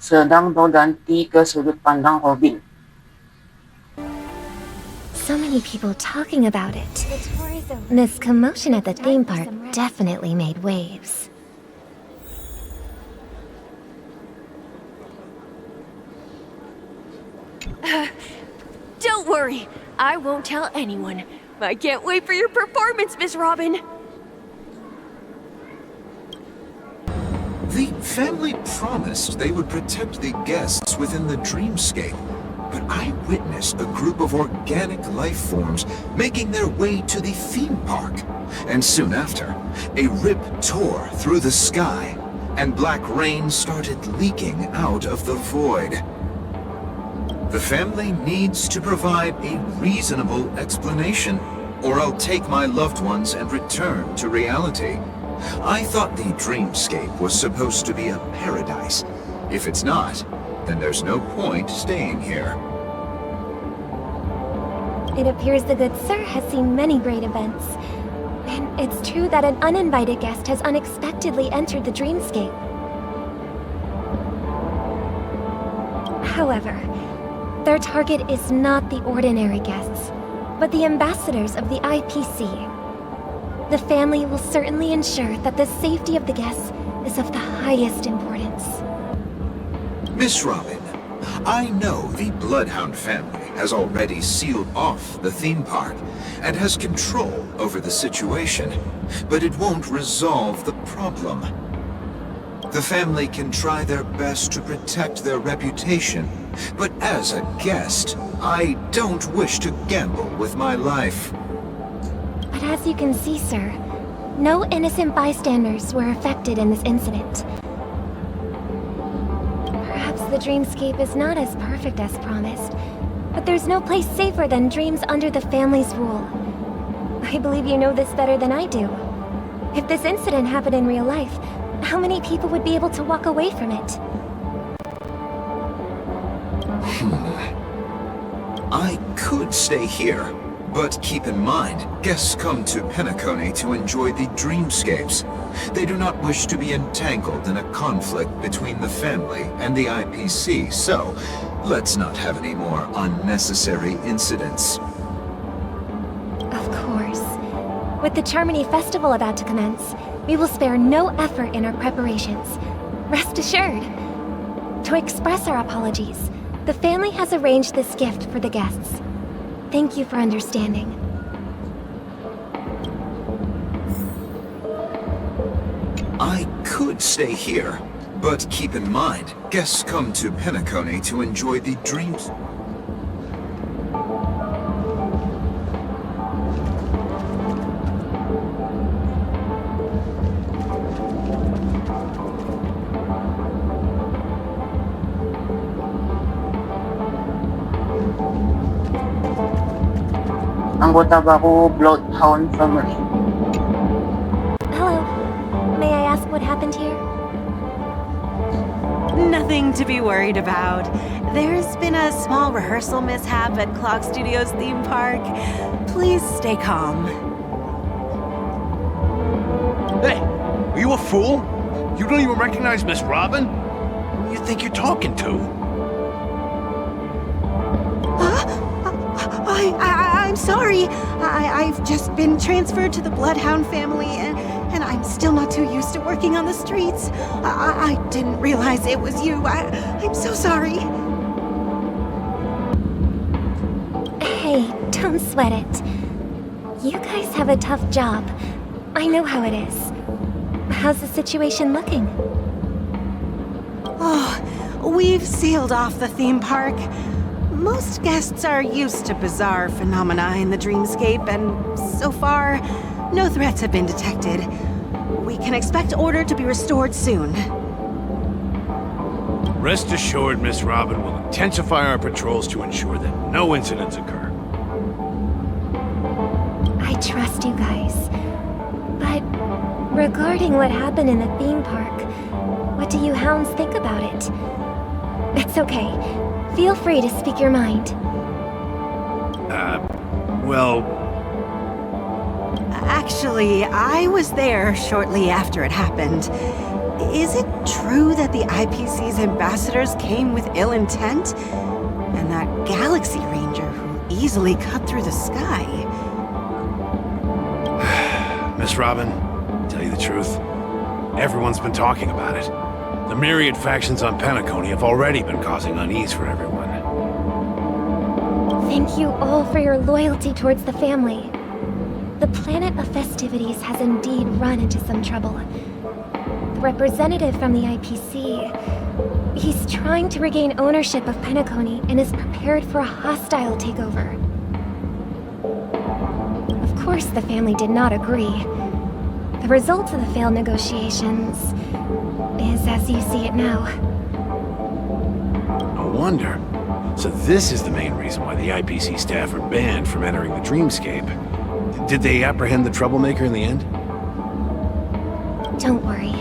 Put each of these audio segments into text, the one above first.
sedang berganti ke sudut pandang Robin. So many people talking about it. This commotion at the theme park definitely made waves. Don't worry, I won't tell anyone. I can't wait for your performance, Miss Robin. The family promised they would protect the guests within the dreamscape, but I witnessed a group of organic life forms making their way to the theme park. And soon after, a rip tore through the sky, and black rain started leaking out of the void. The family needs to provide a reasonable explanation, or I'll take my loved ones and return to reality. I thought the dreamscape was supposed to be a paradise. If it's not, then there's no point staying here. It appears the good sir has seen many great events. And it's true that an uninvited guest has unexpectedly entered the dreamscape. However, their target is not the ordinary guests, but the ambassadors of the IPC. The family will certainly ensure that the safety of the guests is of the highest importance. Miss Robin, I know the Bloodhound family has already sealed off the theme park and has control over the situation, but it won't resolve the problem. The family can try their best to protect their reputation, but as a guest, I don't wish to gamble with my life. But as you can see, sir, no innocent bystanders were affected in this incident. Perhaps the dreamscape is not as perfect as promised, but there's no place safer than dreams under the family's rule. I believe you know this better than I do. If this incident happened in real life, how many people would be able to walk away from it? I could stay here, but keep in mind, guests come to Menekan to enjoy the dreamscapes. They do not wish to be entangled in a conflict between the family and the IPC, so let's not have any more unnecessary incidents. Of course. With the Charmony Festival about to commence, we will spare no effort in our preparations. Rest assured. To express our apologies, the family has arranged this gift for the guests. Thank you for understanding. I could stay here, but keep in mind, guests come to Menekan to enjoy the dreams. Anggota baru Bloodhound family. Hello. May I ask what happened here? Nothing to be worried about. There's been a small rehearsal mishap at Clock Studios theme park. Please stay calm. Hey, are you a fool? You don't even recognize Miss Robin? Who do you think you're talking to? I'm sorry. I've just been transferred to the Bloodhound family, and I'm still not too used to working on the streets. I didn't realize it was you. I'm so sorry. Hey, don't sweat it. You guys have a tough job. I know how it is. How's the situation looking? Oh, we've sealed off the theme park. Most guests are used to bizarre phenomena in the dreamscape, and so far, no threats have been detected. We can expect order to be restored soon. Rest assured, Miss Robin will intensify our patrols to ensure that no incidents occur. I trust you guys. But regarding what happened in the theme park, what do you hounds think about it? It's okay. Feel free to speak your mind. Well... Actually, I was there shortly after it happened. Is it true that the IPC's ambassadors came with ill intent? And that Galaxy Ranger who easily cut through the sky? Miss Robin, to tell you the truth, everyone's been talking about it. The myriad factions on Penacony have already been causing unease for everyone. Thank you all for your loyalty towards the family. The planet of festivities has indeed run into some trouble. The representative from the IPC, he's trying to regain ownership of Penacony and is prepared for a hostile takeover. Of course, the family did not agree. The result of the failed negotiations is as you see it now. No wonder. So this is the main reason why the IPC staff are banned from entering the Dreamscape. Did they apprehend the troublemaker in the end? Don't worry.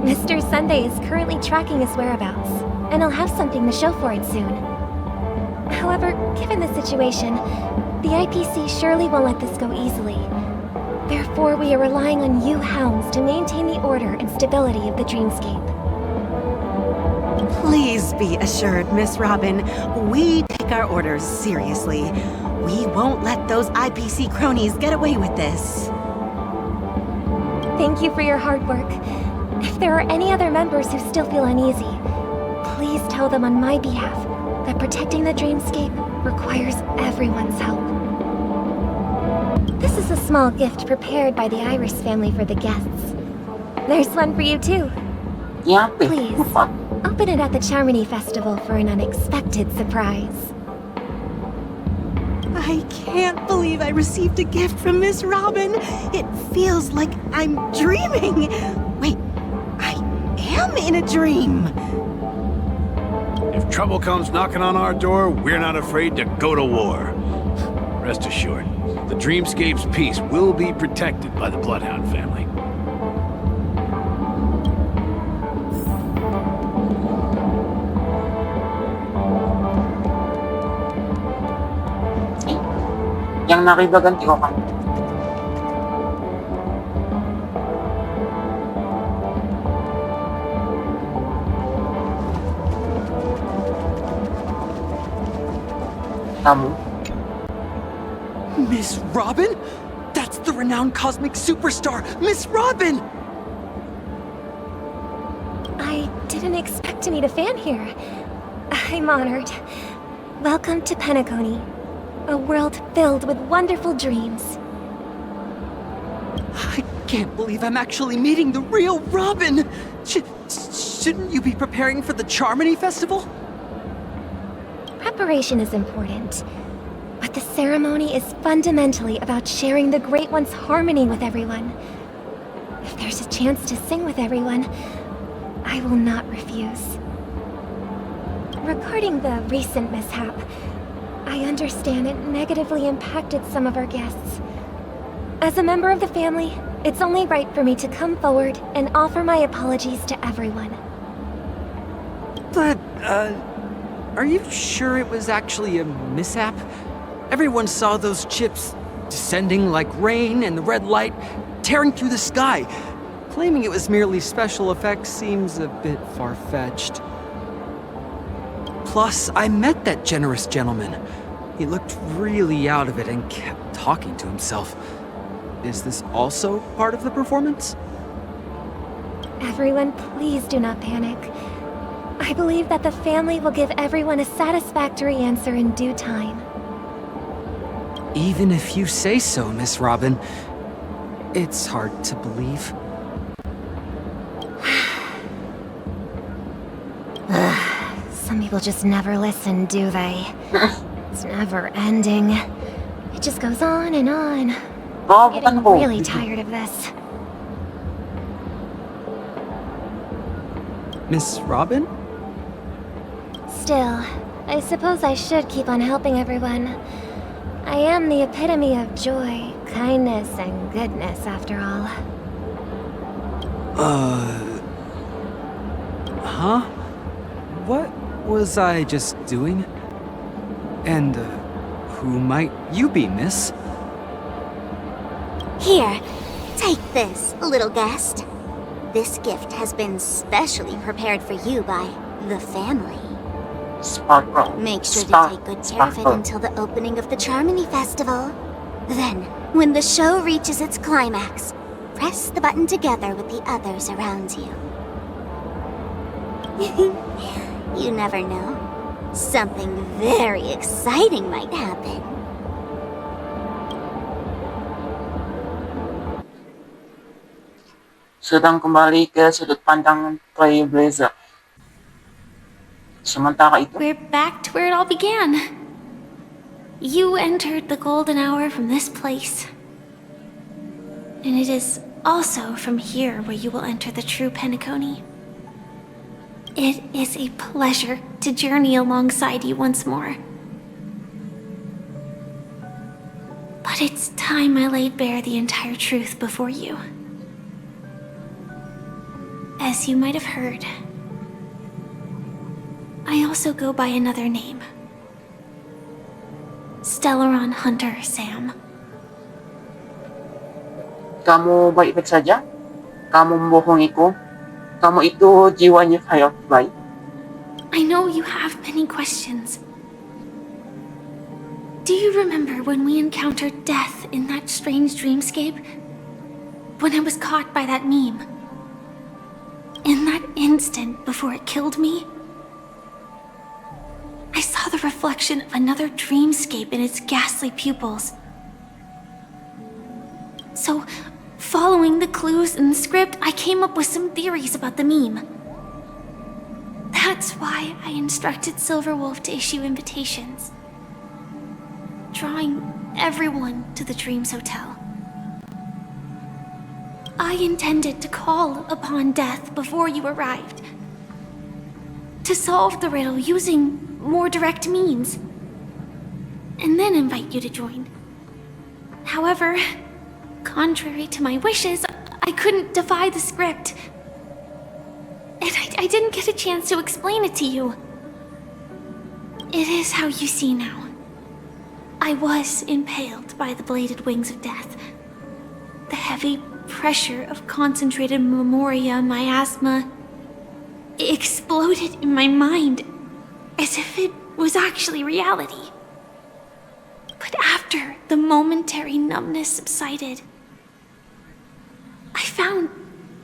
Mr. Sunday is currently tracking his whereabouts, and I'll have something to show for it soon. However, given the situation, the IPC surely won't let this go easily. Therefore, we are relying on you hounds to maintain the order and stability of the Dreamscape. Please be assured, Miss Robin, we take our orders seriously. We won't let those IPC cronies get away with this. Thank you for your hard work. If there are any other members who still feel uneasy, please tell them on my behalf that protecting the Dreamscape requires everyone's help. This is a small gift prepared by the Iris family for the guests. There's one for you too. Yape. Please, open it at the Charmony Festival for an unexpected surprise. I can't believe I received a gift from Miss Robin. It feels like I'm dreaming. Wait, I am in a dream. If trouble comes knocking on our door, we're not afraid to go to war. Rest assured, the Dreamscape's peace will be protected by the Bloodhound family. Yang nakibaganti ko ka. Tamu. Miss Robin? That's the renowned cosmic superstar, Miss Robin! I didn't expect to meet a fan here. I'm honored. Welcome to Penacony, a world filled with wonderful dreams. I can't believe I'm actually meeting the real Robin! Shouldn't you be preparing for the Charmony Festival? Preparation is important, but the ceremony is fundamentally about sharing the Great One's harmony with everyone. If there's a chance to sing with everyone, I will not refuse. Regarding the recent mishap, I understand it negatively impacted some of our guests. As a member of the family, it's only right for me to come forward and offer my apologies to everyone. But, are you sure it was actually a mishap? Everyone saw those chips descending like rain and the red light tearing through the sky. Claiming it was merely special effects seems a bit far-fetched. Plus, I met that generous gentleman. He looked really out of it and kept talking to himself. Is this also part of the performance? Everyone, please do not panic. I believe that the family will give everyone a satisfactory answer in due time. Even if you say so, Miss Robin, it's hard to believe. Some people just never listen, do they? It's never ending. It just goes on and on. Oh, Getting bukan ko. really tired of this. Miss Robin? Still, I suppose I should keep on helping everyone. I am the epitome of joy, kindness, and goodness, after all. Huh? What was I just doing? And, who might you be, miss? Here, take this, little guest. This gift has been specially prepared for you by the family. Sparkle. Make sure to take good care of it Sparkle. until the opening of the Charmony Festival. Then, when the show reaches its climax, press the button together with the others around you. You never know. Something very exciting might happen. Sedang kembali ke sudut pandang Trailblazer. Sementara itu, We're back to where it all began. You entered the golden hour from this place. And it is also from here where you will enter the true Penacony. It is a pleasure to journey alongside you once more. But it's time I laid bare the entire truth before you. As you might have heard, I also go by another name. Stellaron Hunter Sam. kamu baik-baik saja? Kamu membohongi ko? Kamu itu jiwanya Firefly? I know you have many questions. Do you remember when we encountered death in that strange dreamscape? When I was caught by that meme? In that instant before it killed me, I saw the reflection of another dreamscape in its ghastly pupils. So, following the clues in the script, I came up with some theories about the meme. That's why I instructed Silverwolf to issue invitations, drawing everyone to the Dreams Hotel. I intended to call upon death before you arrived, to solve the riddle using more direct means, and then invite you to join. However, contrary to my wishes, I couldn't defy the script. And I didn't get a chance to explain it to you. It is how you see now. I was impaled by the bladed wings of death. The heavy pressure of concentrated memoria miasma exploded in my mind as if it was actually reality. But after the momentary numbness subsided, I found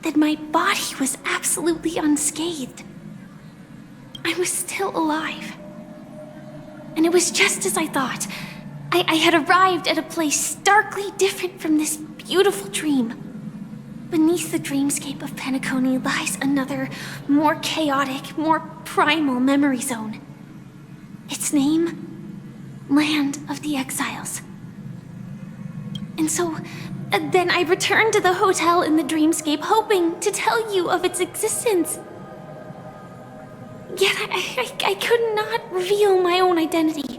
that my body was absolutely unscathed. I was still alive. And it was just as I thought. I had arrived at a place starkly different from this beautiful dream. Beneath the dreamscape of Penacony lies another, more chaotic, more primal memory zone. Its name? Land of the Exiles. And so, then I returned to the hotel in the dreamscape, hoping to tell you of its existence. Yet I could not reveal my own identity.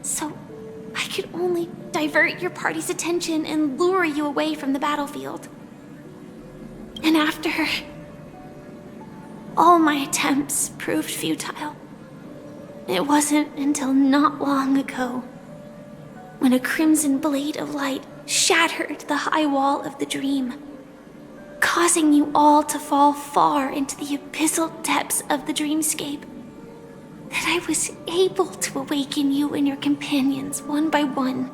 So, I could only divert your party's attention and lure you away from the battlefield. And after, all my attempts proved futile. It wasn't until not long ago, when a crimson blade of light shattered the high wall of the dream, causing you all to fall far into the abyssal depths of the dreamscape, that I was able to awaken you and your companions one by one.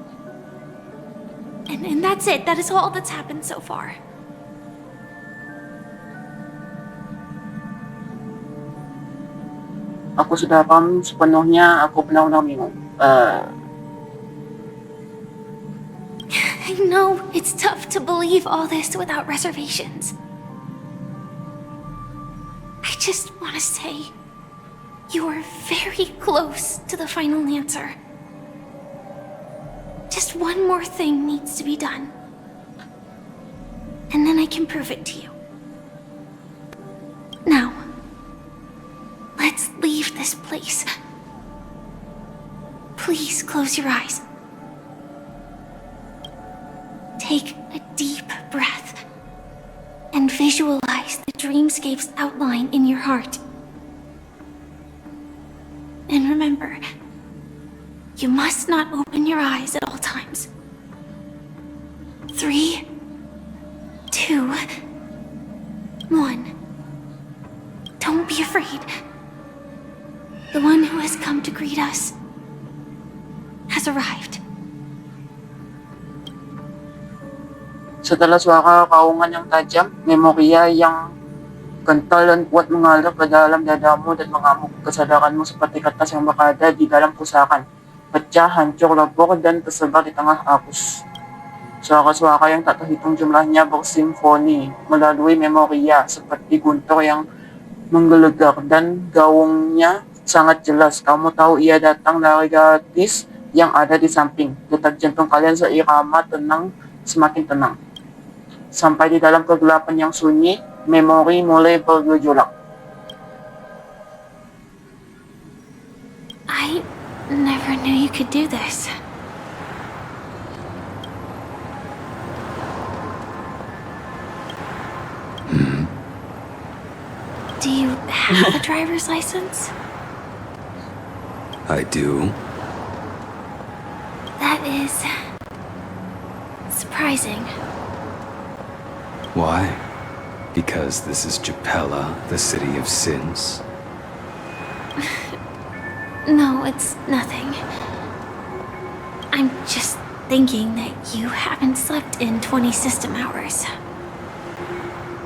And that's it. That is all that's happened so far. Aku sudah paham sepenuhnya. Aku benar-benar bingung. I know it's tough to believe all this without reservations. I just want to say, you are very close to the final answer. Just one more thing needs to be done. And then I can prove it to you. Now, let's leave this place. Please close your eyes. Take a deep breath and visualize the dreamscape's outline in your heart. And remember, you must not open your eyes at all times. 3, 2, afraid. The one who has come to greet us has arrived. Setelah suara raungan yang tajam, memoriya yang kental dan kuat mengalir ke dalam dadamu dan mengamuk. Kesadaranmu seperti kertas yang berada di dalam pusaran, pecah, hancur, lebur, dan tersebar di tengah arus. Suara-suara yang tak terhitung jumlahnya bersimfoni melalui memoriya seperti guntur yang menggelegar, dan gaungnya sangat jelas. Kamu tahu ia datang dari gadis yang ada di samping. Detak jantung kalian seirama tenang, semakin tenang. Sampai di dalam kegelapan yang sunyi, memori mulai bergejolak. I never knew you could do this. Do you have a driver's license? I do. That is surprising. Why? Because this is Japella, the city of sins? No, it's nothing. I'm just thinking that you haven't slept in 20 system hours.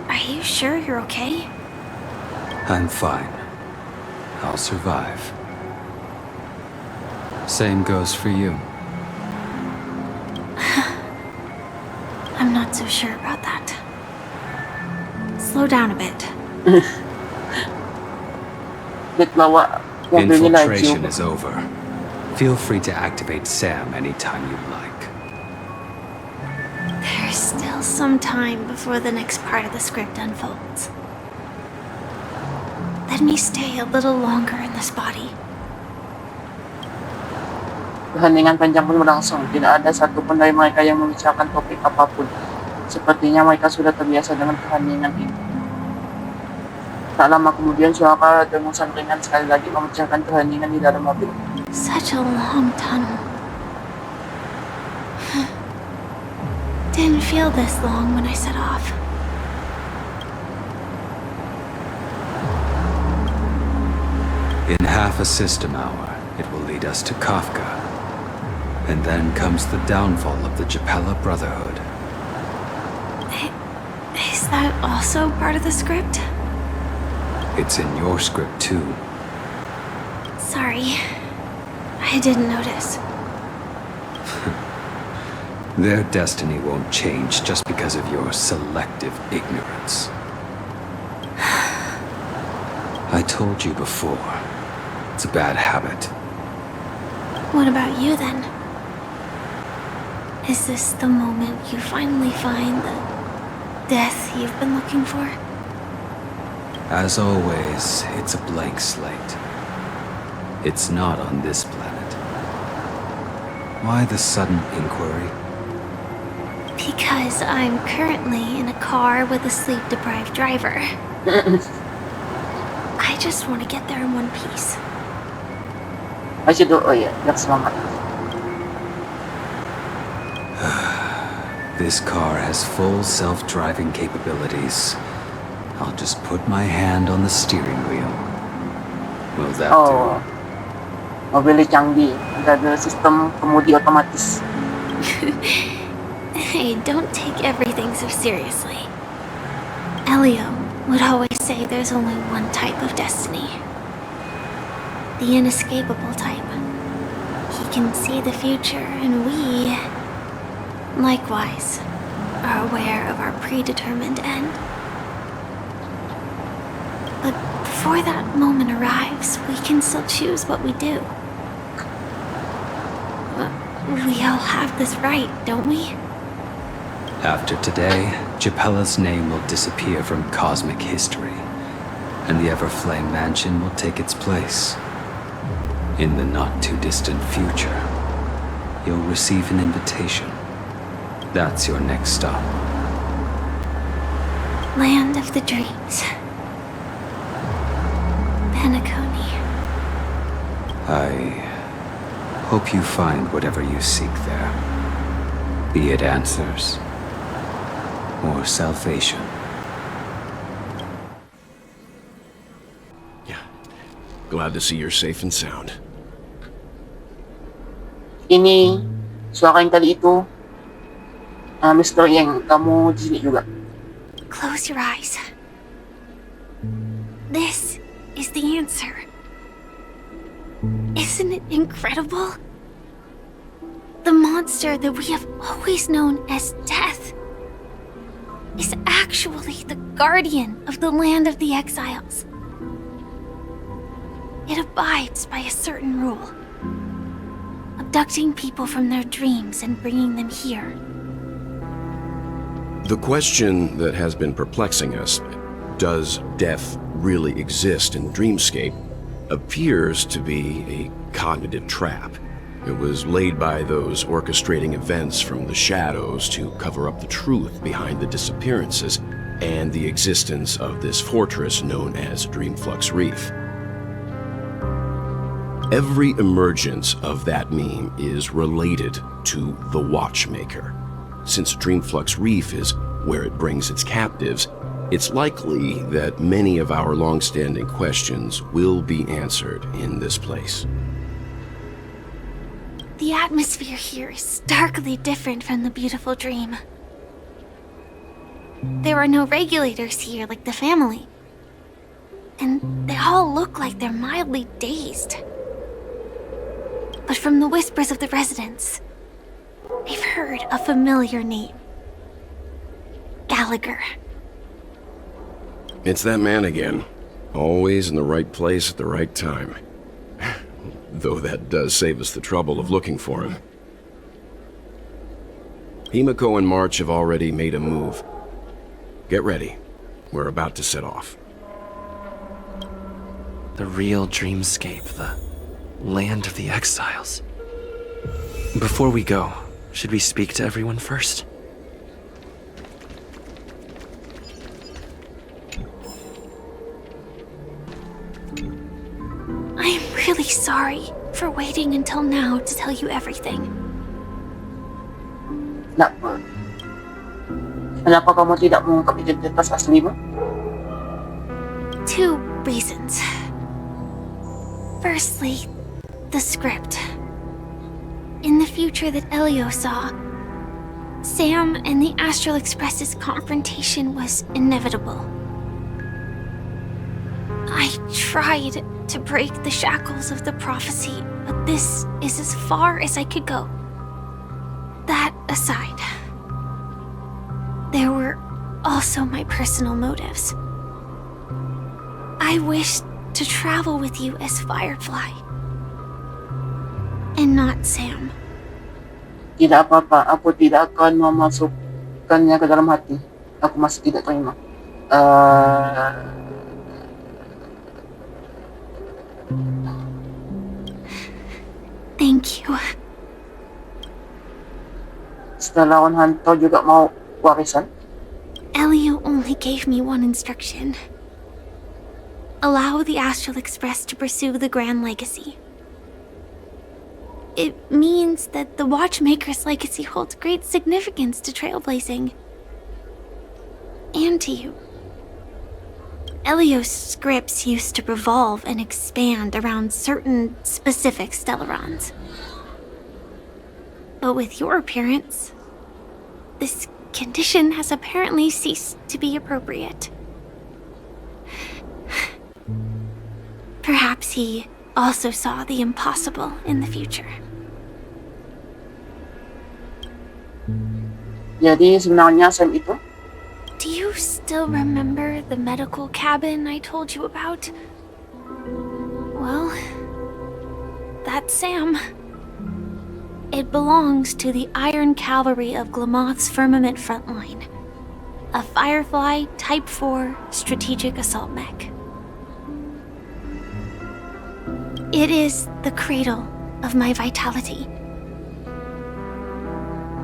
Are you sure you're okay? I'm fine. I'll survive. Same goes for you. I'm not so sure about that. Slow down a bit. Infiltration is over. Feel free to activate Sam anytime you like. There's still some time before the next part of the script unfolds. Let me stay a little longer in this body. Keheningan panjang pun berlangsung. Tidak ada satupun dari mereka yang membicarakan topik apapun. Sepertinya mereka sudah terbiasa dengan keheningan ini. Tak lama kemudian suara dengusan ringan sekali lagi memecahkan keheningan di dalam mobil. Such a long tunnel. Didn't feel this long when I set off. In half a system hour, it will lead us to Kafka. And then comes the downfall of the Japella Brotherhood. Is that also part of the script? It's in your script too. Sorry. I didn't notice. Their destiny won't change just because of your selective ignorance. I told you before, it's a bad habit. What about you then? Is this the moment you finally find the death you've been looking for? As always, it's a blank slate. It's not on this planet. Why the sudden inquiry? Because I'm currently in a car with a sleep-deprived driver. I just want to get there in one piece. Oh ya, biar semangat. This car has full self-driving capabilities. I'll just put my hand on the steering wheel. Will that Oh, do? mobilnya canggih. Ada sistem kemudi otomatis. Hey, don't take everything so seriously. Elio would always say there's only one type of destiny. The inescapable type. He can see the future, and we, likewise, are aware of our predetermined end. But before that moment arrives, we can still choose what we do. We all have this right, don't we? After today, Japella's name will disappear from cosmic history, and the Everflame Mansion will take its place. In the not-too-distant future, you'll receive an invitation. That's your next stop. Land of the Dreams. Menekan. I hope you find whatever you seek there. Be it answers or salvation. Glad to see you're safe and sound. Ini, sa akin kali ito, Mr. Yang, kamu di sini juga. Close your eyes. This is the answer. Isn't it incredible? The monster that we have always known as Death is actually the guardian of the land of the exiles. It abides by a certain rule, abducting people from their dreams and bringing them here. The question that has been perplexing us, does death really exist in the dreamscape, appears to be a cognitive trap. It was laid by those orchestrating events from the shadows to cover up the truth behind the disappearances and the existence of this fortress known as Dreamflux Reef. Every emergence of that meme is related to the Watchmaker. Since Dreamflux Reef is where it brings its captives, it's likely that many of our long-standing questions will be answered in this place. The atmosphere here is starkly different from the beautiful dream. There are no regulators here like the family. And they all look like they're mildly dazed. But from the whispers of the residents, I've heard a familiar name. Gallagher. It's that man again. Always in the right place at the right time. Though that does save us the trouble of looking for him. Himiko and March have already made a move. Get ready. We're about to set off. The real dreamscape, the land of the exiles. Before we go, should we speak to everyone first? I'm really sorry for waiting until now to tell you everything. Kenapa kamu tidak mengungkap identitas aslimu? 2 reasons. Firstly, the script. In the future that Elio saw, Sam and the Astral Express's confrontation was inevitable. I tried to break the shackles of the prophecy, but this is as far as I could go. That aside, there were also my personal motives. I wished to travel with you as Firefly, and not Sam. Tidak apa-apa, aku tidak akan memasukkannya ke dalam hati. Aku masih tidak terima. Thank you. Setelah lawan hantu juga mau warisan? Elio only gave me one instruction. Allow the Astral Express to pursue the Grand Legacy. It means that the Watchmaker's legacy holds great significance to trailblazing. And to you. Elio's scripts used to revolve and expand around certain specific Stellarons. But with your appearance, this condition has apparently ceased to be appropriate. Perhaps he also saw the impossible in the future. Jadi sebenarnya Sam itu? Do you still remember the medical cabin I told you about? Well, that's Sam. It belongs to the Iron Cavalry of Glamoth's Firmament Frontline, a Firefly Type 4 strategic assault mech. It is the cradle of my vitality,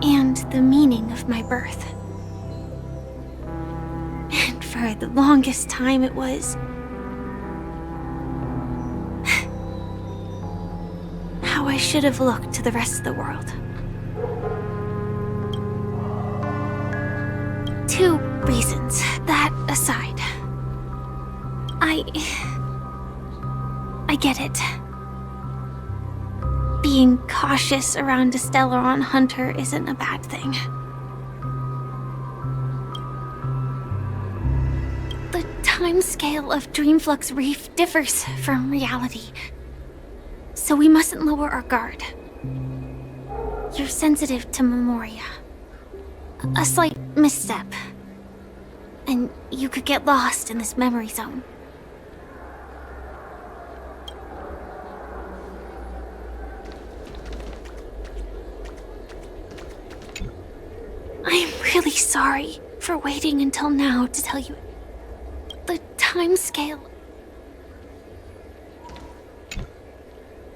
and the meaning of my birth. And for the longest time it was how I should have looked to the rest of the world. 2 reasons. That aside, I I get it. Being cautious around a Stellaron hunter isn't a bad thing. The timescale of Dreamflux Reef differs from reality, so we mustn't lower our guard. You're sensitive to Memoria. A slight misstep, and you could get lost in this memory zone. I'm really sorry for waiting until now to tell you. The timescale.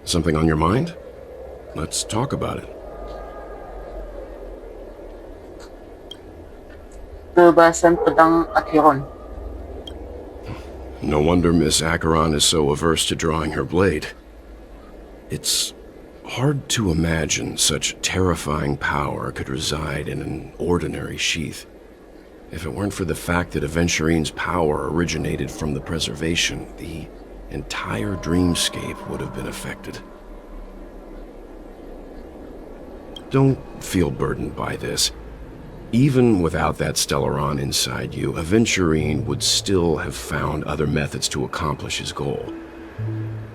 Something on your mind? Let's talk about it. Tubasan pedang Acheron. No wonder Miss Acheron is so averse to drawing her blade. It's hard to imagine such terrifying power could reside in an ordinary sheath. If it weren't for the fact that Aventurine's power originated from the preservation, the entire dreamscape would have been affected. Don't feel burdened by this. Even without that Stellaron inside you, Aventurine would still have found other methods to accomplish his goal.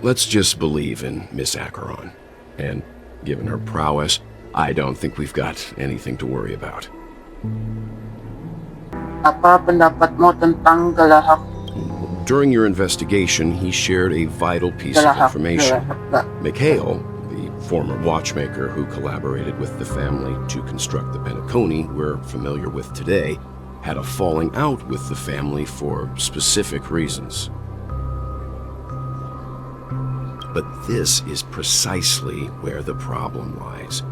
Let's just believe in Miss Acheron. And given her prowess, I don't think we've got anything to worry about. Apa pendapat mo tentang galahak? During your investigation, he shared a vital piece of information. Mikhail, the former watchmaker who collaborated with the family to construct the Penacony we're familiar with today, had a falling out with the family for specific reasons. But this is precisely where the problem lies.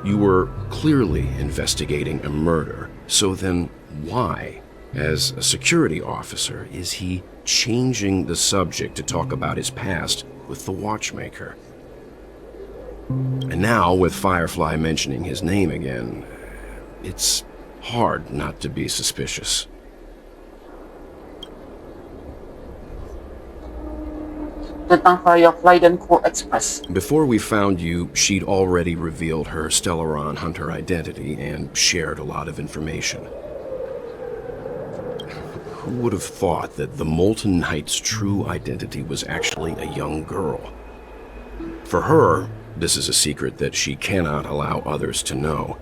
You were clearly investigating a murder, so then why, as a security officer, is he changing the subject to talk about his past with the watchmaker? And now, with Firefly mentioning his name again, it's hard not to be suspicious. Tentang Firefly dan Core Express. Before we found you, she'd already revealed her Stellaron hunter identity and shared a lot of information. Who would have thought that the Molten Knight's true identity was actually a young girl? For her, this is a secret that she cannot allow others to know.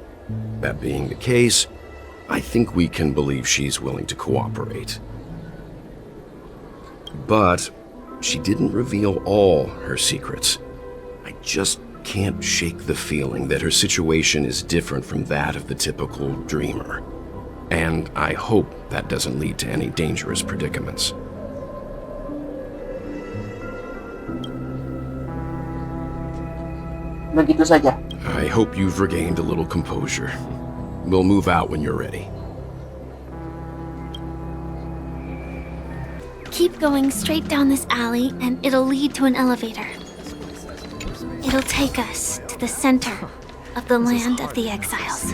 That being the case, I think we can believe she's willing to cooperate. But she didn't reveal all her secrets. I just can't shake the feeling that her situation is different from that of the typical dreamer. And I hope that doesn't lead to any dangerous predicaments. Begitu saja. I hope you've regained a little composure. We'll move out when you're ready. Keep going straight down this alley and it'll lead to an elevator. It'll take us to the center of the land of the exiles.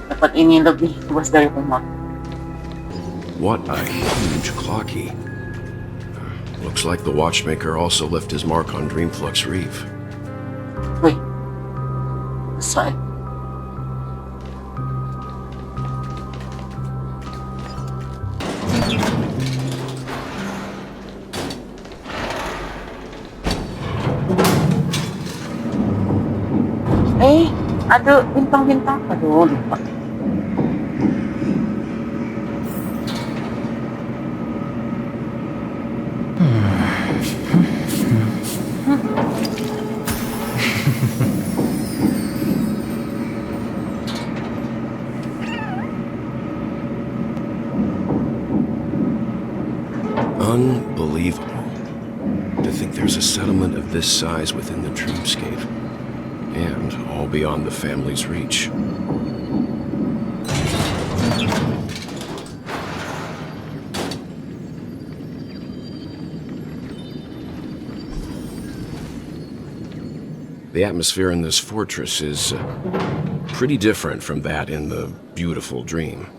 Dapat ini lebih luas dari rumah. What a huge clock key. Looks like the watchmaker also left his mark on Dreamflux Reef. Wait. Saan? Ada bintang-bintang. Aduh, lupa. Unbelievable. To think there's a settlement of this size within the dreamscape. And all beyond the family's reach. The atmosphere in this fortress is pretty different from that in the beautiful dream.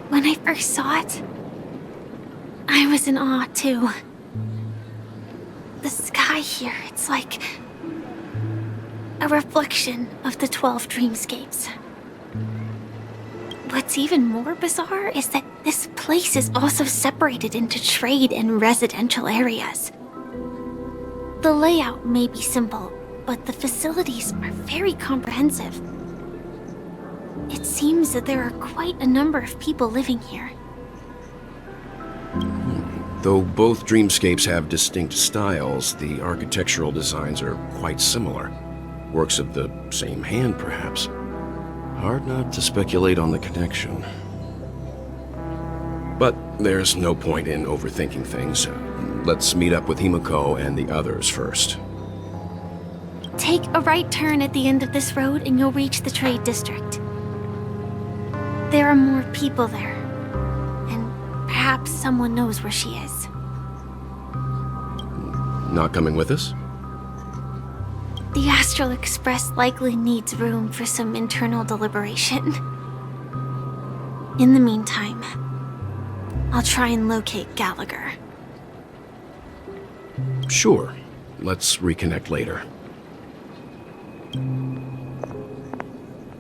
When I first saw it, I was in awe, too. The sky here, it's like a reflection of the 12 dreamscapes. What's even more bizarre is that this place is also separated into trade and residential areas. The layout may be simple, but the facilities are very comprehensive. It seems that there are quite a number of people living here. Though both dreamscapes have distinct styles, the architectural designs are quite similar. Works of the same hand, perhaps. Hard not to speculate on the connection. But there's no point in overthinking things. Let's meet up with Himiko and the others first. Take a right turn at the end of this road and you'll reach the trade district. There are more people there. And perhaps someone knows where she is. Not coming with us? The Astral Express likely needs room for some internal deliberation. In the meantime, I'll try and locate Gallagher. Sure. Let's reconnect later.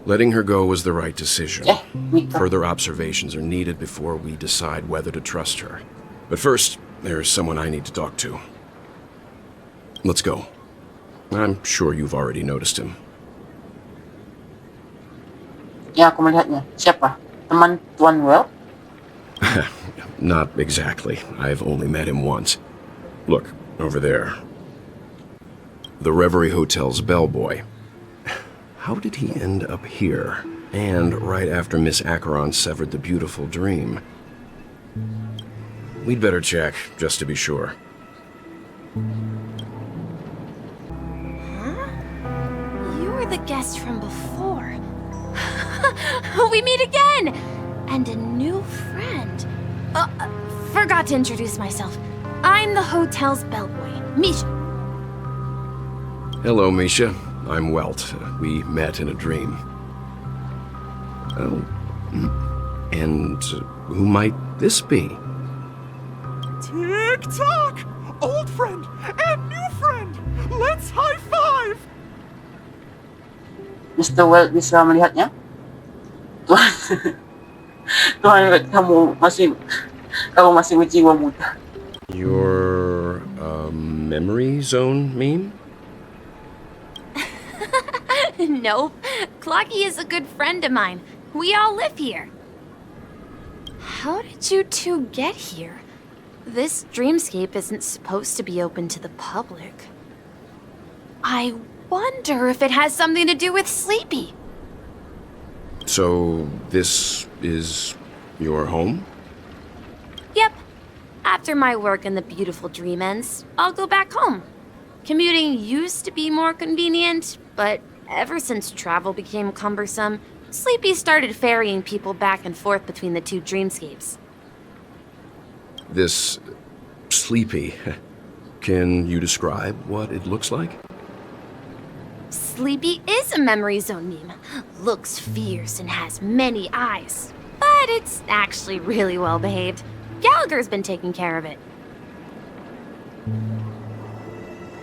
Letting her go was the right decision. Further observations are needed before we decide whether to trust her. But first, there's someone I need to talk to. Let's go. I'm sure you've already noticed him. Ya, aku melihatnya. Siapa? Teman Tuan Well? Not exactly. I've only met him once. Look, over there. The Reverie Hotel's bellboy. How did he end up here? And right after Miss Acheron severed the beautiful dream. We'd better check, just to be sure. The guest from before. We meet again! And a new friend. Forgot to introduce myself. I'm the hotel's bellboy, Misha. Hello, Misha. I'm Welt. We met in a dream. Oh. And who might this be? Tick-tock! Old friend and new friend! Let's high-five! Mr. Well bisa melihatnya? Tuhan, Tuhan, kamu masih berjiwa muda. Your, memory zone meme? Nope. Clocky is a good friend of mine. We all live here. How did you two get here? This dreamscape isn't supposed to be open to the public. I wonder if it has something to do with Sleepy. So, this is your home? Yep. After my work in the beautiful dream ends, I'll go back home. Commuting used to be more convenient, but ever since travel became cumbersome, Sleepy started ferrying people back and forth between the two dreamscapes. This Sleepy. Can you describe what it looks like? Sleepy is a memory zone meme. Looks fierce and has many eyes. But it's actually really well behaved. Gallagher's been taking care of it.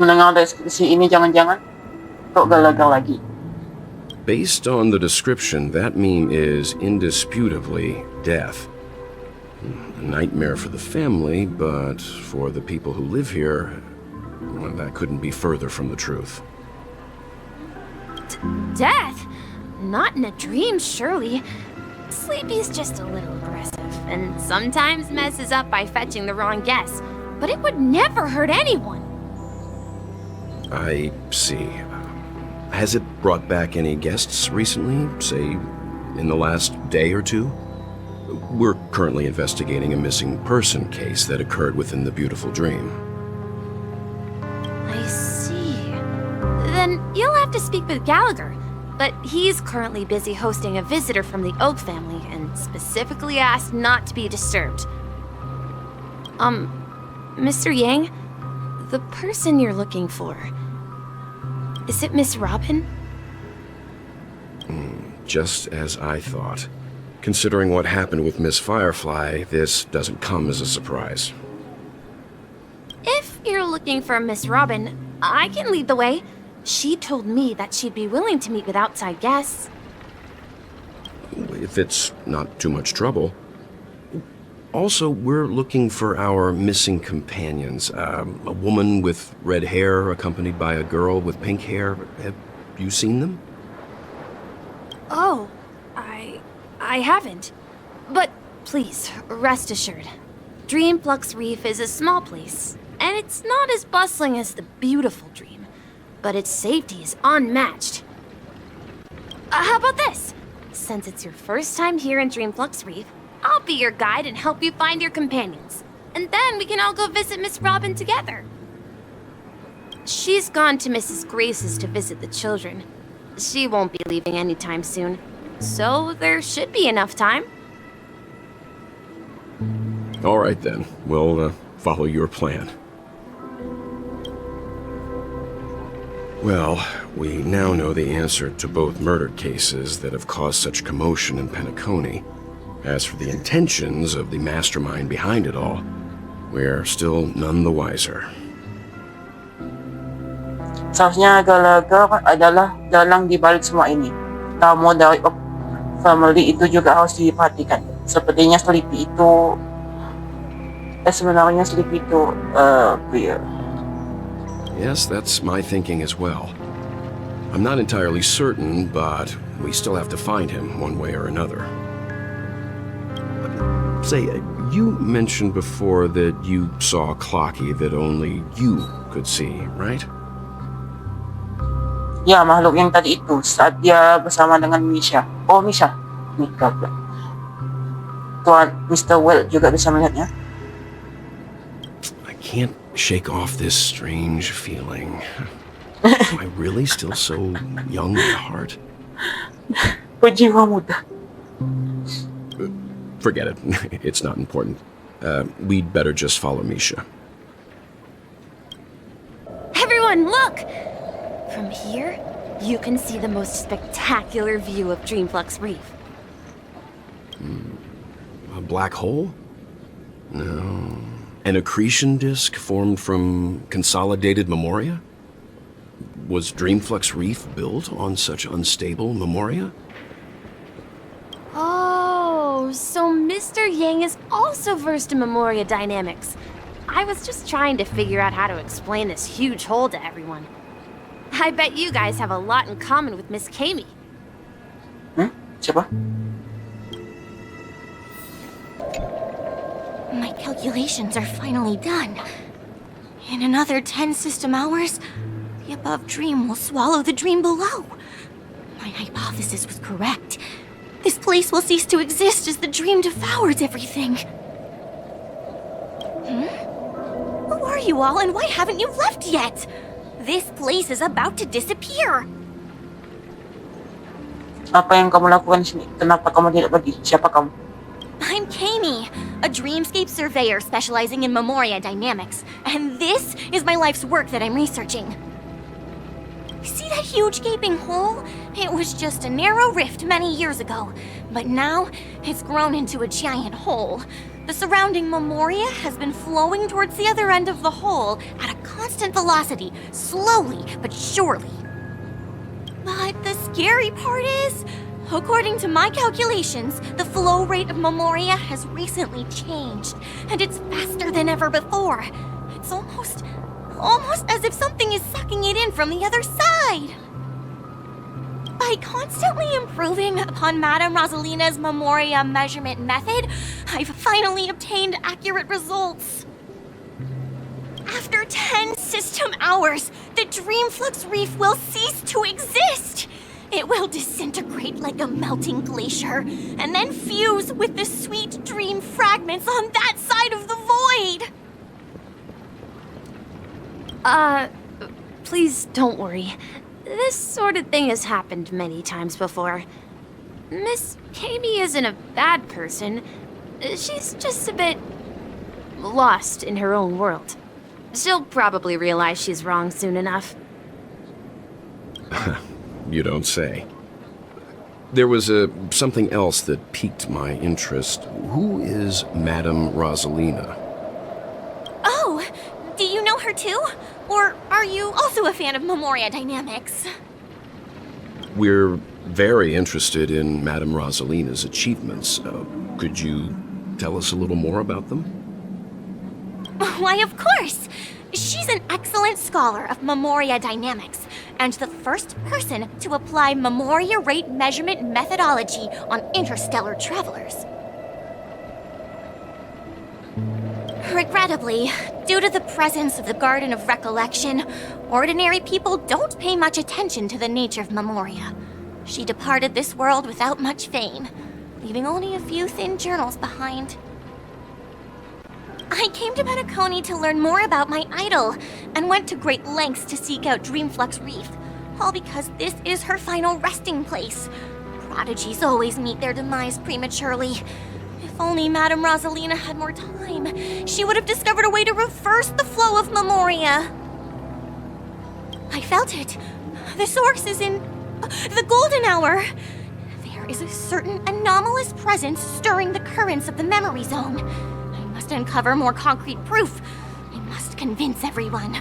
Mendengar deskripsi ini jangan-jangan kok Gallagher lagi. Based on the description, that meme is indisputably death. A nightmare for the family, but for the people who live here, well, that couldn't be further from the truth. Death? Not in a dream, surely. Sleepy's just a little aggressive, and sometimes messes up by fetching the wrong guess. But it would never hurt anyone. I see. Has it brought back any guests recently, say, in the last day or two? We're currently investigating a missing person case that occurred within the beautiful dream. I see. Then you'll have to speak with Gallagher. But he's currently busy hosting a visitor from the Oak family and specifically asked not to be disturbed. Mr. Yang, the person you're looking for, is it Miss Robin? Just as I thought. Considering what happened with Miss Firefly, this doesn't come as a surprise. If you're looking for Miss Robin, I can lead the way. She told me that she'd be willing to meet with outside guests. If it's not too much trouble. Also, we're looking for our missing companions. A woman with red hair accompanied by a girl with pink hair. Have you seen them? Oh, I haven't. But please, rest assured. Dreamflux Reef is a small place, and it's not as bustling as the beautiful Dream, but its safety is unmatched. How about this? Since it's your first time here in Dreamflux Reef, I'll be your guide and help you find your companions. And then we can all go visit Miss Robin together. She's gone to Mrs. Grace's to visit the children. She won't be leaving anytime soon, so there should be enough time. All right then, we'll follow your plan. Well, we now know the answer to both murder cases that have caused such commotion in Penacony. As for the intentions of the mastermind behind it all, we're still none the wiser. Seharusnya agak-agak adalah dalang dibalik semua ini. Tamu dari family itu juga harus diperhatikan. Sepertinya Sleepy itu sebenarnya Sleepy itu queer. Yes, that's my thinking as well. I'm not entirely certain, but we still have to find him one way or another. Say, you mentioned before that you saw Clocky that only you could see, right? Ya, makhluk yang tadi itu saat dia bersama dengan Misha. Oh, Misha. Mika. Tuan Mr. Well juga bisa melihatnya. I can't shake off this strange feeling. Am I really still so young at heart? Berjiwa muda. Forget it. It's not important. We'd better just follow Misha. Everyone, look! From here, you can see the most spectacular view of Dreamflux Reef. A black hole? No. An accretion disk formed from consolidated memoria? Was Dreamflux Reef built on such unstable memoria? Oh, so Mr. Yang is also versed in memoria dynamics. I was just trying to figure out how to explain this huge hole to everyone. I bet you guys have a lot in common with Miss Kami. Siapa? My calculations are finally done. In another 10 system hours, the above dream will swallow the dream below. My hypothesis was correct. This place will cease to exist as the dream devours everything. Who are you all, and why haven't you left yet? This place is about to disappear. Apa yang kamu lakukan di sini? Kenapa kamu tidak pergi? Siapa kamu? I'm Kami, a dreamscape surveyor specializing in memoria dynamics, and this is my life's work that I'm researching. See that huge gaping hole? It was just a narrow rift many years ago, but now it's grown into a giant hole. The surrounding memoria has been flowing towards the other end of the hole at a constant velocity, slowly but surely. But the scary part is, according to my calculations, the flow rate of memoria has recently changed, and it's faster than ever before. It's almost as if something is sucking it in from the other side. By constantly improving upon Madame Rosalina's memoria measurement method, I've finally obtained accurate results. After 10 system hours, the Dreamflux Reef will cease to exist. It will disintegrate like a melting glacier, and then fuse with the sweet dream fragments on that side of the void. Please don't worry. This sort of thing has happened many times before. Miss Kami isn't a bad person. She's just a bit lost in her own world. She'll probably realize she's wrong soon enough. You don't say. There was something else that piqued my interest. Who is Madame Rosalina? Oh, do you know her too? Or are you also a fan of Memoria Dynamics? We're very interested in Madame Rosalina's achievements. Could you tell us a little more about them? Why, of course! She's an excellent scholar of Memoria Dynamics, and the first person to apply Memoria rate measurement methodology on interstellar travelers. Regrettably, due to the presence of the Garden of Recollection, ordinary people don't pay much attention to the nature of Memoria. She departed this world without much fame, leaving only a few thin journals behind. I came to Menekan to learn more about my idol, and went to great lengths to seek out Dreamflux Reef, all because this is her final resting place. Prodigies always meet their demise prematurely. If only Madame Rosalina had more time, she would have discovered a way to reverse the flow of Memoria. I felt it. The source is in the golden hour. There is a certain anomalous presence stirring the currents of the memory zone. I must uncover more concrete proof. I must convince everyone.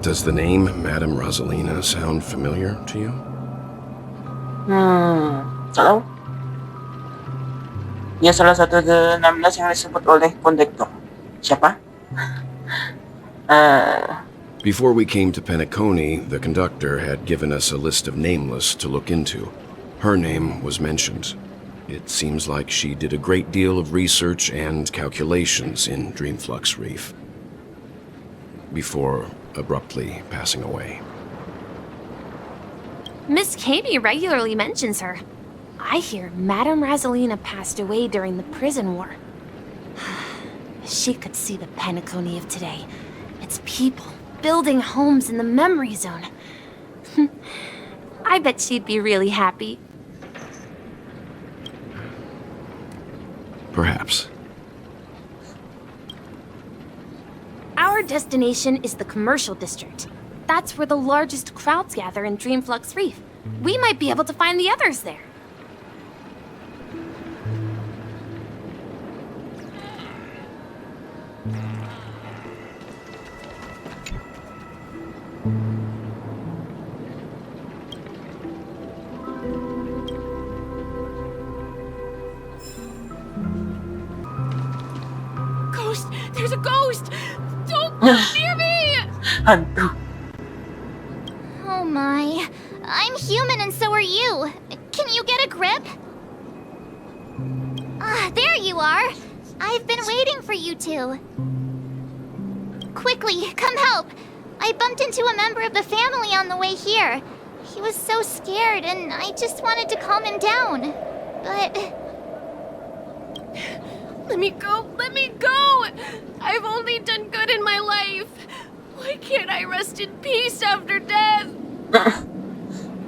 Does the name Madame Rosalina sound familiar to you? Selalu? Dia salah satu dari 16 yang disebut oleh kondektor. Siapa? Before we came to Penacony, the conductor had given us a list of nameless to look into. Her name was mentioned. It seems like she did a great deal of research and calculations in Dreamflux Reef before abruptly passing away. Miss Katie regularly mentions her. I hear Madame Rosalina passed away during the prison war. She could see the Penacony of today. Its people building homes in the memory zone. I bet she'd be really happy. Perhaps. Our destination is the commercial district. That's where the largest crowds gather in Dreamflux Reef. We might be able to find the others there. Ghost! There's a ghost! Don't come near me! Hantu. Oh my. I'm human and so are you. Can you get a grip? Ah, there you are. I've been waiting for you two. Quickly, come help. I bumped into a member of the family on the way here. He was so scared and I just wanted to calm him down. But... Let me go! Let me go! I've only done good in my life. Why can't I rest in peace after death?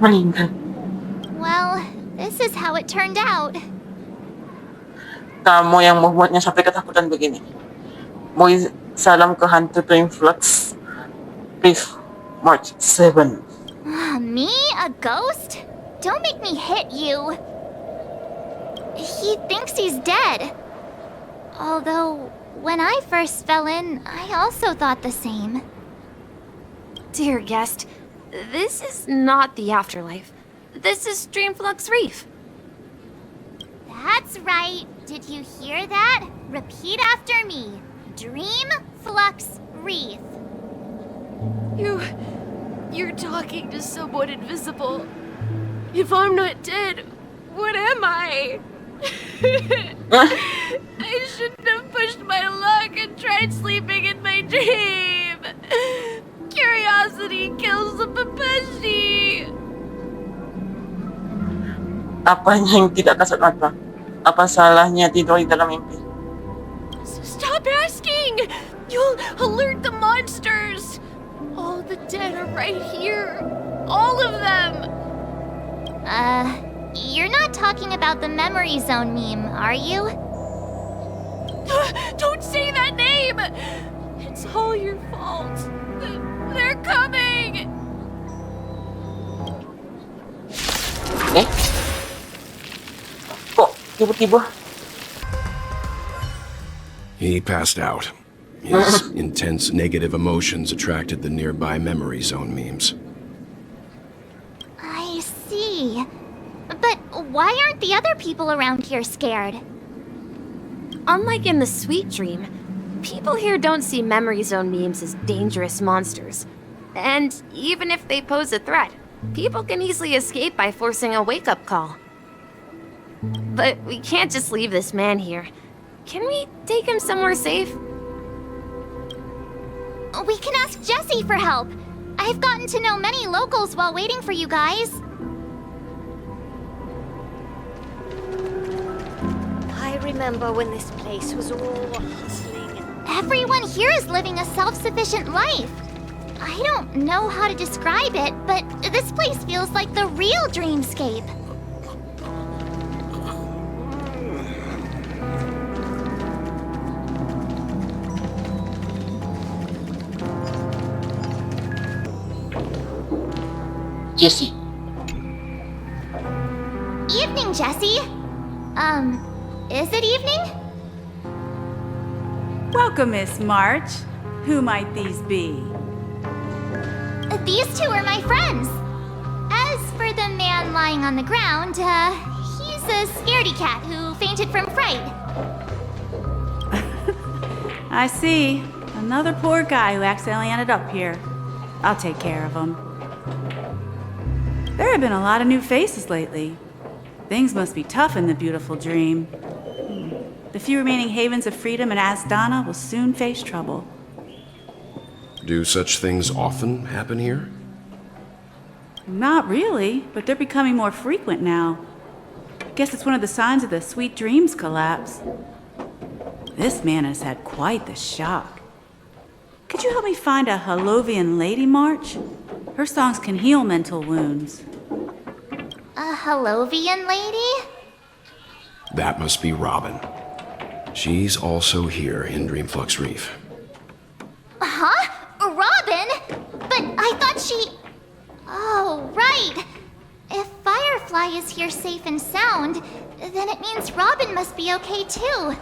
Meninggal. well, this is how it turned out. Kamu yang membuatnya sampai ketakutan begini. Muy salam ke hantu Dreamflux Reef, March 7. Me? A ghost? Don't make me hit you. He thinks he's dead. Although, when I first fell in, I also thought the same. Dear guest, this is not the afterlife. This is Dreamflux Reef. That's right. Did you hear that? Repeat after me. Dreamflux Reef. You're talking to someone invisible. If I'm not dead, what am I? I shouldn't have pushed my luck and tried sleeping in my dream. Curiosity kills the Papashi. Apanya yang tidak kasat mata? Apa salahnya tidur di dalam mimpi? Stop asking! You'll alert the monsters! All the dead are right here. All of them! You're not talking about the memory zone meme, are you? Don't say that name! It's all your fault. They're coming! Eh? Kok, tiba-tiba? He passed out. His intense negative emotions attracted the nearby memory zone memes. I see. But why aren't the other people around here scared? Unlike in the Sweet Dream, people here don't see memory zone memes as dangerous monsters. And even if they pose a threat, people can easily escape by forcing a wake-up call. But we can't just leave this man here. Can we take him somewhere safe? We can ask Jessie for help. I've gotten to know many locals while waiting for you guys. I remember when this place was all hustling. Everyone here is living a self-sufficient life. I don't know how to describe it, but this place feels like the real dreamscape. Jessie. Evening, Jessie. Is it evening? Welcome, Miss March. Who might these be? These two are my friends. As for the man lying on the ground, he's a scaredy cat who fainted from fright. I see. Another poor guy who accidentally ended up here. I'll take care of him. There have been a lot of new faces lately. Things must be tough in the beautiful dream. The few remaining havens of freedom in Asdana will soon face trouble. Do such things often happen here? Not really, but they're becoming more frequent now. Guess it's one of the signs of the Sweet Dreams collapse. This man has had quite the shock. Could you help me find a Halovian lady, March? Her songs can heal mental wounds. A Halovian lady? That must be Robin. She's also here in Dreamflux Reef. Huh? Robin? But I thought she... Oh, right. If Firefly is here safe and sound, then it means Robin must be okay too.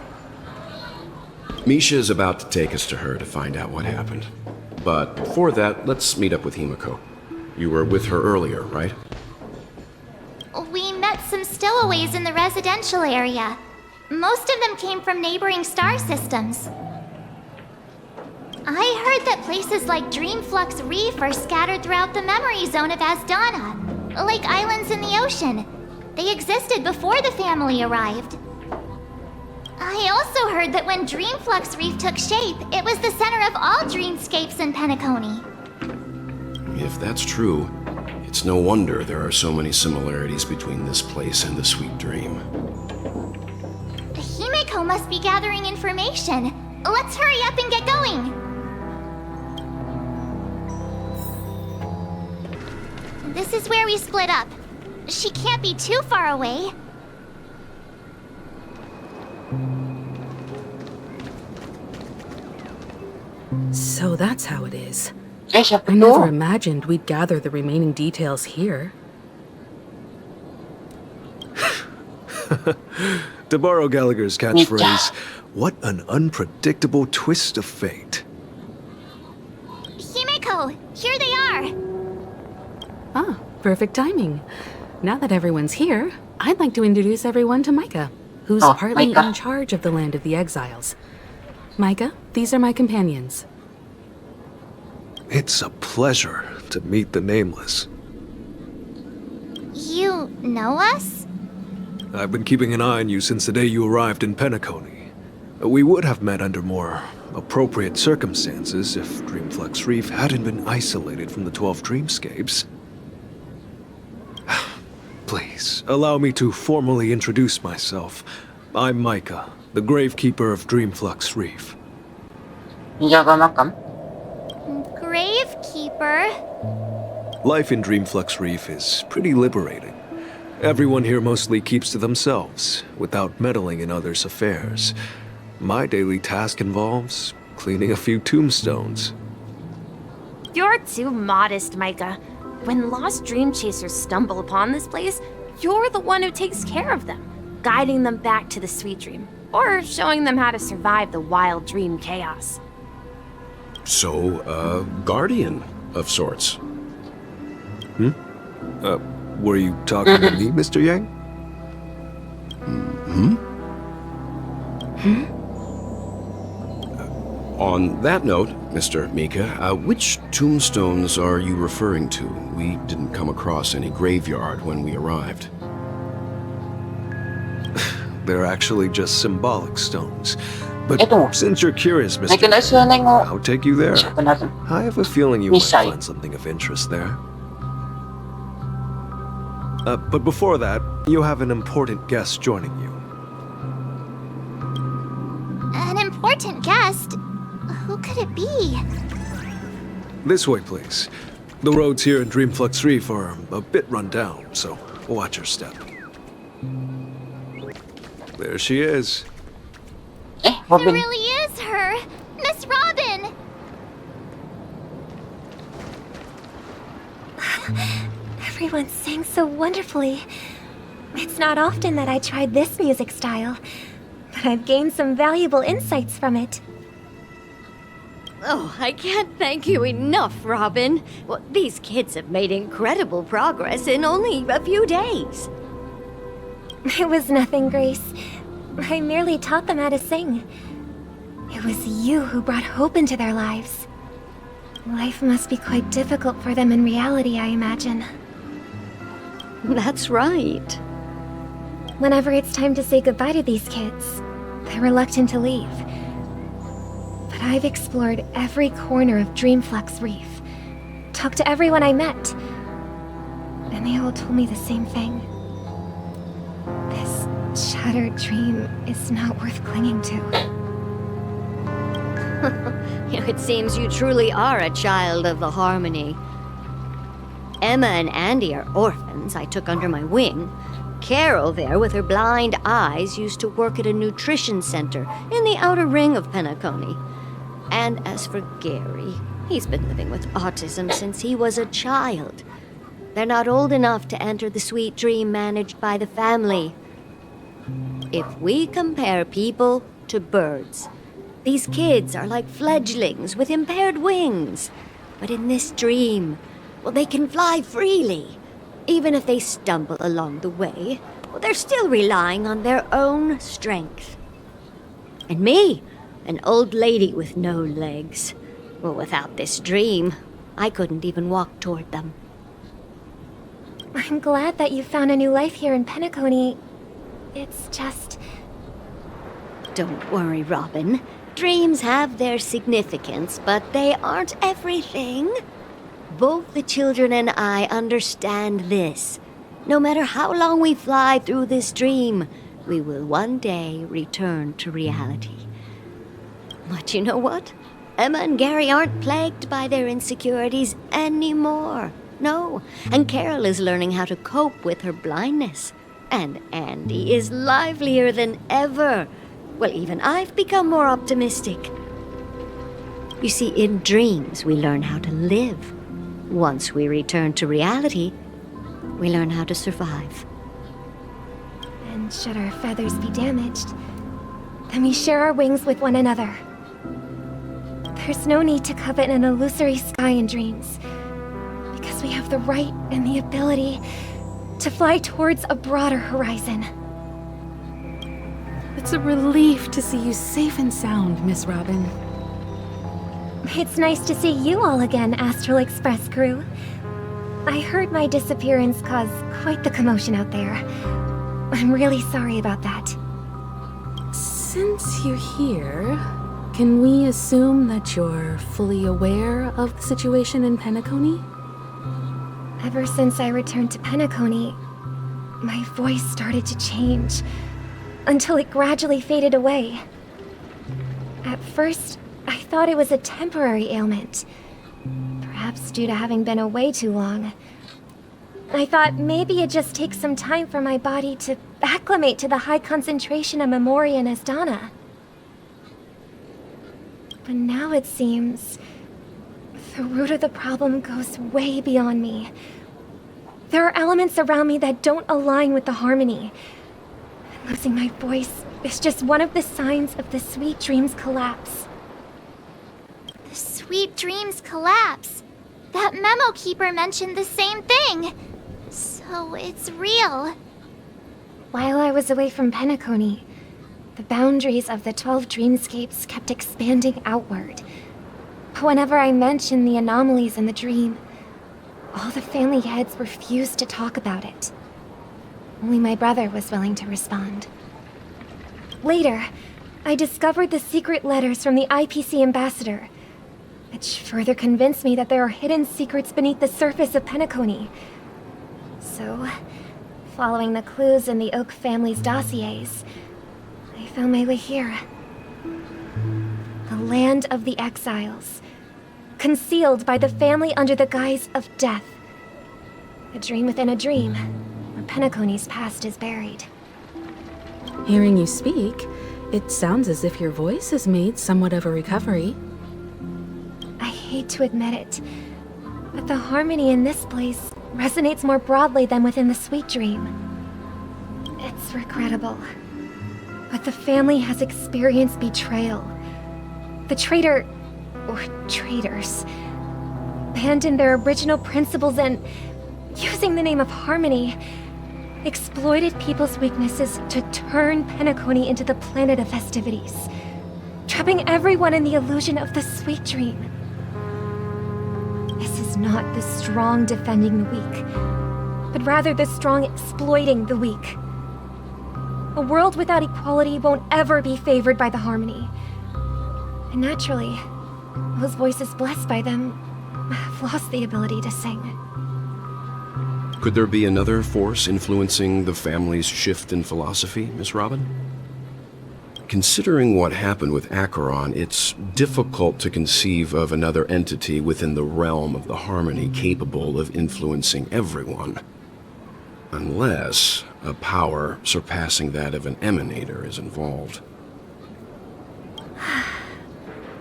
Misha is about to take us to her to find out what happened. But before that, let's meet up with Himiko. You were with her earlier, right? We met some stowaways in the residential area. Most of them came from neighboring star systems. I heard that places like Dreamflux Reef are scattered throughout the memory zone of Asdana, like islands in the ocean. They existed before the family arrived. I also heard that when Dreamflux Reef took shape, it was the center of all dreamscapes in Penacony. If that's true, it's no wonder there are so many similarities between this place and the Sweet Dream. Himiko must be gathering information. Let's hurry up and get going. This is where we split up. She can't be too far away. So that's how it is. Eh, siapa I never tuh? imagined we'd gather the remaining details here. To borrow Gallagher's catchphrase, what an unpredictable twist of fate. Himiko, here they are. Ah, perfect timing. Now that everyone's here, I'd like to introduce everyone to Micah, who's Oh, partly Micah. in charge of the Land of the Exiles. Micah, these are my companions. It's a pleasure to meet the Nameless. You know us? I've been keeping an eye on you since the day you arrived in Penacony. We would have met under more appropriate circumstances if Dreamflux Reef hadn't been isolated from the 12 dreamscapes. Please, allow me to formally introduce myself. I'm Micah, the Gravekeeper of Dreamflux Reef. Menjaga makam. Gravekeeper? Life in Dreamflux Reef is pretty liberating. Everyone here mostly keeps to themselves, without meddling in others' affairs. My daily task involves cleaning a few tombstones. You're too modest, Micah. When lost dream chasers stumble upon this place, you're the one who takes care of them, guiding them back to the sweet dream, or showing them how to survive the wild dream chaos. So, a guardian of sorts. Were you talking to me, Mr. Yang? On that note, Mr. Mika, which tombstones are you referring to? We didn't come across any graveyard when we arrived. They're actually just symbolic stones. But Ito. since you're curious, May Mr. kinaisanay mo. I'll take you there. Usapan natin. I have a feeling you might Misay. find something of interest there. But before that, you have an important guest joining you. An important guest? Who could it be? This way, please. The roads here in Dreamflux Reef are a bit run down, so watch your step. There she is. It really is her! Miss Robin! Everyone sang so wonderfully. It's not often that I tried this music style, but I've gained some valuable insights from it. Oh, I can't thank you enough, Robin. Well, these kids have made incredible progress in only a few days. It was nothing, Grace. I merely taught them how to sing. It was you who brought hope into their lives. Life must be quite difficult for them in reality, I imagine. That's right. Whenever it's time to say goodbye to these kids, they're reluctant to leave. But I've explored every corner of Dreamflux Reef, talked to everyone I met, and they all told me the same thing. This shattered dream is not worth clinging to. It seems you truly are a child of the Harmony. Emma and Andy are orphans I took under my wing. Carol there, with her blind eyes, used to work at a nutrition center in the outer ring of Penacony. And as for Gary, he's been living with autism since he was a child. They're not old enough to enter the sweet dream managed by the family. If we compare people to birds, these kids are like fledglings with impaired wings. But in this dream, well, they can fly freely. Even if they stumble along the way, well, they're still relying on their own strength. And me, an old lady with no legs. Well, without this dream, I couldn't even walk toward them. I'm glad that you found a new life here in Penacony. It's just... Don't worry, Robin. Dreams have their significance, but they aren't everything. Both the children and I understand this. No matter how long we fly through this dream, we will one day return to reality. But you know what? Emma and Gary aren't plagued by their insecurities anymore. No, and Carol is learning how to cope with her blindness. And Andy is livelier than ever. Well, even I've become more optimistic. You see, in dreams, we learn how to live. Once we return to reality, we learn how to survive. And should our feathers be damaged, then we share our wings with one another. There's no need to covet an illusory sky in dreams, because we have the right and the ability to fly towards a broader horizon. It's a relief to see you safe and sound, Miss Robin. It's nice to see you all again, Astral Express crew. I heard my disappearance caused quite the commotion out there. I'm really sorry about that. Since you're here, can we assume that you're fully aware of the situation in Penacony? Ever since I returned to Penacony, my voice started to change, until it gradually faded away. At first, I thought it was a temporary ailment, perhaps due to having been away too long. I thought maybe it just takes some time for my body to acclimate to the high concentration of Memoria and Asdana. But now it seems the root of the problem goes way beyond me. There are elements around me that don't align with the harmony. And losing my voice is just one of the signs of the Sweet Dreams collapse. The Sweet Dreams collapse. That memo keeper mentioned the same thing. So it's real. While I was away from Penacony, the boundaries of the 12 dreamscapes kept expanding outward. But whenever I mentioned the anomalies in the dream, all the family heads refused to talk about it. Only my brother was willing to respond. Later, I discovered the secret letters from the IPC ambassador, which further convinced me that there are hidden secrets beneath the surface of Penacony. So, following the clues in the Oak family's dossiers, I found my way here. The land of the exiles, concealed by the family under the guise of death. A dream within a dream, where Penacony's past is buried. Hearing you speak, it sounds as if your voice has made somewhat of a recovery. I hate to admit it, but the harmony in this place resonates more broadly than within the Sweet Dream. It's regrettable, but the family has experienced betrayal. The traitor, or traitors, abandoned their original principles and, using the name of harmony, exploited people's weaknesses to turn Penacony into the planet of festivities, trapping everyone in the illusion of the Sweet Dream. This is not the strong defending the weak, but rather the strong exploiting the weak. A world without equality won't ever be favored by the harmony. And naturally, those voices blessed by them have lost the ability to sing. Could there be another force influencing the family's shift in philosophy, Miss Robin? Considering what happened with Acheron, it's difficult to conceive of another entity within the realm of the harmony capable of influencing everyone. Unless a power surpassing that of an emanator is involved.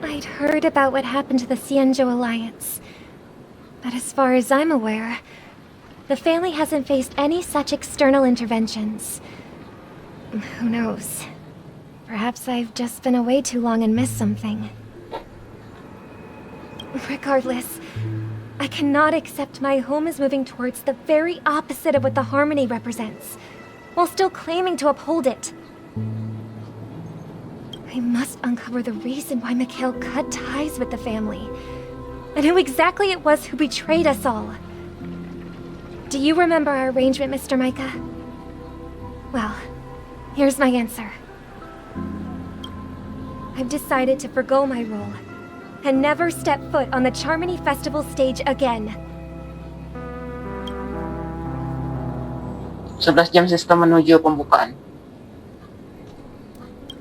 I'd heard about what happened to the Cienjo Alliance, but as far as I'm aware, the family hasn't faced any such external interventions. Who knows? Perhaps I've just been away too long and missed something. Regardless, I cannot accept my home is moving towards the very opposite of what the harmony represents, while still claiming to uphold it. I must uncover the reason why Mikhail cut ties with the family, and who exactly it was who betrayed us all. Do you remember our arrangement, Mr. Micah? Well, here's my answer. I've decided to forgo my role, and never step foot on the Charmony Festival stage again. 11 jam sistem menuju pembukaan.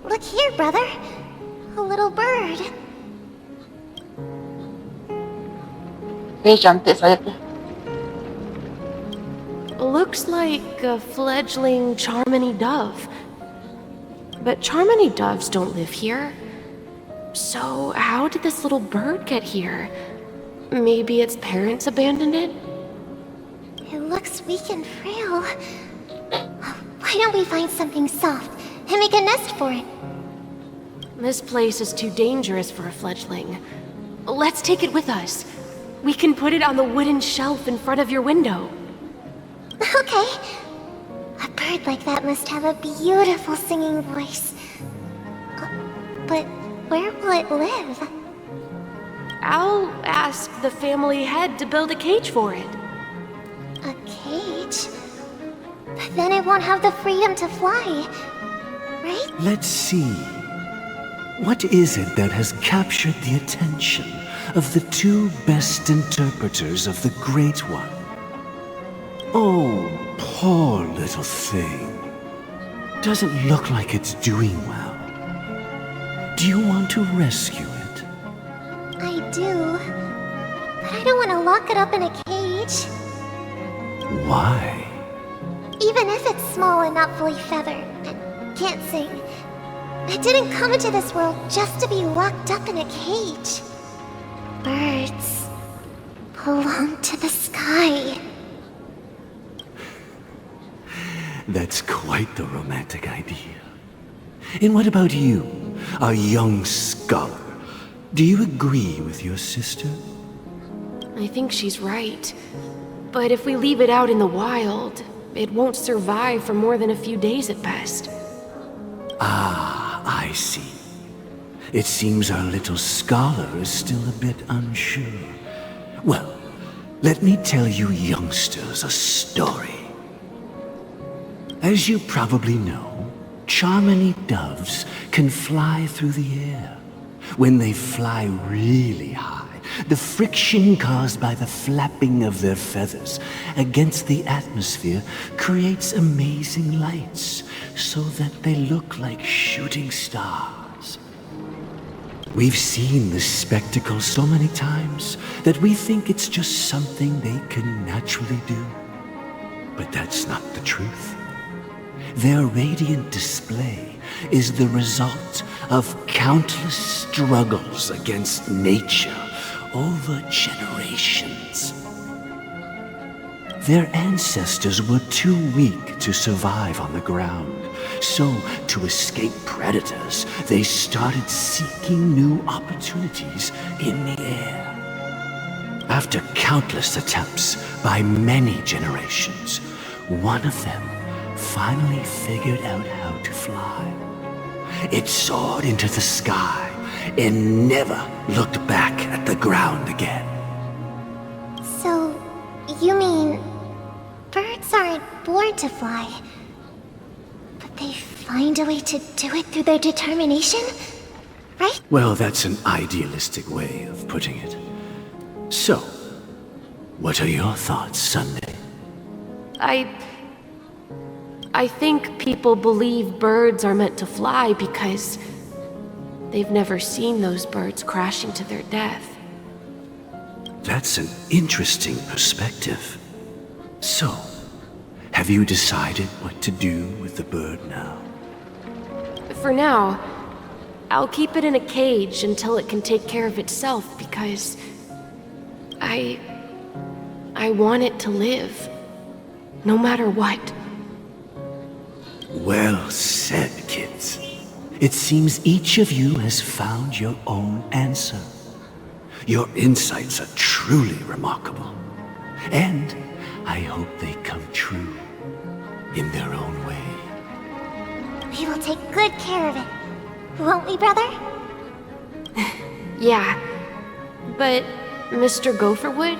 Look here, brother. A little bird. Cantik sayapnya. Looks like a fledgling Charmony dove. But Charmony doves don't live here. So how did this little bird get here? Maybe its parents abandoned it? It looks weak and frail. Why don't we find something soft and make a nest for it? This place is too dangerous for a fledgling. Let's take it with us. We can put it on the wooden shelf in front of your window. Okay. A bird like that must have a beautiful singing voice. But where will it live? I'll ask the family head to build a cage for it. A cage? But then it won't have the freedom to fly, right? Let's see. What is it that has captured the attention of the two best interpreters of the Great One? Oh, poor little thing. Doesn't look like it's doing well. Do you want to rescue it? I do. But I don't want to lock it up in a cage. Why? Even if it's small and not fully feathered and can't sing, it didn't come into this world just to be locked up in a cage. Birds belong to the sky. That's quite the romantic idea. And what about you, a young scholar? Do you agree with your sister? I think she's right. But if we leave it out in the wild, it won't survive for more than a few days at best. Ah, I see. It seems our little scholar is still a bit unsure. Well, let me tell you youngsters a story. As you probably know, Charmony doves can fly through the air. When they fly really high, the friction caused by the flapping of their feathers against the atmosphere creates amazing lights so that they look like shooting stars. We've seen this spectacle so many times that we think it's just something they can naturally do. But that's not the truth. Their radiant display is the result of countless struggles against nature over generations. Their ancestors were too weak to survive on the ground, so to escape predators, they started seeking new opportunities in the air. After countless attempts by many generations, one of them finally figured out how to fly. It soared into the sky and never looked back at the ground again. So, you mean birds aren't born to fly, but they find a way to do it through their determination, right? Well, that's an idealistic way of putting it. So, what are your thoughts, Sunday? I think people believe birds are meant to fly because they've never seen those birds crashing to their death. That's an interesting perspective. So, have you decided what to do with the bird now? For now, I'll keep it in a cage until it can take care of itself because I want it to live, no matter what. Well said, kids. It seems each of you has found your own answer. Your insights are truly remarkable. And I hope they come true in their own way. We will take good care of it, won't we, brother? Yeah, but Mr. Gopherwood,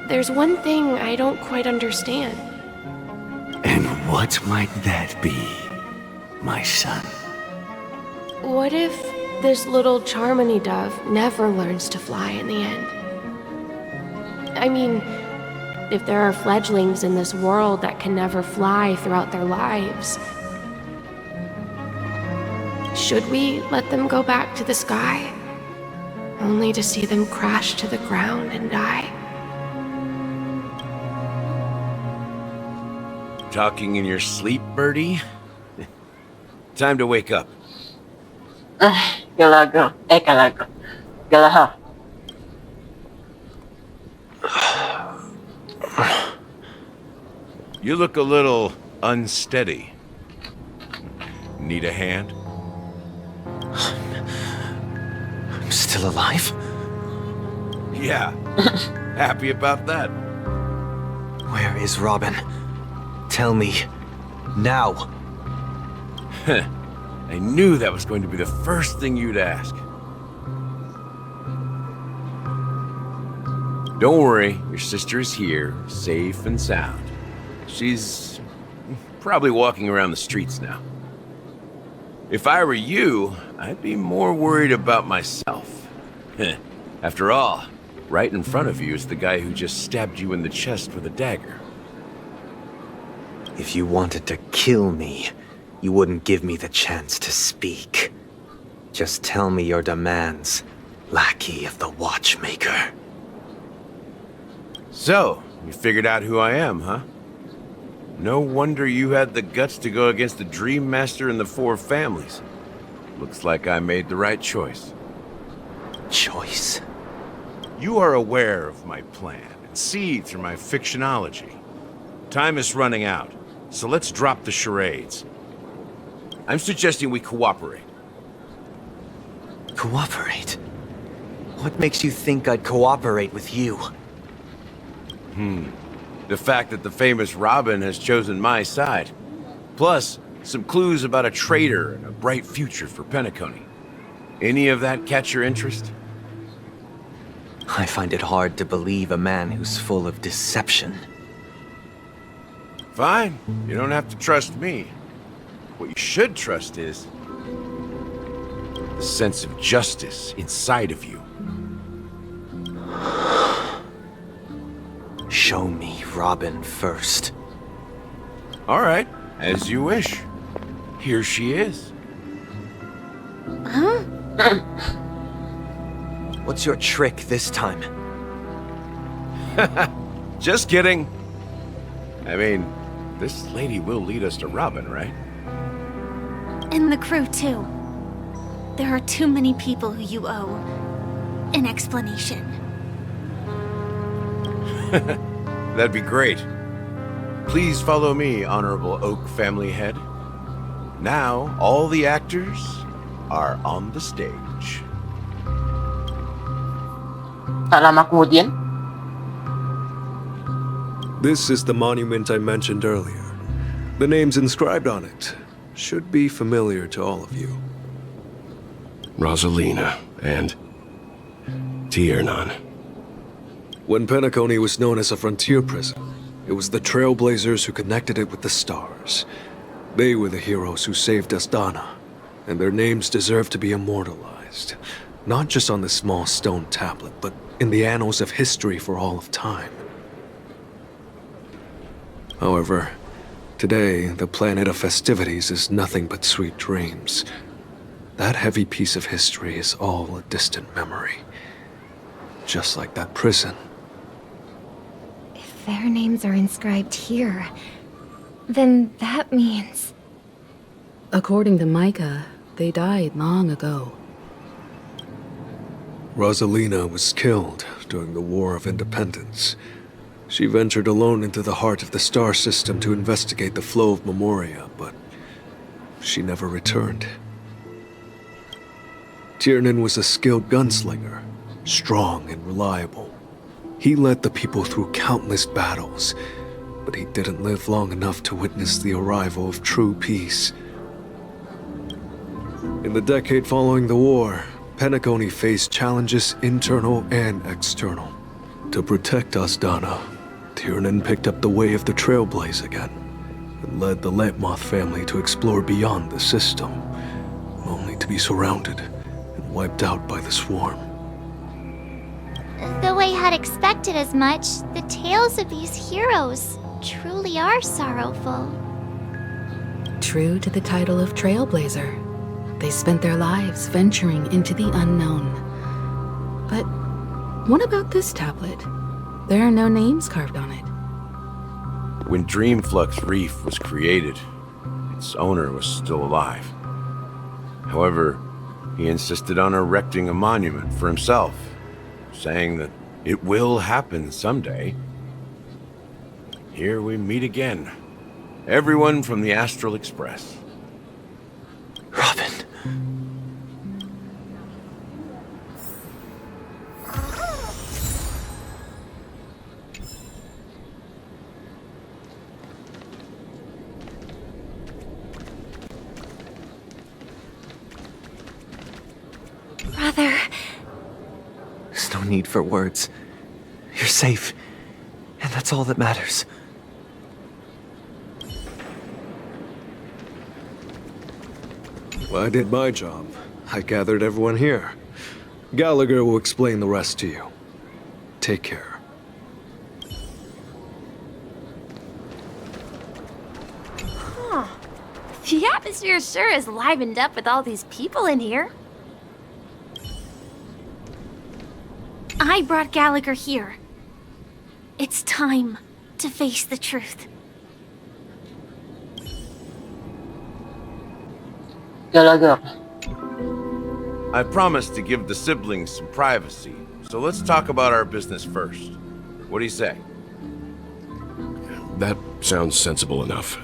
there's one thing I don't quite understand. And what might that be, my son? What if this little Charmony dove never learns to fly in the end? I mean, if there are fledglings in this world that can never fly throughout their lives, should we let them go back to the sky, only to see them crash to the ground and die? Talking in your sleep, Birdie? Time to wake up. Galago. Galago. Galaha. You look a little unsteady. Need a hand? I'm still alive? Yeah. Happy about that. Where is Robin? Tell me. Now. I knew that was going to be the first thing you'd ask. Don't worry, your sister is here, safe and sound. She's probably walking around the streets now. If I were you, I'd be more worried about myself. After all, right in front of you is the guy who just stabbed you in the chest with a dagger. If you wanted to kill me, you wouldn't give me the chance to speak. Just tell me your demands, lackey of the Watchmaker. So, you figured out who I am, huh? No wonder you had the guts to go against the Dream Master and the Four Families. Looks like I made the right choice. Choice? You are aware of my plan and see through my fictionology. Time is running out. so let's drop the charades. I'm suggesting we cooperate. Cooperate? What makes you think I'd cooperate with you? The fact that the famous Robin has chosen my side. Plus, some clues about a traitor and a bright future for Penacony. Any of that catch your interest? I find it hard to believe a man who's full of deception. Fine, you don't have to trust me. What you should trust is the sense of justice inside of you. Show me Robin first. All right, as you wish. Here she is. Huh? What's your trick this time? Just kidding. I mean, this lady will lead us to Robin, right? And the crew, too. There are too many people who you owe an explanation. That'd be great. Please follow me, Honorable Oak family head. Now, all the actors are on the stage. Alamak mo din? This is the monument I mentioned earlier. The names inscribed on it should be familiar to all of you. Rosalina and Tiernan. When Penacony was known as a frontier prison, it was the Trailblazers who connected it with the stars. They were the heroes who saved Astana, and their names deserve to be immortalized. Not just on this small stone tablet, but in the annals of history for all of time. However, today, the planet of festivities is nothing but sweet dreams. That heavy piece of history is all a distant memory. Just like that prison. If their names are inscribed here, then that means... According to Micah, they died long ago. Rosalina was killed during the War of Independence. She ventured alone into the heart of the star system to investigate the flow of Memoria, but she never returned. Tiernan was a skilled gunslinger, strong and reliable. He led the people through countless battles, but he didn't live long enough to witness the arrival of true peace. In the decade following the war, Penacony faced challenges internal and external. To protect Astana, Tiernan picked up the way of the Trailblaze again, and led the Letmoth family to explore beyond the system, only to be surrounded and wiped out by the swarm. Though I had expected as much, the tales of these heroes truly are sorrowful. True to the title of Trailblazer, they spent their lives venturing into the unknown. But what about this tablet? There are no names carved on it. When Dreamflux Reef was created, its owner was still alive. However, he insisted on erecting a monument for himself, saying that it will happen someday. Here we meet again. Everyone from the Astral Express. Robin. Brother... There's no need for words. You're safe, and that's all that matters. Well, I did my job. I gathered everyone here. Gallagher will explain the rest to you. Take care. Huh. The atmosphere sure is livened up with all these people in here. I brought Gallagher here. It's time to face the truth. Gallagher. I promised to give the siblings some privacy, so let's talk about our business first. What do you say? That sounds sensible enough.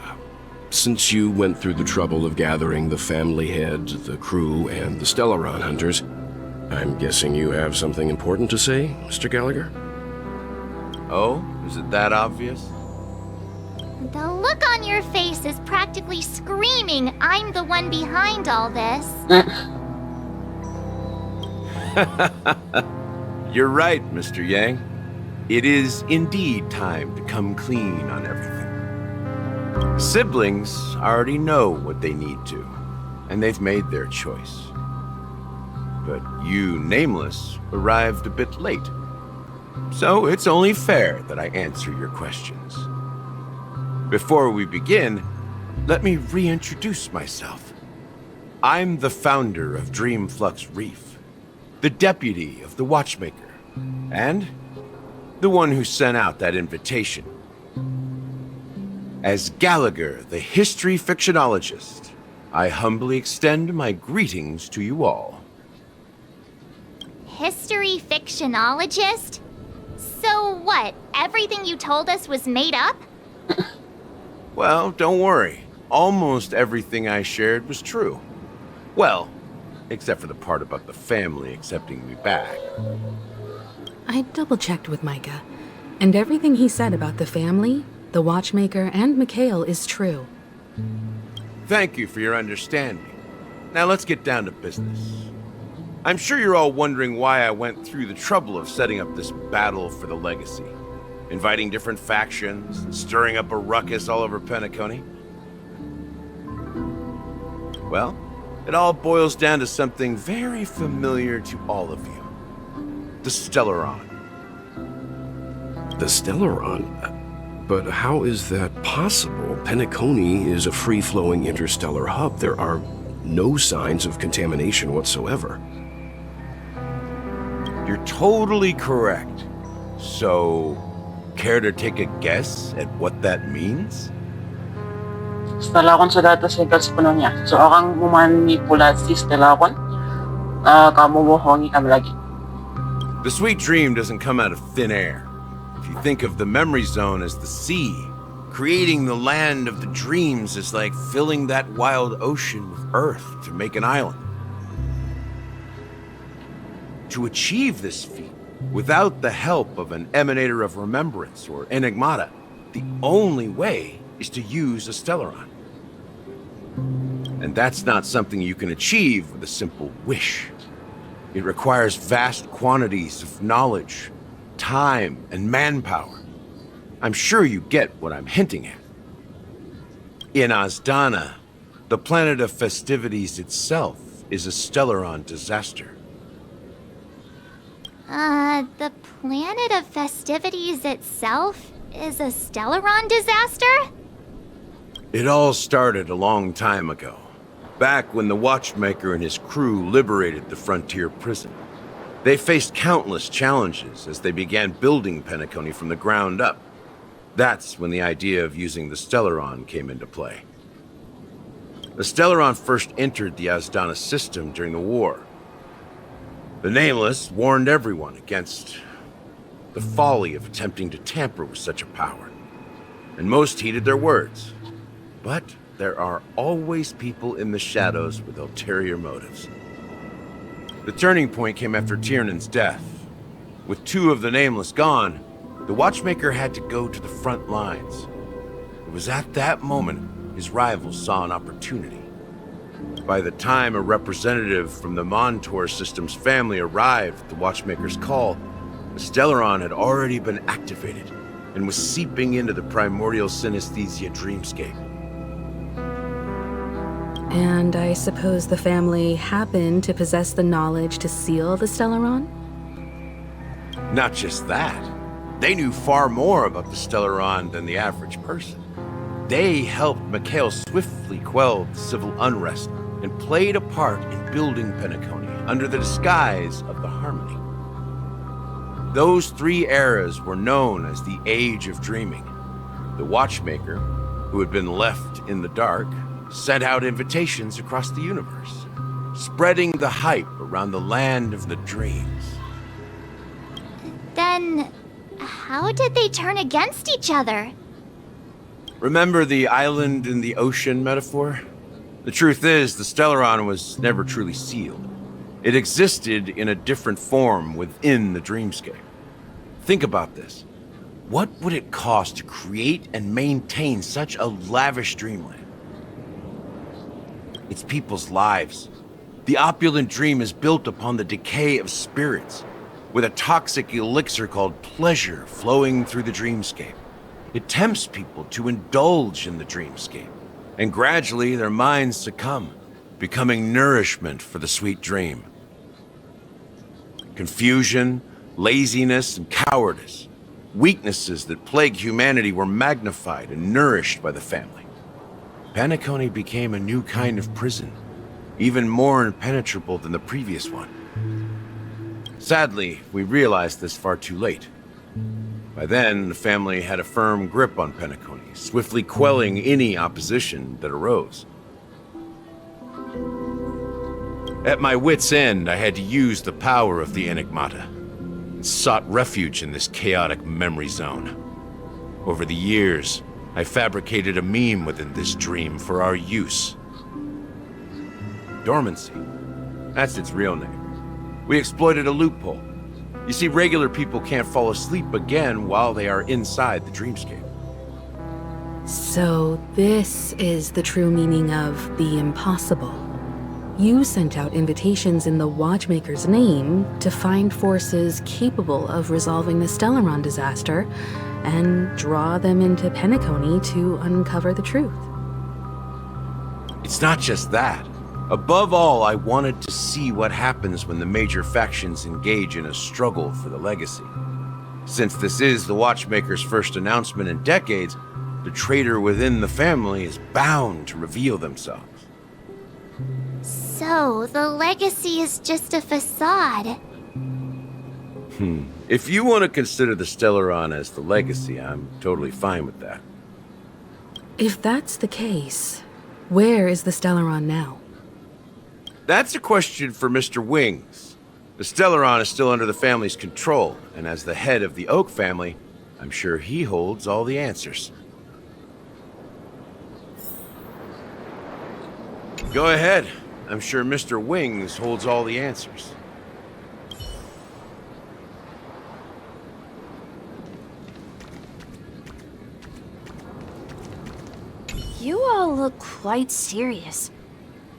Since you went through the trouble of gathering the family head, the crew, and the Stellaron hunters, I'm guessing you have something important to say, Mr. Gallagher? Oh, is it that obvious? The look on your face is practically screaming, I'm the one behind all this. You're right, Mr. Yang. It is indeed time to come clean on everything. Siblings already know what they need to, and they've made their choice. But you, Nameless, arrived a bit late. So it's only fair that I answer your questions. Before we begin, let me reintroduce myself. I'm the founder of Dreamflux Reef, the deputy of the Watchmaker, and the one who sent out that invitation. As Gallagher, the history fictionologist, I humbly extend my greetings to you all. History fictionologist? So what, everything you told us was made up? Well, don't worry. Almost everything I shared was true. Well, except for the part about the family accepting me back. I double-checked with Micah, and everything he said about the family, the Watchmaker, and Mikhail is true. Thank you for your understanding. Now let's get down to business. I'm sure you're all wondering why I went through the trouble of setting up this battle for the legacy, inviting different factions, and stirring up a ruckus all over Penacony. Well, it all boils down to something very familiar to all of you. The Stellaron. The Stellaron? But how is that possible? Penacony is a free-flowing interstellar hub. There are no signs of contamination whatsoever. You're totally correct. So, care to take a guess at what that means? Stellaron sa data sa puno niya. So, akang mumanipulasi Stellaron, kamumohongi kami lagi. The sweet dream doesn't come out of thin air. If you think of the memory zone as the sea, creating the land of the dreams is like filling that wild ocean with earth to make an island. To achieve this feat, without the help of an Emanator of Remembrance or Enigmata, the only way is to use a Stellaron. And that's not something you can achieve with a simple wish. It requires vast quantities of knowledge, time, and manpower. I'm sure you get what I'm hinting at. In Azdana, the planet of festivities itself is a Stellaron disaster. The planet of festivities itself is a Stellaron disaster? It all started a long time ago, back when the Watchmaker and his crew liberated the frontier prison. They faced countless challenges as they began building Penacony from the ground up. That's when the idea of using the Stellaron came into play. The Stellaron first entered the Azdana system during the war. The Nameless warned everyone against the folly of attempting to tamper with such a power, and most heeded their words. But there are always people in the shadows with ulterior motives. The turning point came after Tiernan's death. With two of the Nameless gone, the Watchmaker had to go to the front lines. It was at that moment his rivals saw an opportunity. By the time a representative from the Montour Systems family arrived at the Watchmaker's call, the Stellaron had already been activated and was seeping into the primordial synesthesia dreamscape. And I suppose the family happened to possess the knowledge to seal the Stellaron? Not just that. They knew far more about the Stellaron than the average person. They helped Mikhail swiftly quell the civil unrest and played a part in building Penacony under the disguise of the Harmony. Those three eras were known as the Age of Dreaming. The Watchmaker, who had been left in the dark, sent out invitations across the universe, spreading the hype around the land of the dreams. Then, how did they turn against each other? Remember the island in the ocean metaphor? The truth is, the Stellaron was never truly sealed. It existed in a different form within the dreamscape. Think about this. What would it cost to create and maintain such a lavish dreamland? It's people's lives. The opulent dream is built upon the decay of spirits, with a toxic elixir called pleasure flowing through the dreamscape. It tempts people to indulge in the dreamscape, and gradually their minds succumb, becoming nourishment for the sweet dream. Confusion, laziness, and cowardice, weaknesses that plague humanity, were magnified and nourished by the family. Penacony became a new kind of prison, even more impenetrable than the previous one. Sadly, we realized this far too late. By then, the family had a firm grip on Penacony, swiftly quelling any opposition that arose. At my wit's end, I had to use the power of the Enigmata, and sought refuge in this chaotic memory zone. Over the years, I fabricated a meme within this dream for our use. Dormancy. That's its real name. We exploited a loophole. You see, regular people can't fall asleep again while they are inside the dreamscape. So this is the true meaning of the impossible. You sent out invitations in the Watchmaker's name to find forces capable of resolving the Stellaron disaster and draw them into Penacony to uncover the truth. It's not just that. Above all, I wanted to see what happens when the major factions engage in a struggle for the legacy. Since this is the Watchmaker's first announcement in decades, the traitor within the family is bound to reveal themselves. So, the legacy is just a facade. If you want to consider the Stellaron as the legacy, I'm totally fine with that. If that's the case, where is the Stellaron now? That's a question for Mr. Wings. The Stellaron is still under the family's control, and as the head of the Oak family, I'm sure he holds all the answers. Go ahead. I'm sure Mr. Wings holds all the answers. You all look quite serious.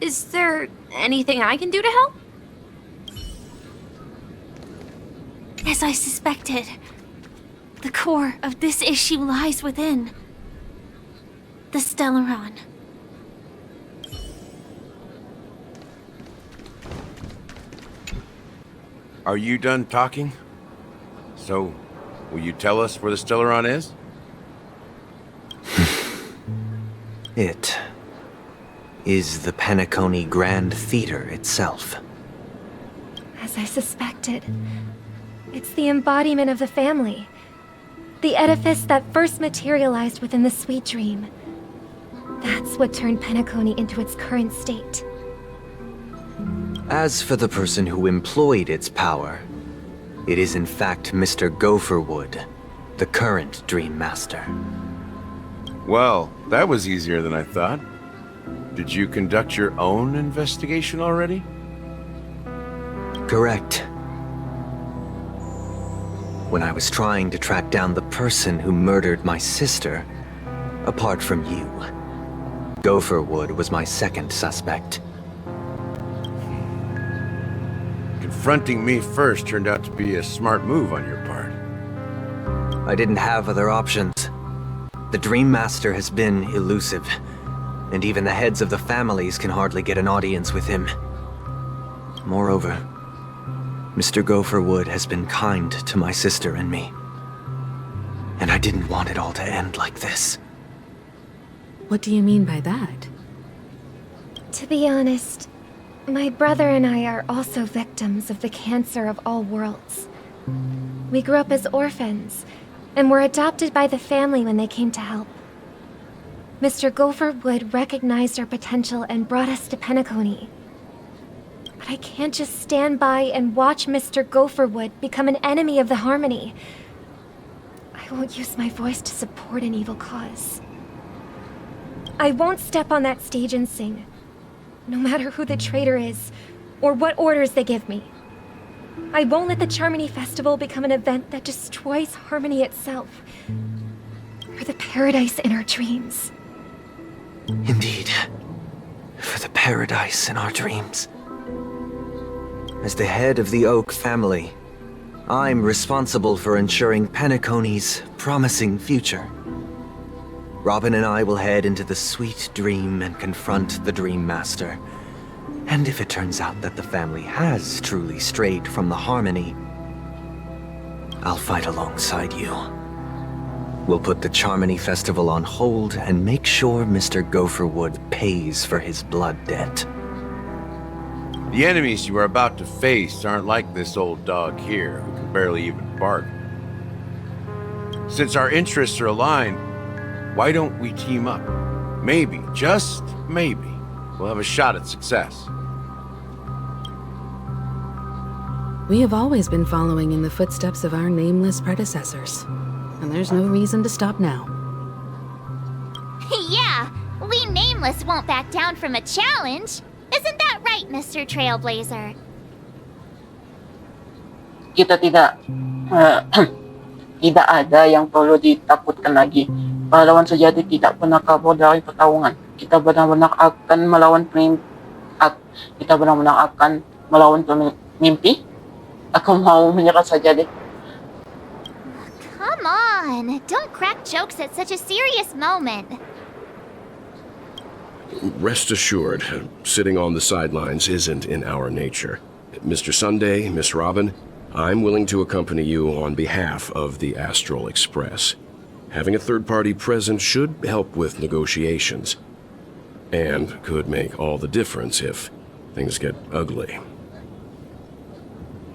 Is there anything I can do to help? As I suspected, the core of this issue lies within the Stellaron. Are you done talking? So, will you tell us where the Stellaron is? It is the Penacony Grand Theater itself. As I suspected, it's the embodiment of the family. The edifice that first materialized within the Sweet Dream. That's what turned Penacony into its current state. As for the person who employed its power, it is in fact Mr. Gopherwood, the current Dream Master. Well, that was easier than I thought. Did you conduct your own investigation already? Correct. When I was trying to track down the person who murdered my sister, apart from you, Gopherwood was my second suspect. Confronting me first turned out to be a smart move on your part. I didn't have other options. The Dream Master has been elusive, and even the heads of the families can hardly get an audience with him. Moreover, Mr. Gopherwood has been kind to my sister and me. And I didn't want it all to end like this. What do you mean by that? To be honest, my brother and I are also victims of the cancer of all worlds. We grew up as orphans, and were adopted by the family when they came to help. Mr. Gopherwood recognized our potential and brought us to Penacony. But I can't just stand by and watch Mr. Gopherwood become an enemy of the Harmony. I won't use my voice to support an evil cause. I won't step on that stage and sing, no matter who the traitor is, or what orders they give me. I won't let the Charmony Festival become an event that destroys harmony itself, or the paradise in our dreams. Indeed. For the paradise in our dreams. As the head of the Oak family, I'm responsible for ensuring Penacony's promising future. Robin and I will head into the sweet dream and confront the Dream Master. And if it turns out that the family has truly strayed from the harmony, I'll fight alongside you. We'll put the Charmony Festival on hold and make sure Mr. Gopherwood pays for his blood debt. The enemies you are about to face aren't like this old dog here, who can barely even bark. Since our interests are aligned, why don't we team up? Maybe, just maybe, we'll have a shot at success. We have always been following in the footsteps of our nameless predecessors, and there's no reason to stop now. Yeah, we Nameless won't back down from a challenge. Isn't that right, Mr. Trailblazer? Kita tidak tidak ada yang perlu ditakutkan lagi. Pahlawan sejati tidak pernah kabur dari pertarungan. Kita benar-benar akan melawan mimpi. Aku mau menyerah saja deh. Come on, don't crack jokes at such a serious moment. Rest assured, sitting on the sidelines isn't in our nature. Mr. Sunday, Miss Robin, I'm willing to accompany you on behalf of the Astral Express. Having a third party present should help with negotiations, and could make all the difference if things get ugly.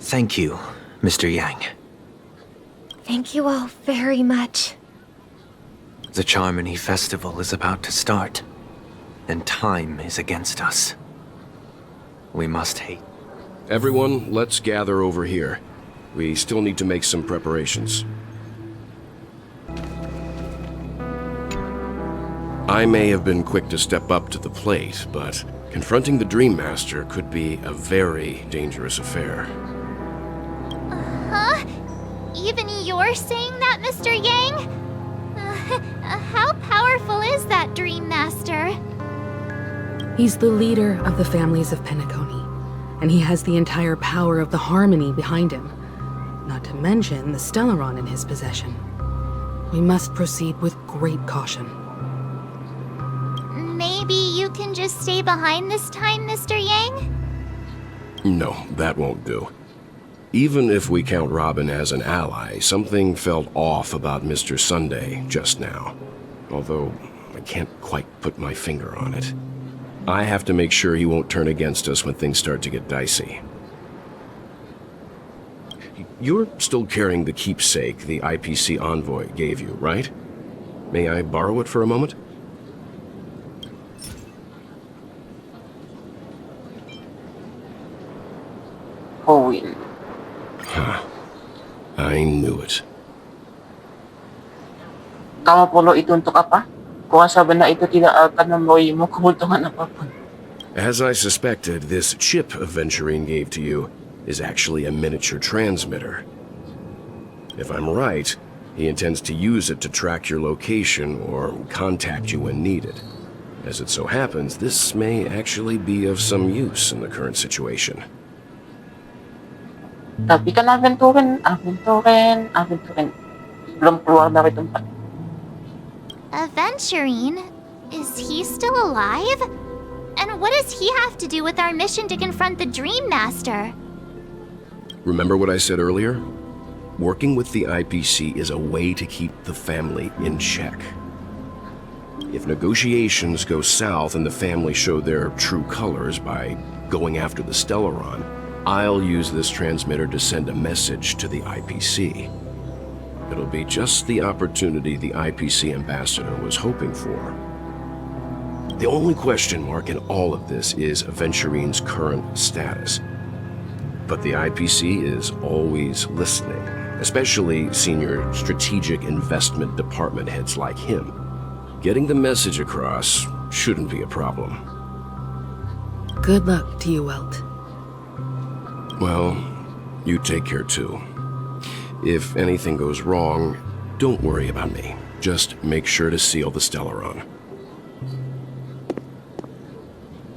Thank you, Mr. Yang. Thank you all very much. The Charmony Festival is about to start, and time is against us. We must hate. Everyone, let's gather over here. We still need to make some preparations. I may have been quick to step up to the plate, but confronting the Dream Master could be a very dangerous affair. Huh? Even you're saying that, Mr. Yang? How powerful is that Dream Master? He's the leader of the families of Penacony, and he has the entire power of the Harmony behind him, not to mention the Stellaron in his possession. We must proceed with great caution. Maybe you can just stay behind this time, Mr. Yang? No, that won't do. Even if we count Robin as an ally, something felt off about Mr. Sunday just now. Although, I can't quite put my finger on it. I have to make sure he won't turn against us when things start to get dicey. You're still carrying the keepsake the IPC envoy gave you, right? May I borrow it for a moment? Owen. Huh. I knew it. Kamu perlu itu untuk apa? Kuasa benda itu tidak akan memberimu keuntungan apapun. As I suspected, this chip Aventurine gave to you is actually a miniature transmitter. If I'm right, he intends to use it to track your location or contact you when needed. As it so happens, this may actually be of some use in the current situation. Tapi kan Aventurine. Belum keluar dari tempat. Aventurine? Is he still alive? And what does he have to do with our mission to confront the Dream Master? Remember what I said earlier? Working with the IPC is a way to keep the family in check. If negotiations go south and the family show their true colors by going after the Stellaron, I'll use this transmitter to send a message to the IPC. It'll be just the opportunity the IPC ambassador was hoping for. The only question mark in all of this is Aventurine's current status. But the IPC is always listening, especially senior strategic investment department heads like him. Getting the message across shouldn't be a problem. Good luck to you, Welt. Well, you take care too. If anything goes wrong, don't worry about me. Just make sure to seal the Stellaron.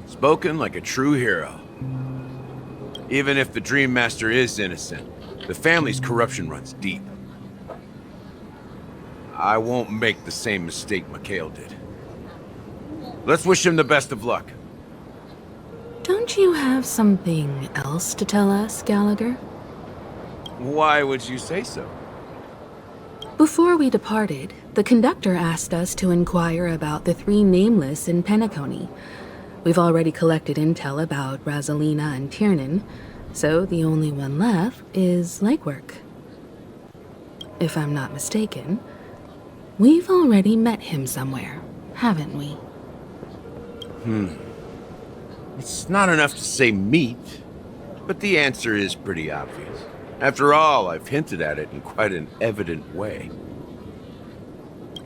Spoken like a true hero. Even if the Dream Master is innocent, the family's corruption runs deep. I won't make the same mistake Mikhail did. Let's wish him the best of luck. Don't you have something else to tell us, Gallagher? Why would you say so? Before we departed, the conductor asked us to inquire about the 3 nameless in Penacony. We've already collected intel about Rosalina and Tiernan, so the only one left is Legwork. If I'm not mistaken, we've already met him somewhere, haven't we? It's not enough to say meet, but the answer is pretty obvious. After all, I've hinted at it in quite an evident way.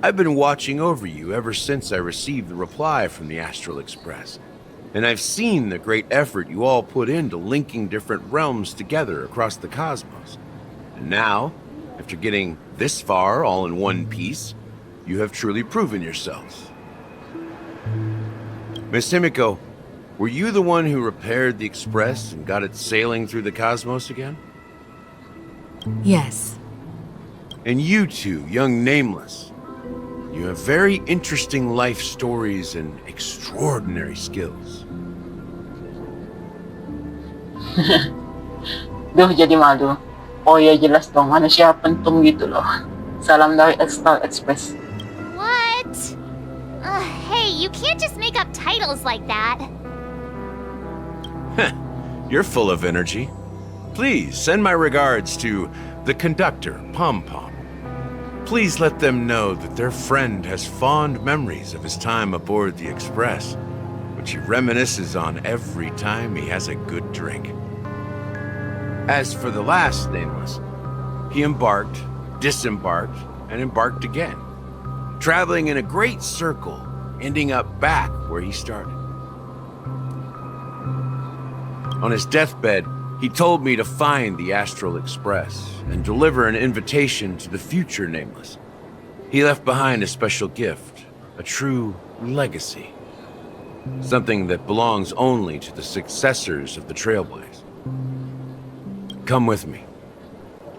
I've been watching over you ever since I received the reply from the Astral Express, and I've seen the great effort you all put into linking different realms together across the cosmos. And now, after getting this far all in one piece, you have truly proven yourselves. Miss Himiko, were you the one who repaired the Express and got it sailing through the cosmos again? Yes. And you two, young Nameless, you have very interesting life stories and extraordinary skills. Duh, jadi malu. Oh ya jelas dong, ano siya pentung gitu loh. Salam dari Astral Express. What? Hey, you can't just make up titles like that. You're full of energy. Please send my regards to the conductor, Pom Pom. Please let them know that their friend has fond memories of his time aboard the Express, which he reminisces on every time he has a good drink. As for the last Nameless, he embarked, disembarked, and embarked again, traveling in a great circle, ending up back where he started. On his deathbed, he told me to find the Astral Express and deliver an invitation to the future Nameless. He left behind a special gift, a true legacy. Something that belongs only to the successors of the Trailblaze. Come with me.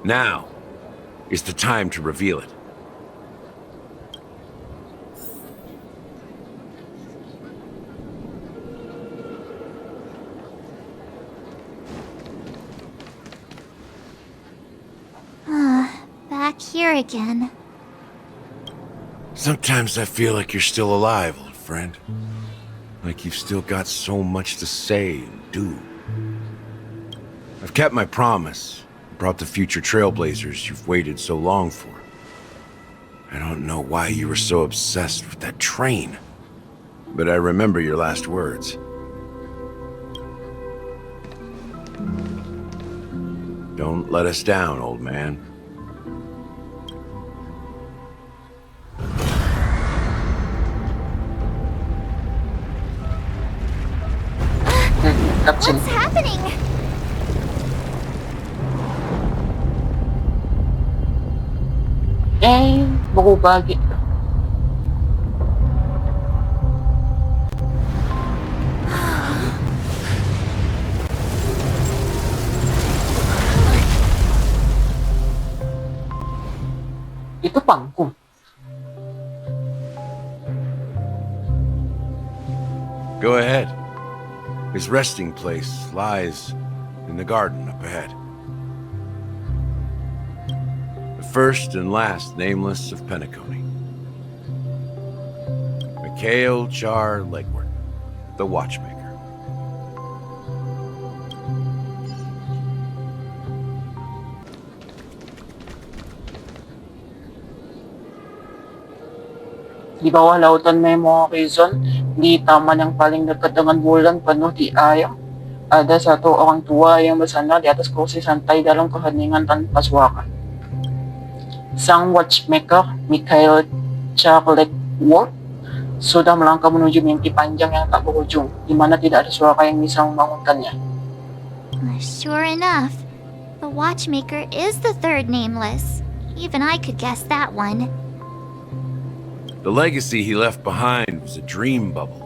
Now is the time to reveal it. Back here again. Sometimes I feel like you're still alive, old friend. Like you've still got so much to say and do. I've kept my promise, brought the future Trailblazers you've waited so long for. I don't know why you were so obsessed with that train, but I remember your last words. Don't let us down, old man. What's happening? Buku bagi. Itu pangku. Go ahead. His resting place lies in the garden up ahead. The first and last Nameless of Penacony. Mikhail Char Legwork, the Watchmaker. Di bawah lautan may mga horizon, di taman yang paling dekat dengan bulan penuh di ayam. Ada satu orang tua yang bersandar di atas kursi santai dalam keheningan tanpa suara. Sang watchmaker, Mikhail Charlegworth, Sudah melangkah menuju mimpi panjang yang tak berujung, di mana tidak ada suara yang bisa membangunkannya. Sure enough, the watchmaker is the third nameless. Even I could guess that one. The legacy he left behind was a dream bubble.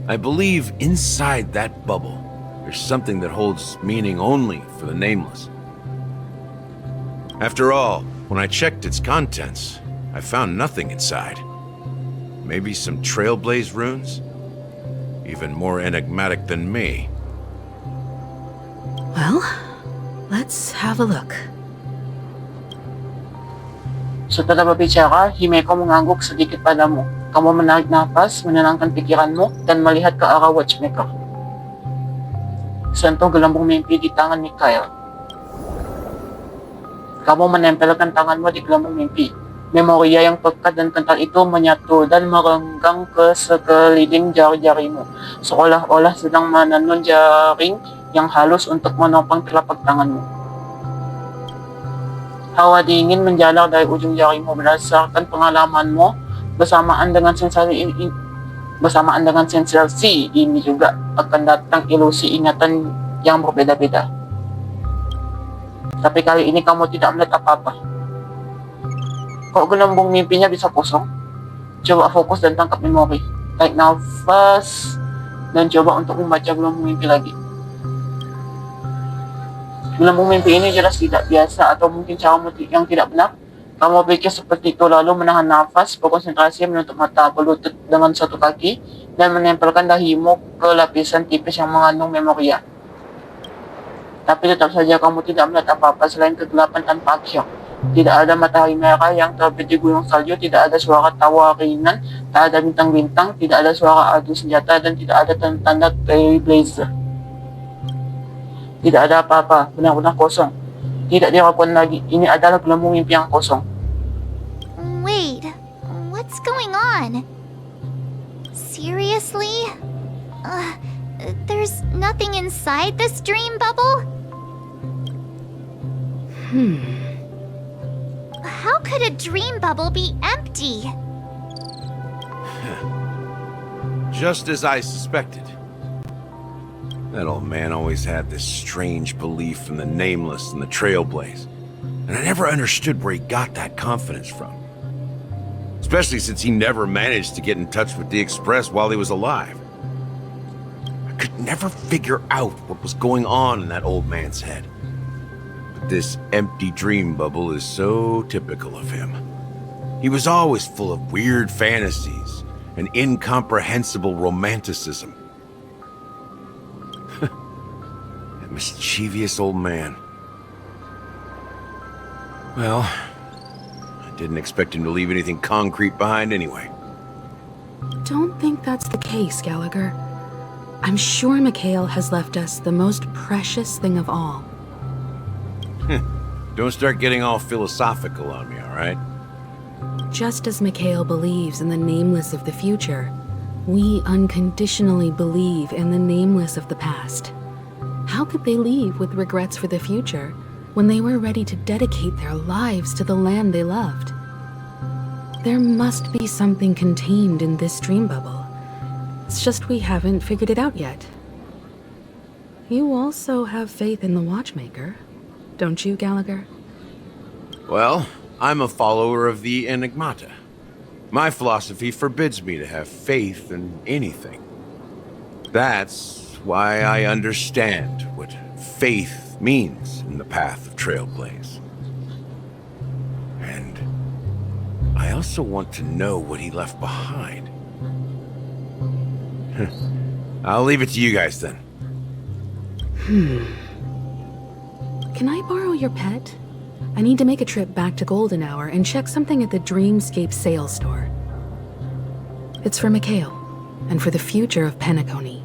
I believe inside that bubble, there's something that holds meaning only for the nameless. After all, when I checked its contents, I found nothing inside. Maybe some Trailblaze runes? Even more enigmatic than me. Well, let's have a look. Setelah berbicara, Himeko mengangguk sedikit padamu. Kamu menarik nafas, menenangkan pikiranmu, dan melihat ke arah watchmaker. Sentuh gelembung mimpi di tangan Mikael. Kamu menempelkan tanganmu di gelembung mimpi. Memoria yang pekat dan kental itu menyatu dan merenggang ke sekeliling jari-jarimu, seolah-olah sedang menenun jaring yang halus untuk menopang telapak tanganmu. Hawa dingin menjalar dari ujung jarimu berdasarkan pengalamanmu bersamaan dengan sensasi ini juga akan datang ilusi ingatan yang berbeda-beda. Tapi kali ini kamu tidak melihat apa-apa. Kok gelembung mimpinya bisa kosong? Coba fokus dan tangkap memori. Tarik nafas dan coba untuk membaca gelembung mimpi lagi. Gelembung mimpi ini jelas tidak biasa atau mungkin caramu yang tidak benar. Kamu pikir seperti itu lalu menahan nafas, berkonsentrasi menutup mata, berlutut dengan satu kaki, dan menempelkan dahimu ke lapisan tipis yang mengandung memoria. Tapi tetap saja kamu tidak melihat apa-apa selain kegelapan tanpa akhir. Tidak ada matahari merah yang terbit di gunung salju, tidak ada suara tawa ringan, tak ada bintang-bintang, tidak ada suara adu senjata, dan tidak ada tanda-tanda Trailblazer. Tidak ada apa-apa, benar-benar kosong. Tidak diragukan lagi, ini adalah gelembung mimpi yang kosong. Wait, what's going on? Seriously? There's nothing inside this dream bubble? How could a dream bubble be empty? Just as I suspected. That old man always had this strange belief in the nameless and the Trailblaze, and I never understood where he got that confidence from. Especially since he never managed to get in touch with the Express while he was alive. I could never figure out what was going on in that old man's head. But this empty dream bubble is so typical of him. He was always full of weird fantasies and incomprehensible romanticism. That mischievous old man. Well, I didn't expect him to leave anything concrete behind anyway. Don't think that's the case, Gallagher. I'm sure Mikhail has left us the most precious thing of all. Don't start getting all philosophical on me, all right? Just as Mikhail believes in the nameless of the future, we unconditionally believe in the nameless of the past. How could they leave with regrets for the future when they were ready to dedicate their lives to the land they loved? There must be something contained in this dream bubble. It's just we haven't figured it out yet. You also have faith in the watchmaker, don't you, Gallagher? Well, I'm a follower of the Enigmata. My philosophy forbids me to have faith in anything. That's why I understand what faith means in the path of Trailblaze. And I also want to know what he left behind. I'll leave it to you guys then. Can I borrow your pet? I need to make a trip back to Golden Hour and check something at the Dreamscape sales store. It's for Mikhail, and for the future of Penacony.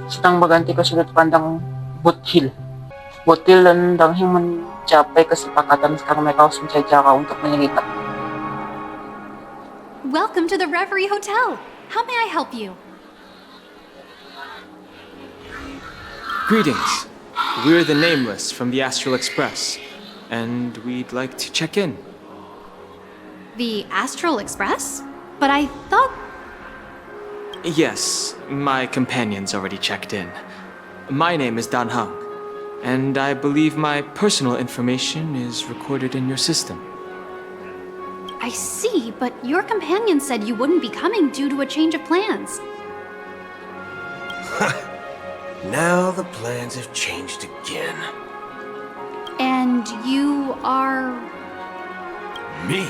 Sedang berganti ke sudut pandang Bodoh. Bodoh dan Dangheng mencapai kesepakatan sekarang mereka harus mencari cara untuk menyelidiki. Welcome to the Reverie Hotel. How may I help you? Greetings. We're the Nameless from the Astral Express. and we'd like to check in. The Astral Express? But I thought... Yes, my companion's already checked in. My name is Dan Hung, and I believe my personal information is recorded in your system. I see, but your companion said you wouldn't be coming due to a change of plans. Now the plans have changed again. And you are... Me?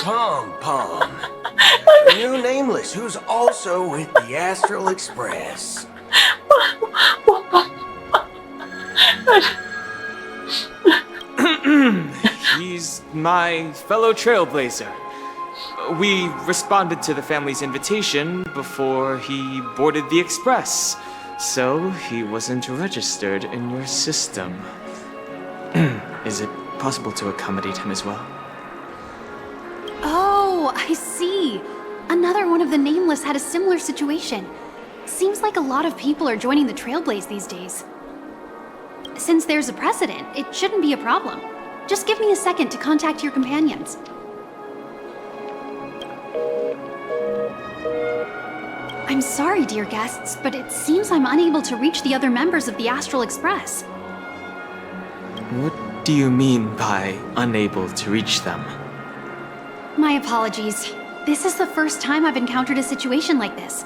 Pom Pom. The new nameless who's also with the Astral Express. He's my fellow trailblazer. We responded to the family's invitation before he boarded the express, so he wasn't registered in your system. Is it possible to accommodate him as well? Oh, I see. Another one of the Nameless had a similar situation. Seems like a lot of people are joining the Trailblaze these days. Since there's a precedent, it shouldn't be a problem. Just give me a second to contact your companions. I'm sorry, dear guests, but it seems I'm unable to reach the other members of the Astral Express. What do you mean by unable to reach them? My apologies. This is the first time I've encountered a situation like this.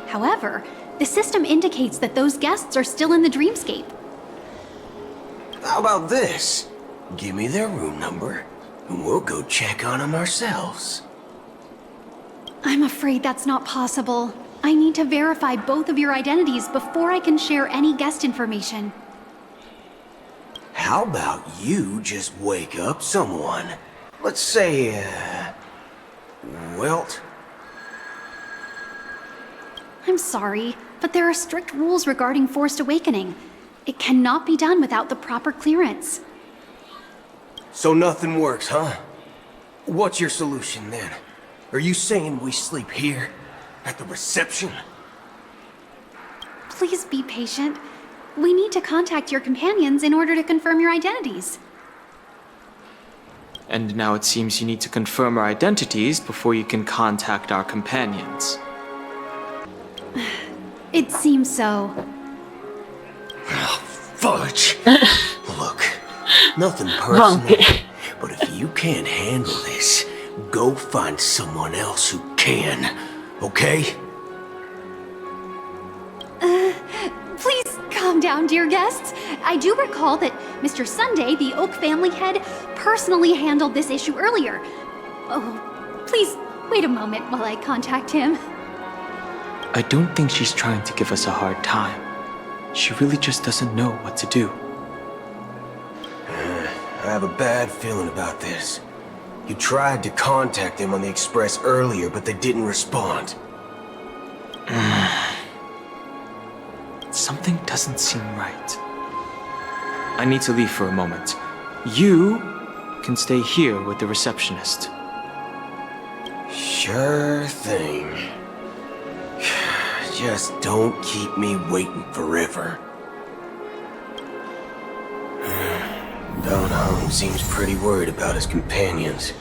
However, the system indicates that those guests are still in the dreamscape. How about this? Give me their room number, and we'll go check on them ourselves. I'm afraid that's not possible. I need to verify both of your identities before I can share any guest information. How about you just wake up someone? Let's say, Welt? I'm sorry, but there are strict rules regarding forced awakening. It cannot be done without the proper clearance. So nothing works, huh? What's your solution then? Are you saying we sleep here? At the reception? Please be patient. We need to contact your companions in order to confirm your identities. And now it seems you need to confirm our identities before you can contact our companions. It seems so. Fudge! Look, nothing personal, but if you can't handle this, go find someone else who can, okay? Please calm down, dear guests. I do recall that Mr. Sunday, the Oak family head, personally handled this issue earlier. Oh, please wait a moment while I contact him. I don't think she's trying to give us a hard time. She really just doesn't know what to do. I have a bad feeling about this. You tried to contact them on the express earlier, but they didn't respond. Something doesn't seem right. I need to leave for a moment. You can stay here with the receptionist. Sure thing. Just don't keep me waiting forever. Don Hung seems pretty worried about his companions.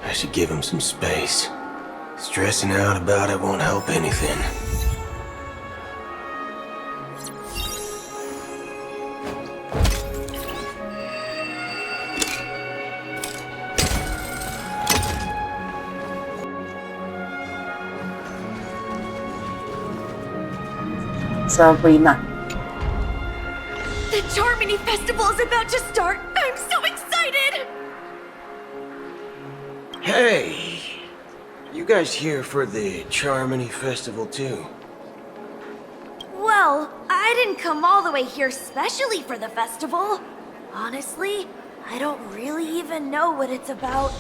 I should give him some space. Stressing out about it won't help anything. Sabrina. The Charmony Festival is about to start! I'm so excited! Hey! You guys here for the Charmony Festival too? Well, I didn't come all the way here specially for the festival. Honestly, I don't really even know what it's about.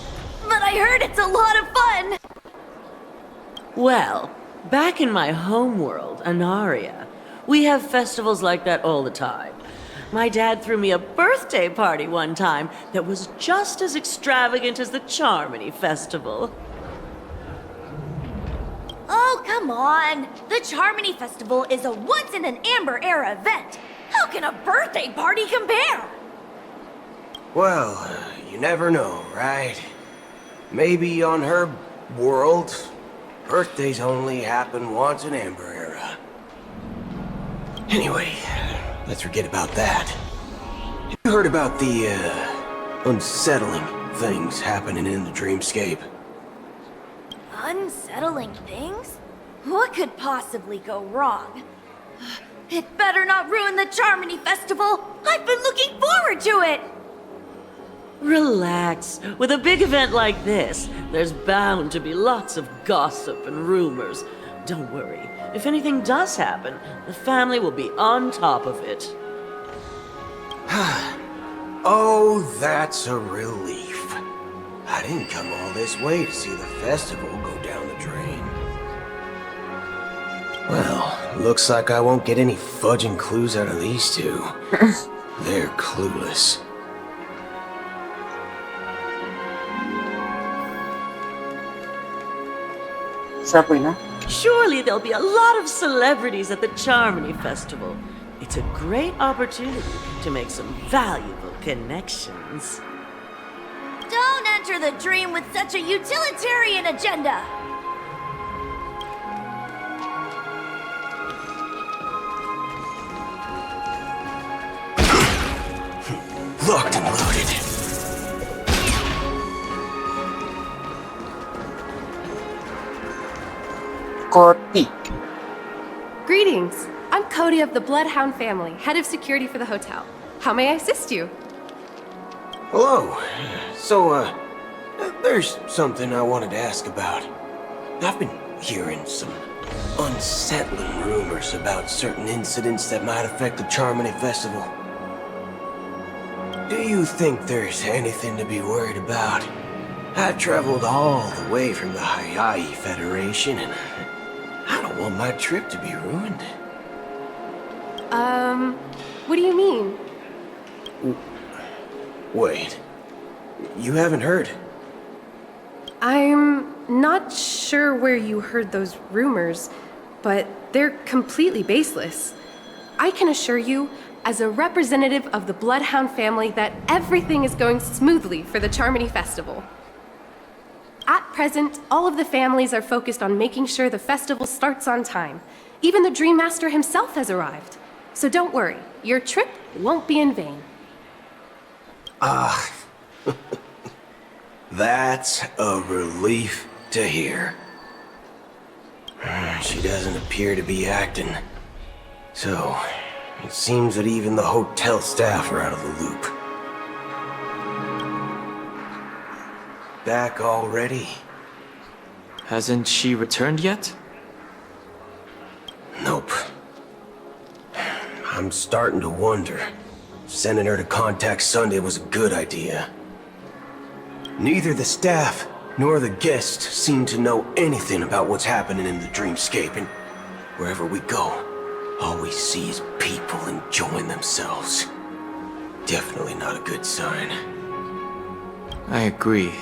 But I heard it's a lot of fun! Well, back in my home world, Anaria, we have festivals like that all the time. My dad threw me a birthday party one time that was just as extravagant as the Charmony Festival. Oh, come on! The Charmony Festival is a once-in-an-Amber Era event! How How can a birthday party compare? Well, you never know, right? Maybe on her world, birthdays only happen once in Amber Era. Anyway, let's forget about that. Have you heard about the, unsettling things happening in the dreamscape? Unsettling things? What could possibly go wrong? It better not ruin the Charmony Festival! I've been looking forward to it! Relax. With a big event like this, there's bound to be lots of gossip and rumors. Don't worry. If anything does happen, the family will be on top of it. Oh, that's a relief. I didn't come all this way to see the festival go down the drain. Well, looks like I won't get any fudging clues out of these two. They're clueless. Sabrina? Surely there'll be a lot of celebrities at the Charmony Festival. It's a great opportunity to make some valuable connections. Don't enter the dream with such a utilitarian agenda! Locked and loaded. Cody. Greetings. I'm Cody of the Bloodhound family, head of security for the hotel. How may I assist you? Hello. So, there's something I wanted to ask about. I've been hearing some unsettling rumors about certain incidents that might affect the Charmony Festival. Do you think there's anything to be worried about? I traveled all the way from the Hawaii Federation, and I don't want my trip to be ruined. What do you mean? Wait. You haven't heard? I'm not sure where you heard those rumors, but they're completely baseless. I can assure you, as a representative of the Bloodhound family, that everything is going smoothly for the Charmony Festival. At present, all of the families are focused on making sure the festival starts on time. Even the Dream Master himself has arrived. So don't worry, your trip won't be in vain. That's a relief to hear. She doesn't appear to be acting. So, it seems that even the hotel staff are out of the loop. Back already? Hasn't she returned yet? Nope. I'm starting to wonder. Sending her to contact Sunday was a good idea. Neither the staff nor the guests seem to know anything about what's happening in the dreamscape, and wherever we go, all we see is people enjoying themselves. Definitely not a good sign. I agree.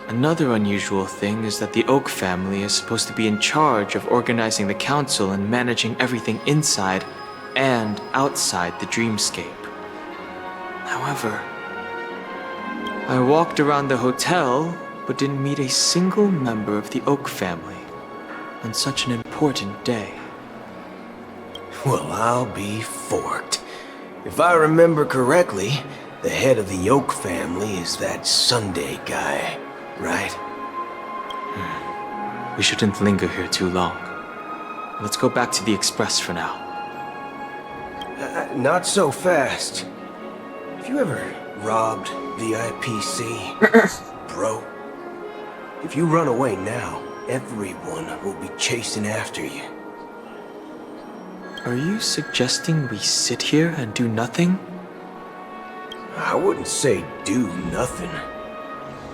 Another unusual thing is that the Oak family is supposed to be in charge of organizing the council and managing everything inside and outside the dreamscape. However, I walked around the hotel but didn't meet a single member of the Oak family on such an important day. Well, I'll be forked. If I remember correctly, the head of the Oak family is that Sunday guy, right? We shouldn't linger here too long. Let's go back to the Express for now. Not so fast. Have you ever robbed the IPC? Bro, if you run away now, everyone will be chasing after you. Are you suggesting we sit here and do nothing? I wouldn't say do nothing,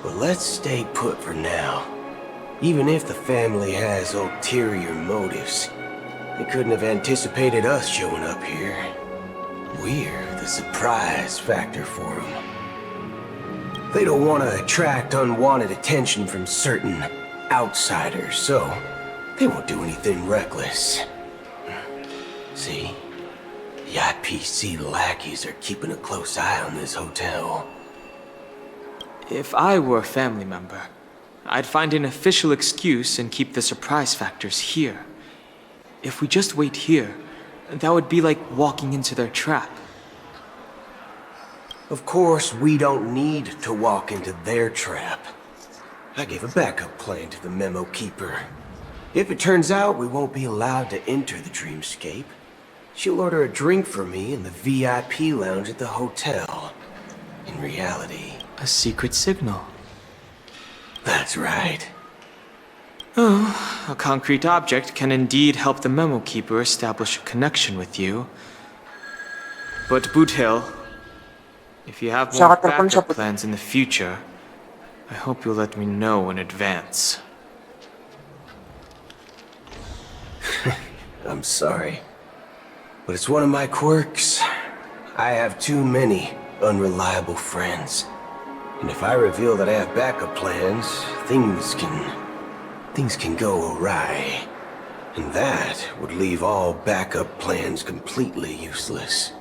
but let's stay put for now. Even if the family has ulterior motives, they couldn't have anticipated us showing up here. We're the surprise factor for them. They don't want to attract unwanted attention from certain outsiders, so they won't do anything reckless. See? IPC lackeys are keeping a close eye on this hotel. If I were a family member, I'd find an official excuse and keep the surprise factors here. If we just wait here, that would be like walking into their trap. Of course, we don't need to walk into their trap. I gave a backup plan to the memo keeper. If it turns out we won't be allowed to enter the dreamscape, she'll order a drink for me in the VIP lounge at the hotel. In reality... A secret signal. That's right. Oh, a concrete object can indeed help the memo keeper establish a connection with you. But Bodoh, if you have more backup plans in the future, I hope you'll let me know in advance. I'm sorry, but it's one of my quirks. I have too many unreliable friends. And if I reveal that I have backup plans, things can go awry. And that would leave all backup plans completely useless.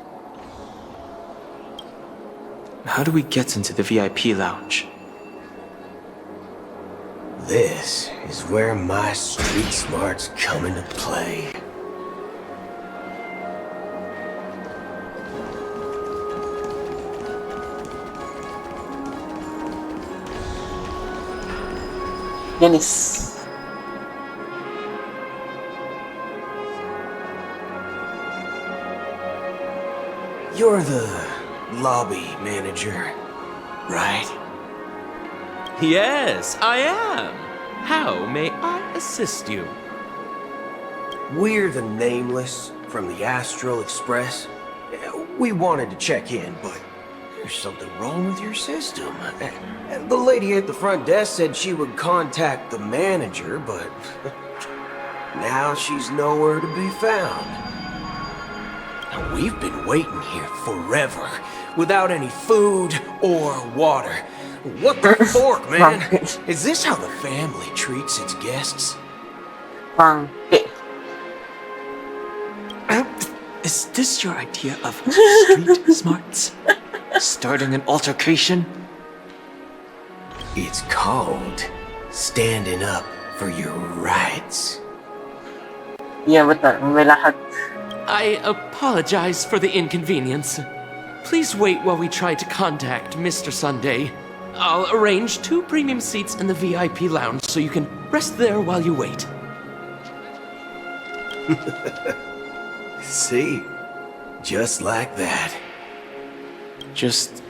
How do we get into the VIP lounge? This is where my street smarts come into play. Dennis. You're the lobby manager, right? Yes, I am. How may I assist you? We're the Nameless from the Astral Express. We wanted to check in, but there's something wrong with your system. The lady at the front desk said she would contact the manager, but now she's nowhere to be found. Now, we've been waiting here forever, without any food or water. What the fork, man? Is this how the family treats its guests? Is this your idea of street smarts? Starting an altercation? It's called standing up for your rights. Yeah, betul. May lahat. I apologize for the inconvenience. Please wait while we try to contact Mr. Sunday. I'll arrange 2 premium seats in the VIP lounge so you can rest there while you wait. See? Just like that. Just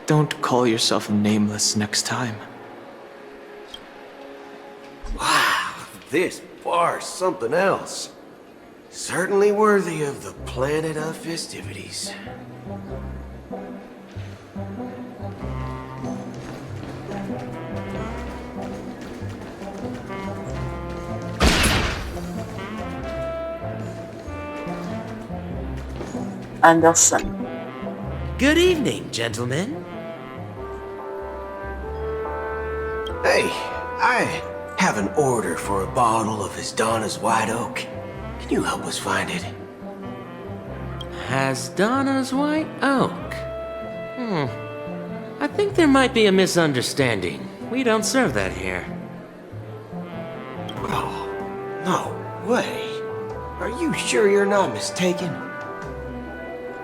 don't call yourself Nameless next time. Wow, this bar's something else. Certainly worthy of the planet of festivities. Anderson. Good evening, gentlemen. Hey, I have an order for a bottle of His Donna's White Oak. Can you help us find it? Donna's White Oak? I think there might be a misunderstanding. We don't serve that here. Oh, no way. Are you sure you're not mistaken?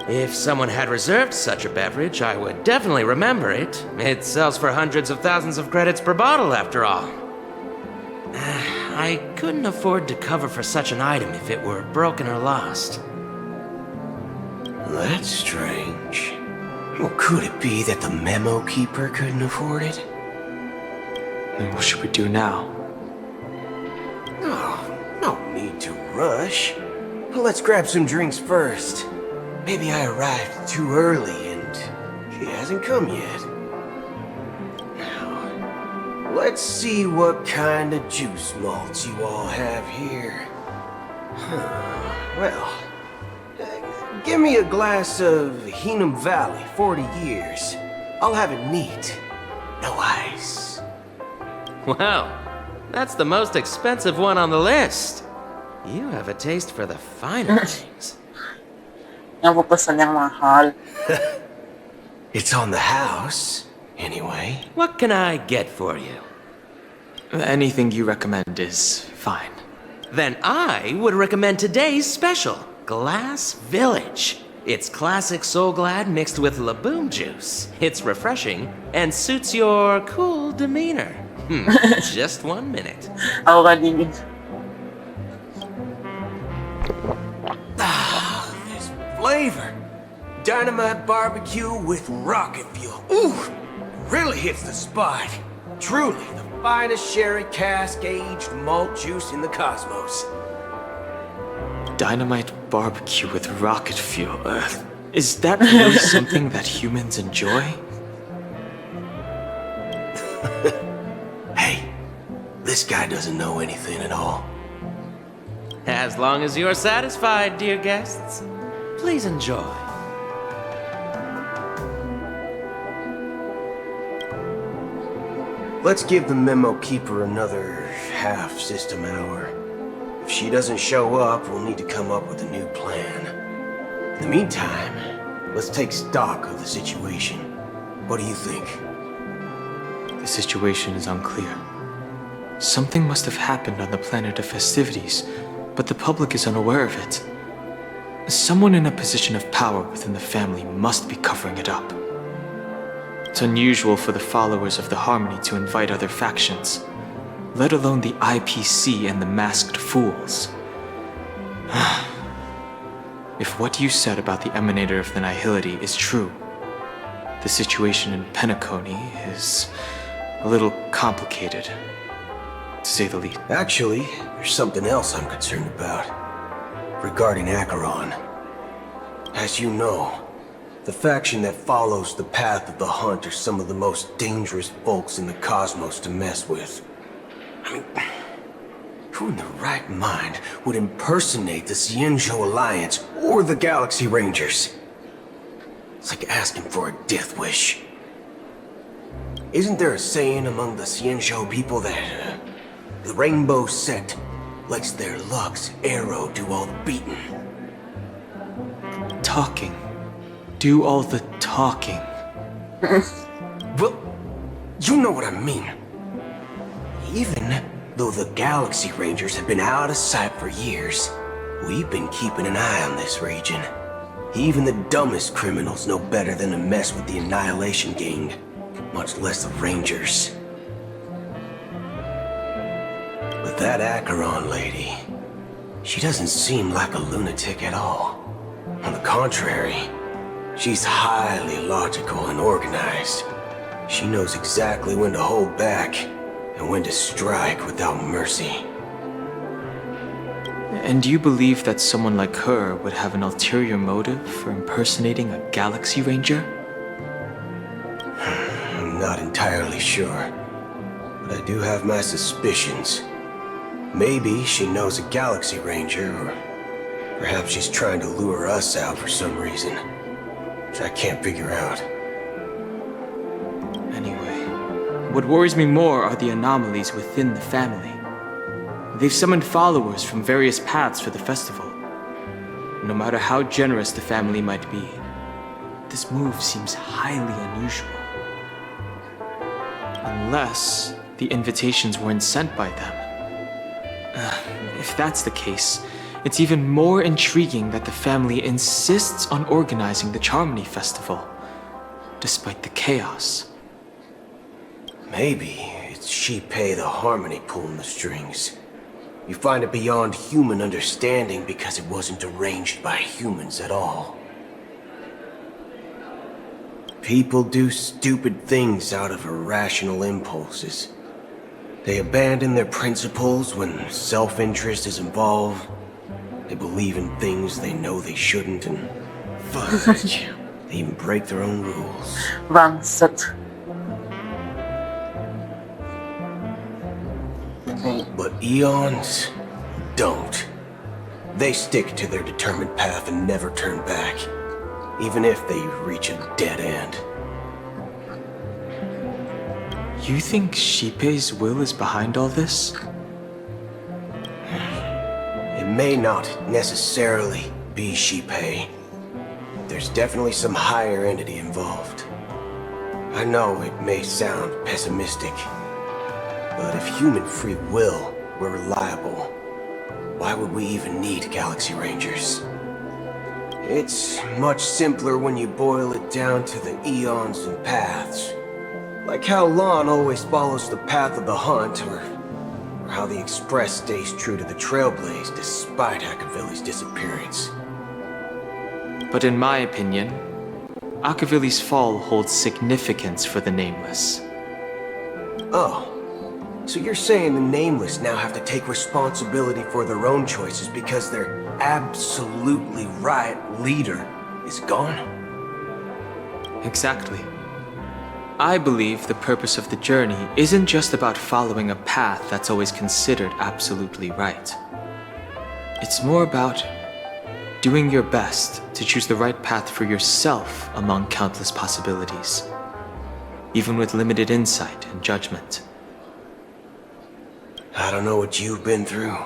If someone had reserved such a beverage, I would definitely remember it. It sells for hundreds of thousands of credits per bottle, after all. I couldn't afford to cover for such an item if it were broken or lost. That's strange. Well, could it be that the memo keeper couldn't afford it? Then what should we do now? Oh, no need to rush. Let's grab some drinks first. Maybe I arrived too early and he hasn't come yet. Now, let's see what kind of juice malts you all have here. Well, give me a glass of Heenum Valley, 40 years. I'll have it neat. No ice. Wow, that's the most expensive one on the list. You have a taste for the finer things. Yung pupusan niyang mahal. It's on the house, anyway. What can I get for you? Anything you recommend is fine. Then I would recommend today's special, Glass Village. It's classic Soul Glad mixed with Laboom juice. It's refreshing and suits your cool demeanor. Just 1 minute. Ako kadingin. This flavor. Dynamite barbecue with rocket fuel. Ooh, really hits the spot. Truly the finest sherry cask aged malt juice in the cosmos. Dynamite barbecue with rocket fuel. Is that really something that humans enjoy? Hey, this guy doesn't know anything at all. As long as you're satisfied, dear guests, please enjoy. Let's give the memo keeper another half system hour. If she doesn't show up, we'll need to come up with a new plan. In the meantime, let's take stock of the situation. What do you think? The situation is unclear. Something must have happened on the planet of festivities, but the public is unaware of it. Someone in a position of power within the family must be covering it up. It's unusual for the followers of the Harmony to invite other factions, let alone the IPC and the Masked Fools. If what you said about the Emanator of the Nihility is true, the situation in Penacony is a little complicated, to say the least. Actually, there's something else I'm concerned about. Regarding Acheron. As you know, the faction that follows the path of the Hunt are some of the most dangerous folks in the cosmos to mess with. I mean, who in their right mind would impersonate the Xianzhou Alliance or the Galaxy Rangers? It's like asking for a death wish. Isn't there a saying among the Xianzhou people that the Rainbow Sect lets their Lux arrow do all the beating? Talking. Do all the talking. Well, you know what I mean. Even though the Galaxy Rangers have been out of sight for years, we've been keeping an eye on this region. Even the dumbest criminals know better than to mess with the Annihilation Gang, much less the Rangers. But that Acheron lady, she doesn't seem like a lunatic at all. On the contrary, she's highly logical and organized. She knows exactly when to hold back and when to strike without mercy. And do you believe that someone like her would have an ulterior motive for impersonating a Galaxy Ranger? I'm not entirely sure, but I do have my suspicions. Maybe she knows a Galaxy Ranger, or perhaps she's trying to lure us out for some reason, which I can't figure out. Anyway, what worries me more are the anomalies within the family. They've summoned followers from various paths for the festival. No matter how generous the family might be, this move seems highly unusual. Unless the invitations weren't sent by them. If that's the case, it's even more intriguing that the family insists on organizing the Charmony Festival, despite the chaos. Maybe it's Shipei the Harmony pulling the strings. You find it beyond human understanding because it wasn't arranged by humans at all. People do stupid things out of irrational impulses. They abandon their principles when self-interest is involved. They believe in things they know they shouldn't, and fudge. They even break their own rules. Bangsat. But Eons don't. They stick to their determined path and never turn back, even if they reach a dead end. You think Shipei's will is behind all this? It may not necessarily be Shipei. There's definitely some higher entity involved. I know it may sound pessimistic, but if human free will were reliable, why would we even need Galaxy Rangers? It's much simpler when you boil it down to the eons and paths. Like how Lon always follows the path of the hunt, or how the Express stays true to the Trailblaze despite Akavilli's disappearance. But in my opinion, Akavilli's fall holds significance for the Nameless. Oh, so you're saying the Nameless now have to take responsibility for their own choices because their absolutely right leader is gone? Exactly. I believe the purpose of the journey isn't just about following a path that's always considered absolutely right. It's more about doing your best to choose the right path for yourself among countless possibilities, even with limited insight and judgment. I don't know what you've been through,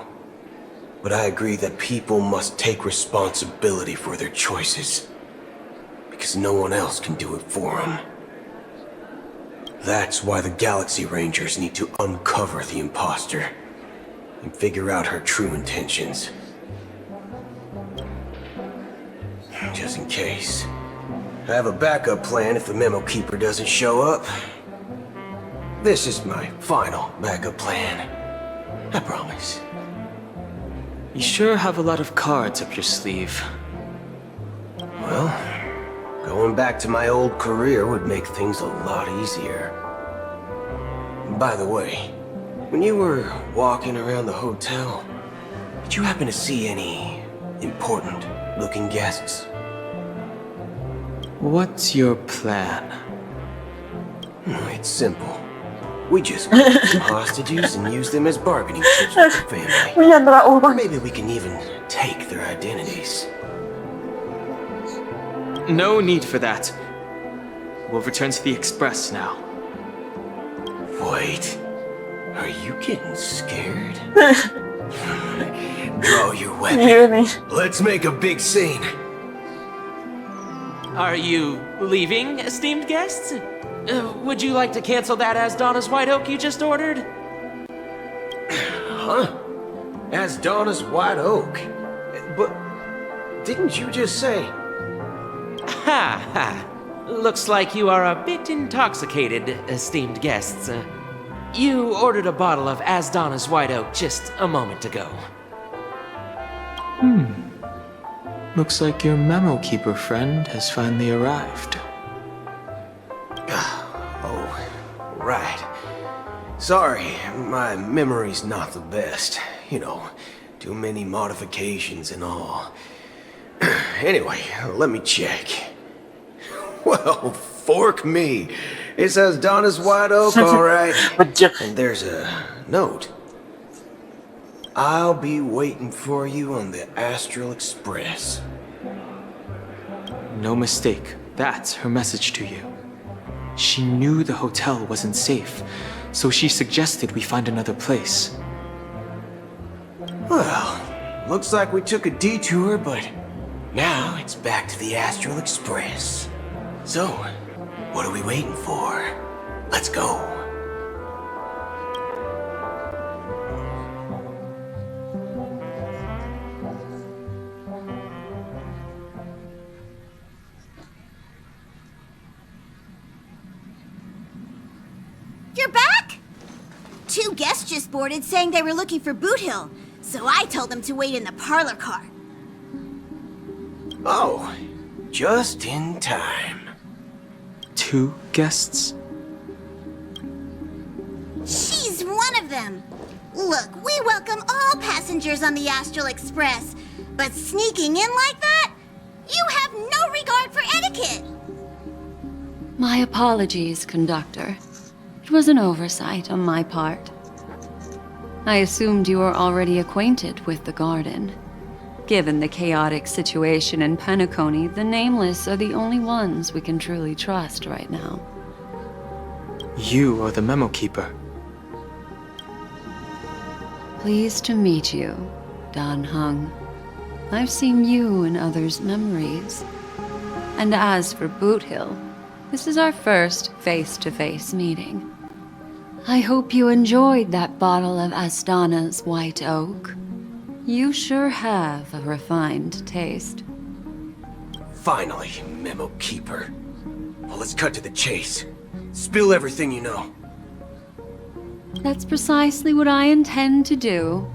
but I agree that people must take responsibility for their choices, because no one else can do it for them. That's why the Galaxy Rangers need to uncover the imposter and figure out her true intentions. Just in case. I have a backup plan if the Memo Keeper doesn't show up. This is my final backup plan. I promise. You sure have a lot of cards up your sleeve. Well, going back to my old career would make things a lot easier. By the way, when you were walking around the hotel, did you happen to see any important looking guests? What's your plan? It's simple. We just get some hostages and use them as bargaining chips with the family. Or maybe we can even take their identities. No need for that. We'll return to the Express now. Wait, are you getting scared? Draw your weapon. Let's make a big scene. Are you leaving, esteemed guests? Would you like to cancel that Asdana's White Oak you just ordered? Huh? Asdana's White Oak? But didn't you just say... Ha ha. Looks like you are a bit intoxicated, esteemed guests. You ordered a bottle of Asdana's White Oak just a moment ago. Looks like your Memo Keeper friend has finally arrived. Oh, right. Sorry, my memory's not the best. You know, too many modifications and all. Anyway, let me check. Well, fork me. It says Donna's White Oak, alright. And there's a note. I'll be waiting for you on the Astral Express. No mistake. That's her message to you. She knew the hotel wasn't safe, so she suggested we find another place. Well, looks like we took a detour, but now it's back to the Astral Express. So, what are we waiting for? Let's go. You're back? Two guests just boarded saying they were looking for Boot Hill, so I told them to wait in the parlor car. Oh, just in time. 2 guests? She's one of them. Look, we welcome all passengers on the Astral Express, but sneaking in like that? You have no regard for etiquette. My apologies, conductor. It was an oversight on my part. I assumed you were already acquainted with the garden. Given the chaotic situation in Penacony, the Nameless are the only ones we can truly trust right now. You are the Memo Keeper. Pleased to meet you. Dan Heng. I've seen you in others' memories. And as for Boot Hill, this is our first face-to-face meeting. I hope you enjoyed that bottle of Astana's white oak. You sure have a refined taste. Finally, Memo Keeper. Well, let's cut to the chase. Spill everything you know. That's precisely what I intend to do.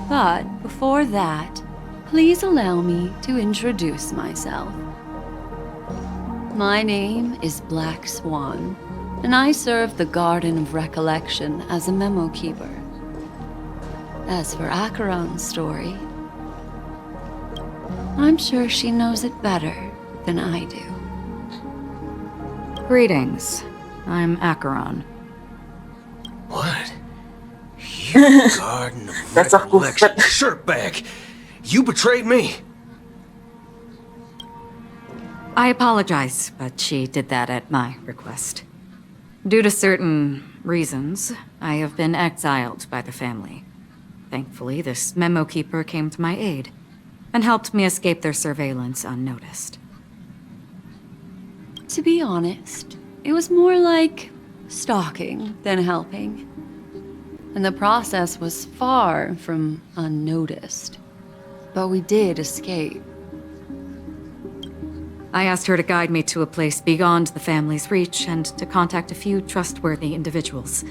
But before that, please allow me to introduce myself. My name is Black Swan, and I serve the Garden of Recollection as a memo keeper. As for Acheron's story, I'm sure she knows it better than I do. Greetings. I'm Acheron. What? You Garden of Recollection shirtbag! You betrayed me! I apologize, but she did that at my request. Due to certain reasons, I have been exiled by the family. Thankfully, this memo keeper came to my aid and helped me escape their surveillance unnoticed. To be honest, it was more like stalking than helping. And the process was far from unnoticed. But we did escape. I asked her to guide me to a place beyond the family's reach and to contact a few trustworthy individuals.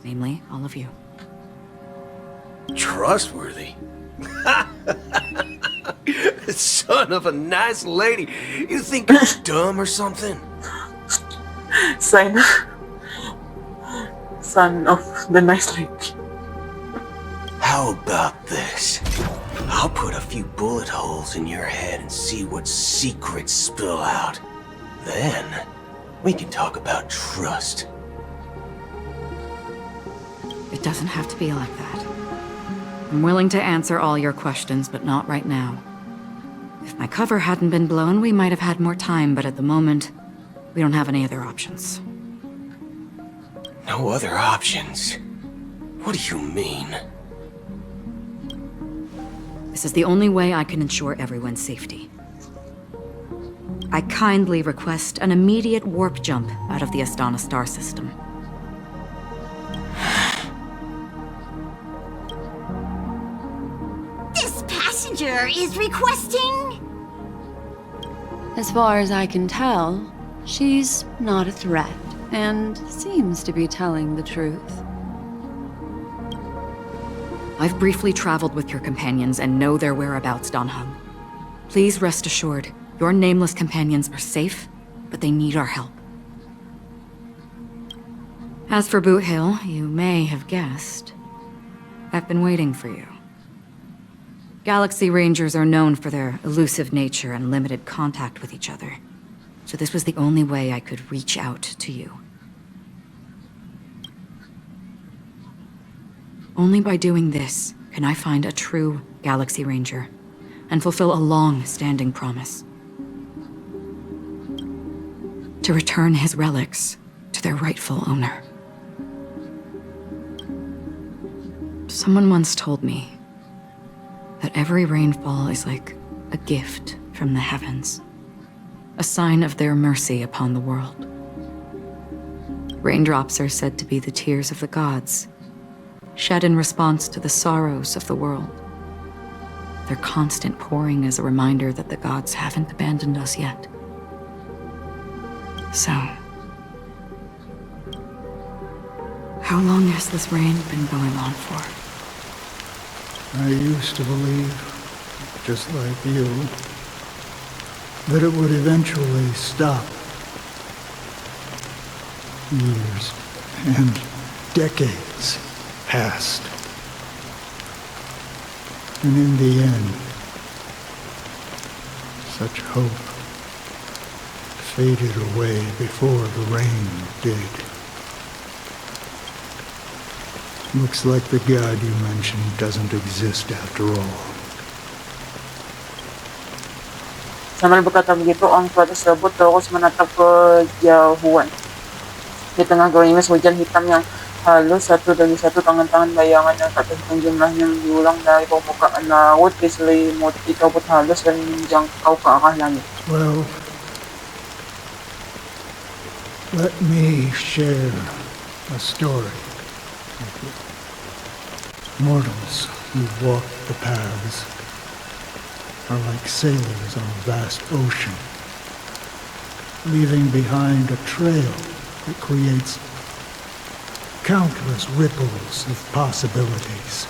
Namely, all of you. Trustworthy? Son of a nice lady. You think I'm dumb or something? Son of the nice lady. How about this? I'll put a few bullet holes in your head and see what secrets spill out. Then, we can talk about trust. It doesn't have to be like that. I'm willing to answer all your questions, but not right now. If my cover hadn't been blown, we might have had more time, but at the moment, we don't have any other options. No other options? What do you mean? This is the only way I can ensure everyone's safety. I kindly request an immediate warp jump out of the Astana star system. This passenger is requesting... As far as I can tell, she's not a threat, and seems to be telling the truth. I've briefly traveled with your companions and know their whereabouts, Dan Heng. Please rest assured, your nameless companions are safe, but they need our help. As for Boot Hill, you may have guessed. I've been waiting for you. Galaxy Rangers are known for their elusive nature and limited contact with each other, so this was the only way I could reach out to you. Only by doing this can I find a true Galaxy Ranger and fulfill a long-standing promise. To return his relics to their rightful owner. Someone once told me that every rainfall is like a gift from the heavens, a sign of their mercy upon the world. Raindrops are said to be the tears of the gods, shed in response to the sorrows of the world. Their constant pouring is a reminder that the gods haven't abandoned us yet. So, how long has this rain been going on for? I used to believe, just like you, that it would eventually stop. Years and decades passed. And in the end, such hope faded away before the rain did. Looks like the god you mentioned doesn't exist after all. Sambil berkata begitu, Ong tua tersebut terus menatap ke kejauhan. Di tengah gerimis hujan hitam yang halos satu demi satu tangan-tangan bayangan yang tak terhitung jumlahnya menjulang dari permukaan laut diselimuti kabut halus dan menjangkau ke arah langit. Well, let me share a story with you. Mortals who walk the paths are like sailors on a vast ocean, leaving behind a trail that creates countless ripples of possibilities.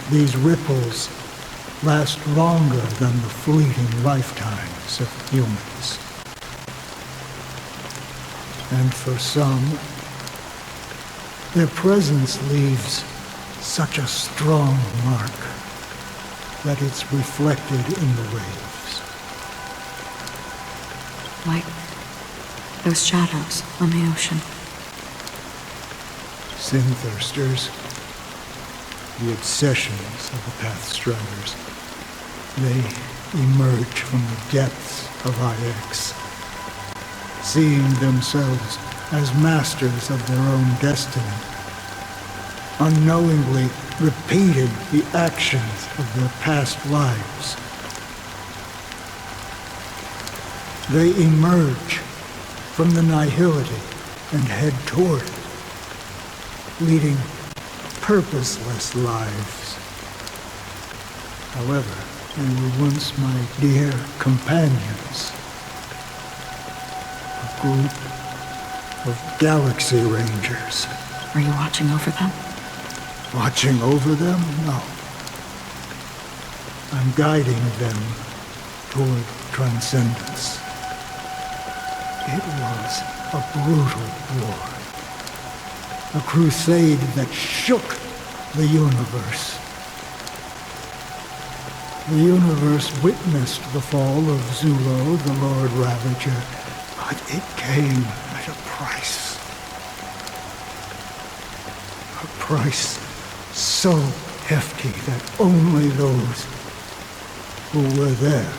These ripples last longer than the fleeting lifetimes of humans. And for some, their presence leaves such a strong mark that it's reflected in the waves. Like those shadows on the ocean. Sin-thirsters, the obsessions of the Pathstriders, they emerge from the depths of IX, seeing themselves as masters of their own destiny, unknowingly repeating the actions of their past lives. They emerge from the nihility and head toward it, leading purposeless lives. However, they were once my dear companions, a group of Galaxy Rangers. Are you watching over them? Watching over them? No. I'm guiding them toward transcendence. It was a brutal war. A crusade that shook the universe. The universe witnessed the fall of Zulo, the Lord Ravager, but it came at a price. A price so hefty that only those who were there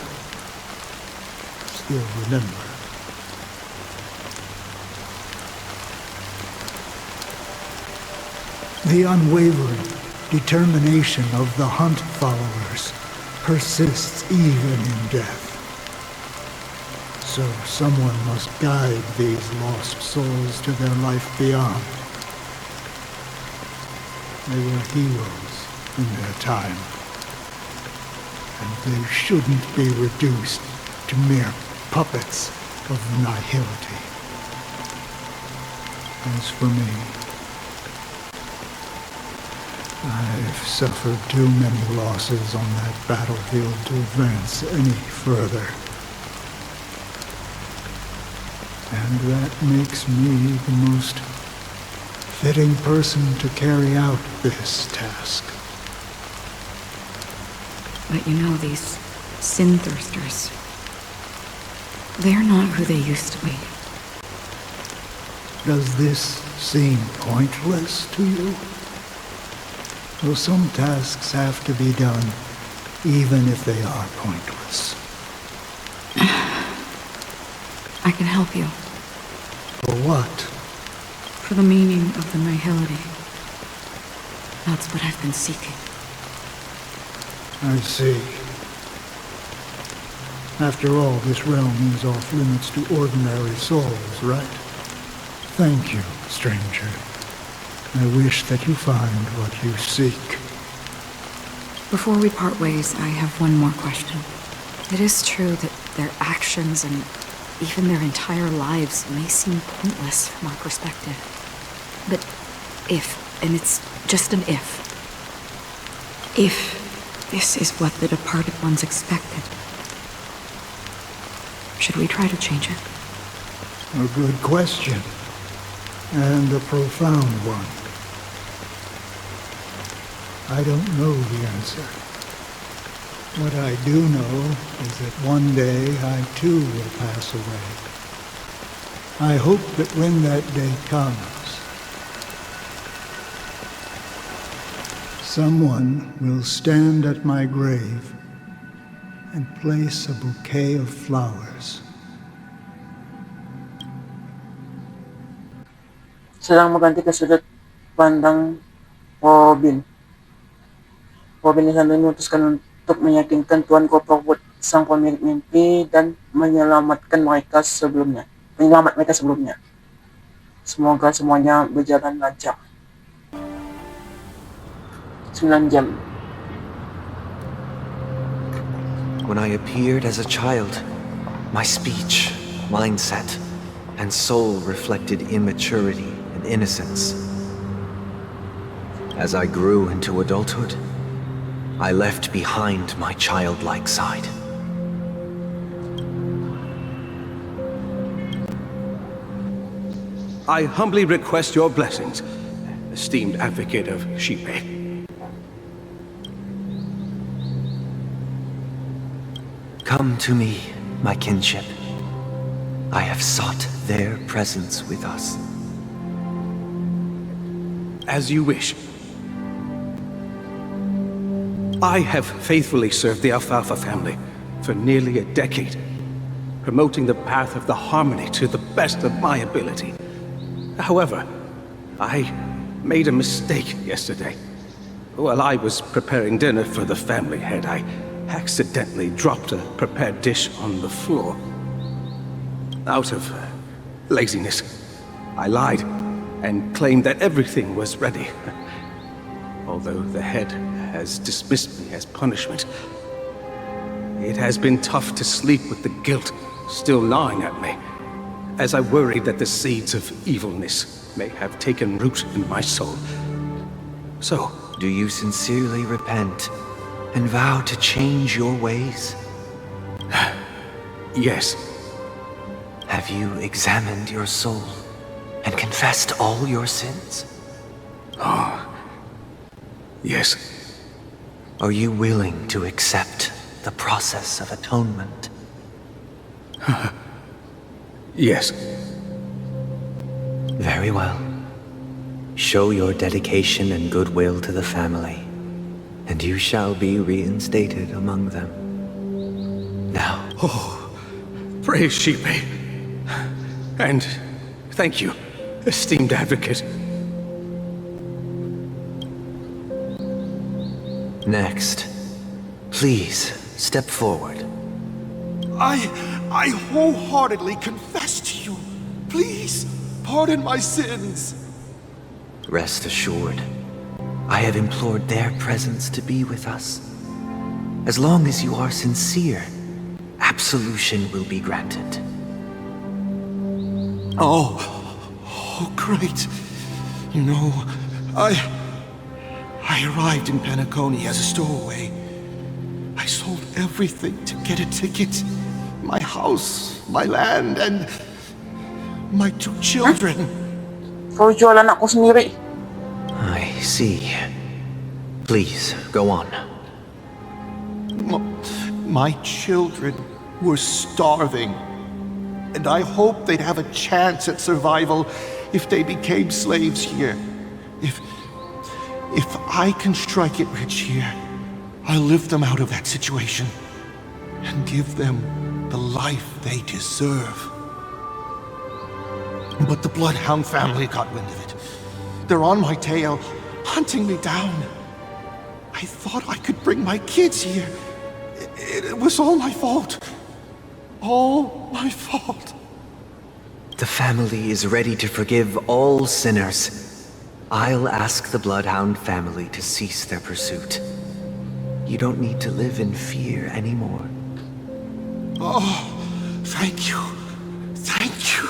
still remember. The unwavering determination of the Hunt followers persists even in death. So someone must guide these lost souls to their life beyond. They were heroes in their time, and they shouldn't be reduced to mere puppets of nihility. As for me, I've suffered too many losses on that battlefield to advance any further. And that makes me the most fitting person to carry out this task. But you know, these sin-thirsters, they're not who they used to be. Does this seem pointless to you? Well, some tasks have to be done, even if they are pointless. I can help you. For what? For the meaning of the nihility. That's what I've been seeking. I see. After all, this realm is off limits to ordinary souls, right? Thank you, stranger. I wish that you find what you seek. Before we part ways, I have one more question. It is true that their actions and even their entire lives may seem pointless from our perspective. But if, and it's just an if this is what the departed ones expected, should we try to change it? A good question. And a profound one. I don't know the answer. What I do know is that one day I too will pass away. I hope that when that day comes, someone will stand at my grave and place a bouquet of flowers. Silang maganti kasulot pandang Robin. Robin ni Sandoy nutus kan untuk meyakinkan Tuan ko pagbuat sang pemilik mimpi dan menyelamatkan mereka sebelumnya. Menyelamat mereka sebelumnya. Semoga semuanya berjalan lancar. 9 jam. When I appeared as a child, my speech, mindset, and soul reflected immaturity and innocence. As I grew into adulthood, I left behind my childlike side. I humbly request your blessings, esteemed advocate of Shipe. Come to me, my kinship. I have sought their presence with us. As you wish. I have faithfully served the Alfalfa family for nearly a decade, promoting the path of the harmony to the best of my ability. However, I made a mistake yesterday. While I was preparing dinner for the family head, I accidentally dropped a prepared dish on the floor. Out of laziness, I lied and claimed that everything was ready. Although the head has dismissed me as punishment, it has been tough to sleep with the guilt still gnawing at me, as I worried that the seeds of evilness may have taken root in my soul. So, do you sincerely repent and vow to change your ways? Yes. Have you examined your soul and confessed all your sins? Oh, yes. Are you willing to accept the process of atonement? Yes. Very well. Show your dedication and goodwill to the family, and you shall be reinstated among them. Now. Oh, praise Shipe. And thank you, esteemed advocate. Next, please step forward. I wholeheartedly confess to you. Please, pardon my sins. Rest assured, I have implored their presence to be with us. As long as you are sincere, absolution will be granted. Oh, great. You know, I arrived in Penacony as a stowaway. I sold everything to get a ticket. My house, my land, and my 2 children. So, jualan ako sendiri. I see. Please, go on. My children were starving, and I hoped they'd have a chance at survival if they became slaves here. If I can strike it rich here, I'll lift them out of that situation and give them the life they deserve. But the Bloodhound family got wind of it. They're on my tail, hunting me down. I thought I could bring my kids here. It was all my fault. All my fault. The family is ready to forgive all sinners. I'll ask the Bloodhound family to cease their pursuit. You don't need to live in fear anymore. Oh, thank you. Thank you.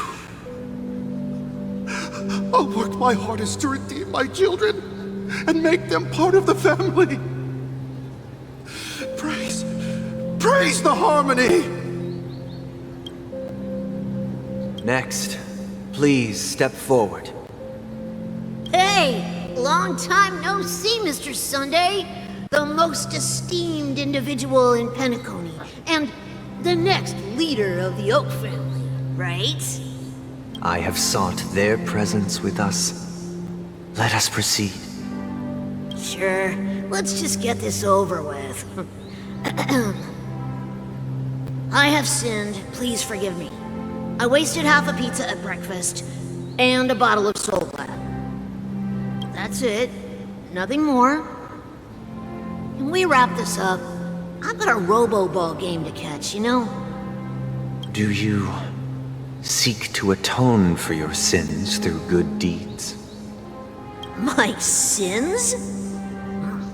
I'll work my hardest to redeem my children and make them part of the family. Praise the harmony! Next, please step forward. Hey, long time no see, Mr. Sunday. The most esteemed individual in Penacony, and the next leader of the Oak family, right? I have sought their presence with us. Let us proceed. Sure, let's just get this over with. I have sinned, please forgive me. I wasted half a pizza at breakfast, and a bottle of Soul Glad. That's it. Nothing more. Can we wrap this up? I've got a robo-ball game to catch, you know? Do you seek to atone for your sins through good deeds? My sins?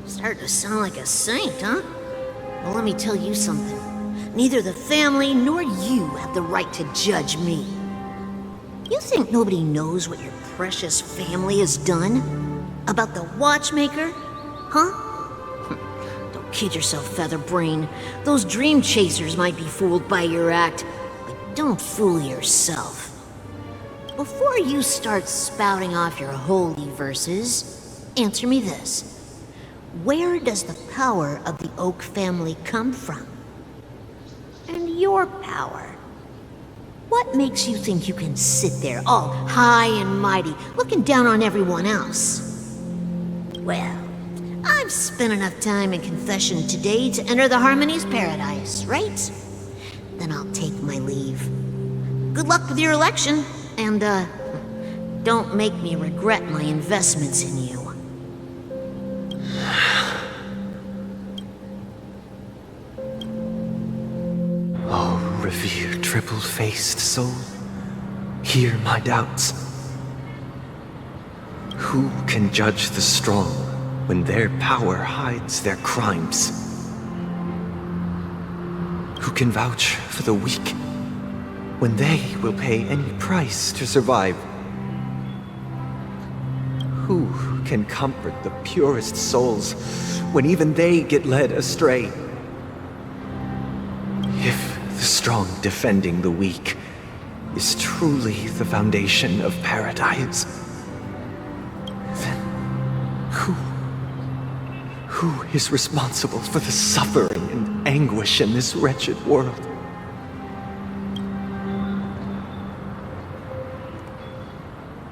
Starting to sound like a saint, huh? Well, let me tell you something. Neither the family nor you have the right to judge me. You think nobody knows what your precious family has done? About the watchmaker? Huh? Don't kid yourself, Featherbrain. Those dream chasers might be fooled by your act, but don't fool yourself. Before you start spouting off your holy verses, answer me this. Where does the power of the Oak family come from? And your power? What makes you think you can sit there all high and mighty, looking down on everyone else? Well, I've spent enough time in confession today to enter the Harmony's paradise, right? Then I'll take my leave. Good luck with your election, and, don't make me regret my investments in you. Oh, revered triple-faced soul, hear my doubts. Who can judge the strong when their power hides their crimes? Who can vouch for the weak when they will pay any price to survive? Who can comfort the purest souls when even they get led astray? If the strong defending the weak is truly the foundation of paradise, then who is responsible for the suffering and anguish in this wretched world?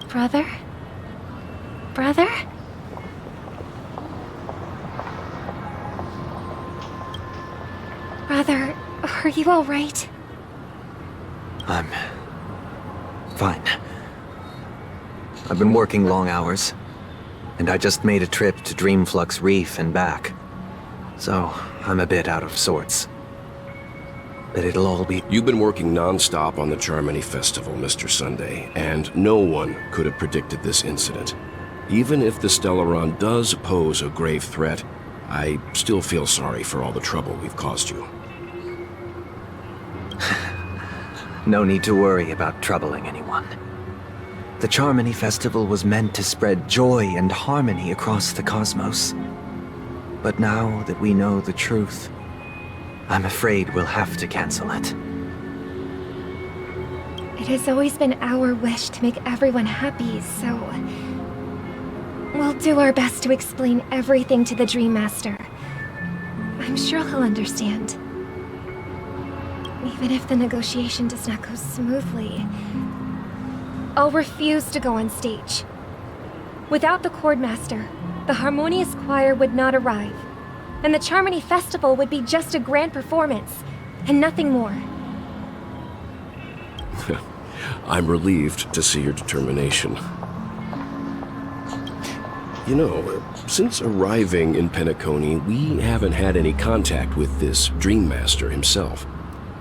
Brother? Brother? Brother, are you all right? I'm fine. I've been working long hours, and I just made a trip to Dreamflux Reef and back. So, I'm a bit out of sorts. But it'll all be... You've been working non-stop on the Charmony Festival, Mr. Sunday, and no one could have predicted this incident. Even if the Stellaron does pose a grave threat, I still feel sorry for all the trouble we've caused you. No need to worry about troubling anyone. The Charmony Festival was meant to spread joy and harmony across the cosmos. But now that we know the truth, I'm afraid we'll have to cancel it. It has always been our wish to make everyone happy, so... we'll do our best to explain everything to the Dream Master. I'm sure he'll understand. Even if the negotiation does not go smoothly, I'll refuse to go on stage. Without the Chordmaster, the Harmonious Choir would not arrive, and the Charmony Festival would be just a grand performance, and nothing more. I'm relieved to see your determination. You know, since arriving in Penacony, we haven't had any contact with this Dream Master himself.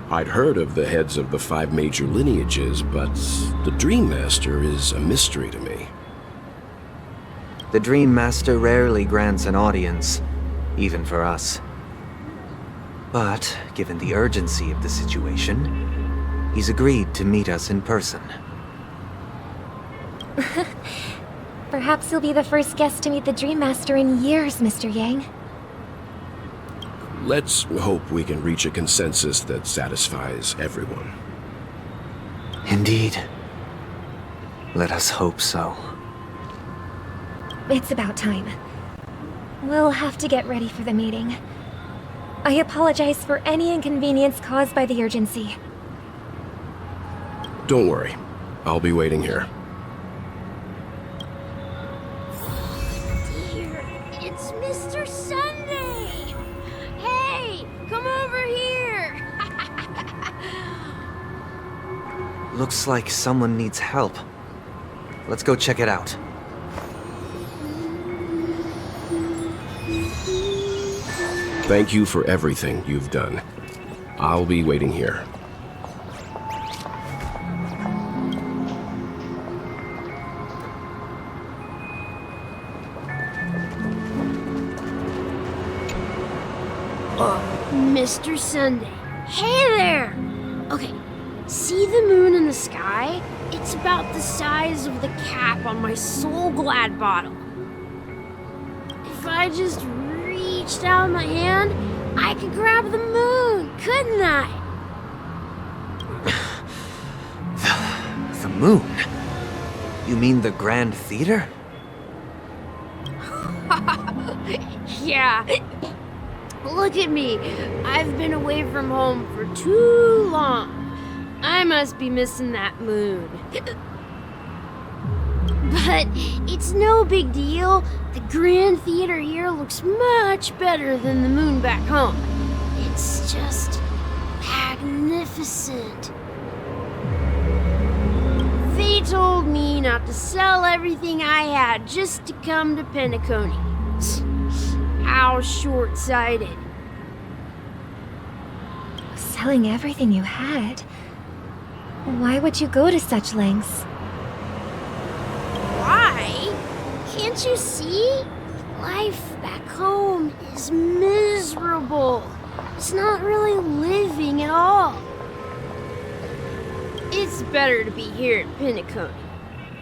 I'd heard of the heads of the 5 major lineages, but the Dream Master is a mystery to me. The Dream Master rarely grants an audience, even for us. But, given the urgency of the situation, he's agreed to meet us in person. Perhaps you'll be the first guest to meet the Dream Master in years, Mr. Yang. Let's hope we can reach a consensus that satisfies everyone. Indeed. Let us hope so. It's about time. We'll have to get ready for the meeting. I apologize for any inconvenience caused by the urgency. Don't worry. I'll be waiting here. Dear, it's Mr. Sunday! Hey, come over here! Looks like someone needs help. Let's go check it out. Thank you for everything you've done. I'll be waiting here. Mr. Sunday. Hey there! Okay, see the moon in the sky? It's about the size of the cap on my Soul Glad bottle. If I just reached out my hand, I could grab the moon, couldn't I? The moon? You mean the Grand Theater? Yeah. Look at me. I've been away from home for too long. I must be missing that moon. But it's no big deal. The Grand Theater here looks much better than the moon back home. It's just magnificent. They told me not to sell everything I had just to come to Penacony. How short-sighted. Selling everything you had? Why would you go to such lengths? Why? Can't you see? Life back home is miserable. It's not really living at all. It's better to be here at Penacony.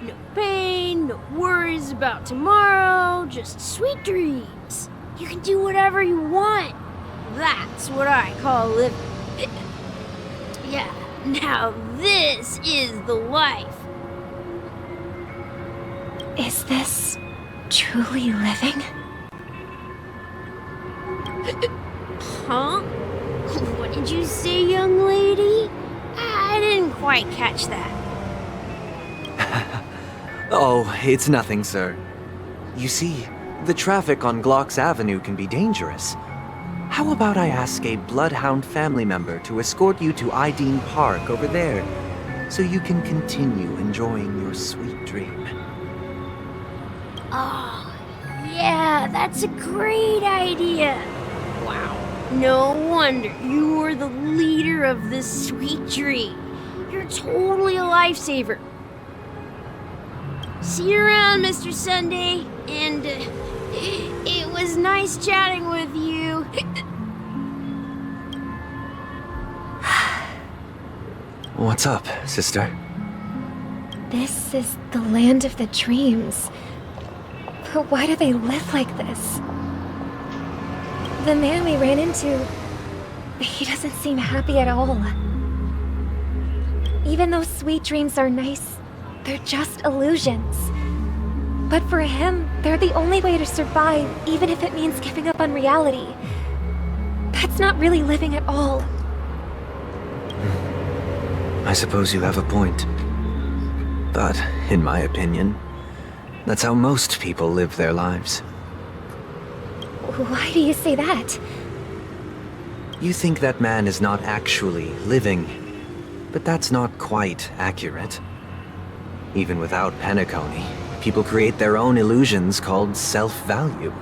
No pain, no worries about tomorrow, just sweet dreams. You can do whatever you want. That's what I call living. Yeah, now this is the life. Is this truly living? Huh? What did you say, young lady? I didn't quite catch that. Oh, it's nothing, sir. You see, the traffic on Glock's Avenue can be dangerous. How about I ask a Bloodhound family member to escort you to Ideen Park over there, so you can continue enjoying your sweet dream? Oh, yeah, that's a great idea. Wow, no wonder you were the leader of this sweet dream. You're totally a lifesaver. See you around, Mr. Sunday, and it was nice chatting with you. What's up, sister? This is the land of the dreams. But why do they live like this? The man we ran into, he doesn't seem happy at all. Even though sweet dreams are nice, they're just illusions. But for him, they're the only way to survive, even if it means giving up on reality. That's not really living at all. I suppose you have a point. But, in my opinion, that's how most people live their lives. Why do you say that? You think that man is not actually living, but that's not quite accurate. Even without Penacony, people create their own illusions called self-value.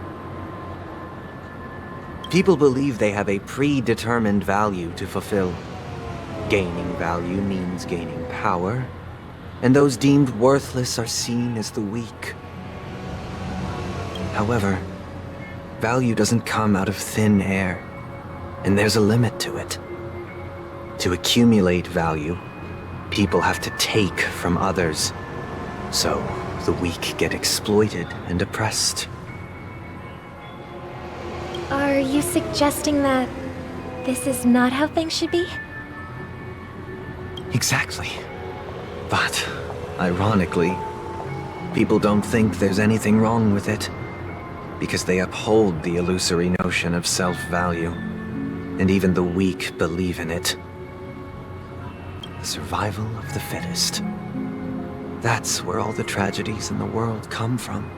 People believe they have a predetermined value to fulfill. Gaining value means gaining power, and those deemed worthless are seen as the weak. However, value doesn't come out of thin air, and there's a limit to it. To accumulate value, people have to take from others, so the weak get exploited and oppressed. Are you suggesting that this is not how things should be? Exactly. But, ironically, people don't think there's anything wrong with it, because they uphold the illusory notion of self-value, and even the weak believe in it. The survival of the fittest. That's where all the tragedies in the world come from.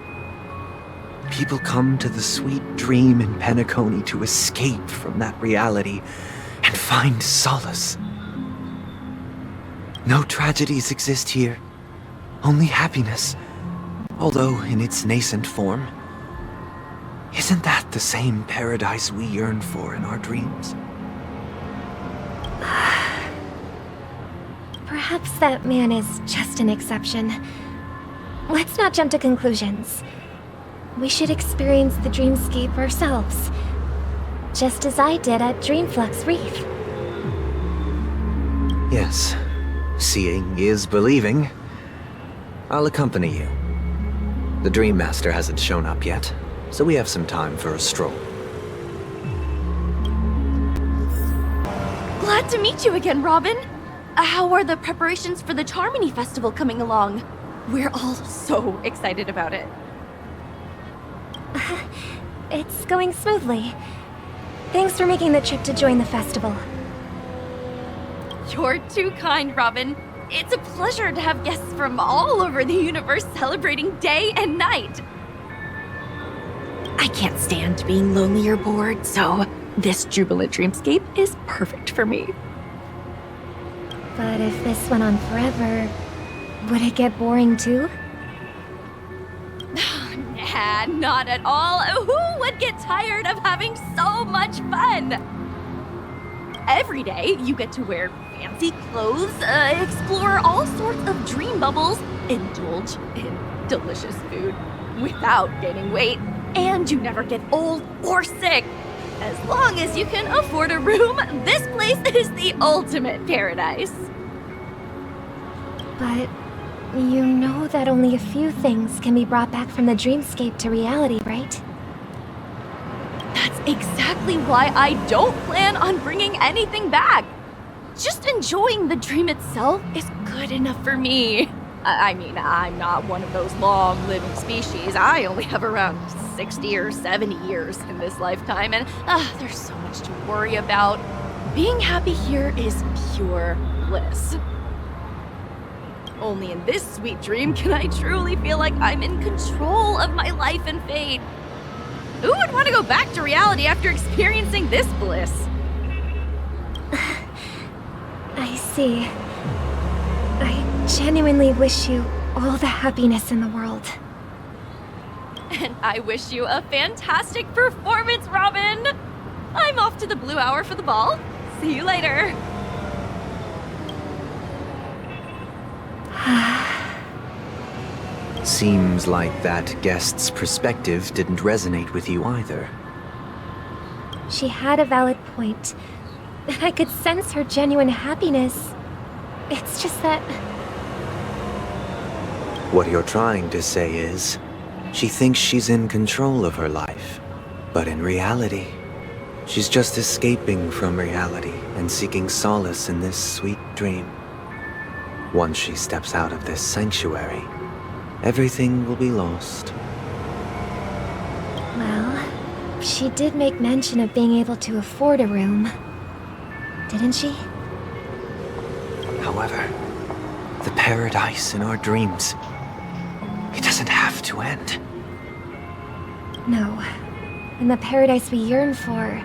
People come to the sweet dream in Penacony to escape from that reality and find solace. No tragedies exist here, only happiness, although in its nascent form. Isn't that the same paradise we yearn for in our dreams? Perhaps that man is just an exception. Let's not jump to conclusions. We should experience the dreamscape ourselves, just as I did at Dreamflux Reef. Yes. Seeing is believing. I'll accompany you. The Dream Master hasn't shown up yet, so we have some time for a stroll. Glad to meet you again, Robin. How are the preparations for the Charmony Festival coming along? We're all so excited about it. It's going smoothly. Thanks for making the trip to join the festival. You're too kind, Robin. It's a pleasure to have guests from all over the universe celebrating day and night. I can't stand being lonely or bored, so this jubilant dreamscape is perfect for me. But if this went on forever, would it get boring too? Nah, not at all. Who would get tired of having so much fun? Every day, you get to wear fancy clothes, explore all sorts of dream bubbles, indulge in delicious food without gaining weight, and you never get old or sick. As long as you can afford a room, this place is the ultimate paradise. But you know that only a few things can be brought back from the dreamscape to reality, right? That's exactly why I don't plan on bringing anything back. Just enjoying the dream itself is good enough for me. I mean, I'm not one of those long-living species. I only have around 60 or 70 years in this lifetime, and there's so much to worry about. Being happy here is pure bliss. Only in this sweet dream can I truly feel like I'm in control of my life and fate. Who would want to go back to reality after experiencing this bliss? I see. I genuinely wish you all the happiness in the world. And I wish you a fantastic performance, Robin! I'm off to the Blue Hour for the ball. See you later. Seems like that guest's perspective didn't resonate with you either. She had a valid point. I could sense her genuine happiness. It's just that... What you're trying to say is, she thinks she's in control of her life. But in reality, she's just escaping from reality and seeking solace in this sweet dream. Once she steps out of this sanctuary, everything will be lost. Well, she did make mention of being able to afford a room. Didn't she? However, the paradise in our dreams, it doesn't have to end. No. And the paradise we yearn for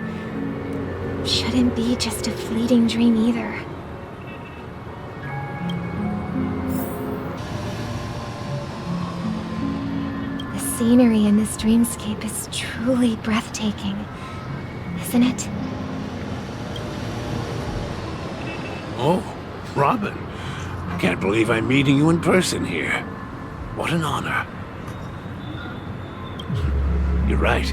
shouldn't be just a fleeting dream either. The scenery in this dreamscape is truly breathtaking, isn't it? Oh, Robin. I can't believe I'm meeting you in person here. What an honor. You're right.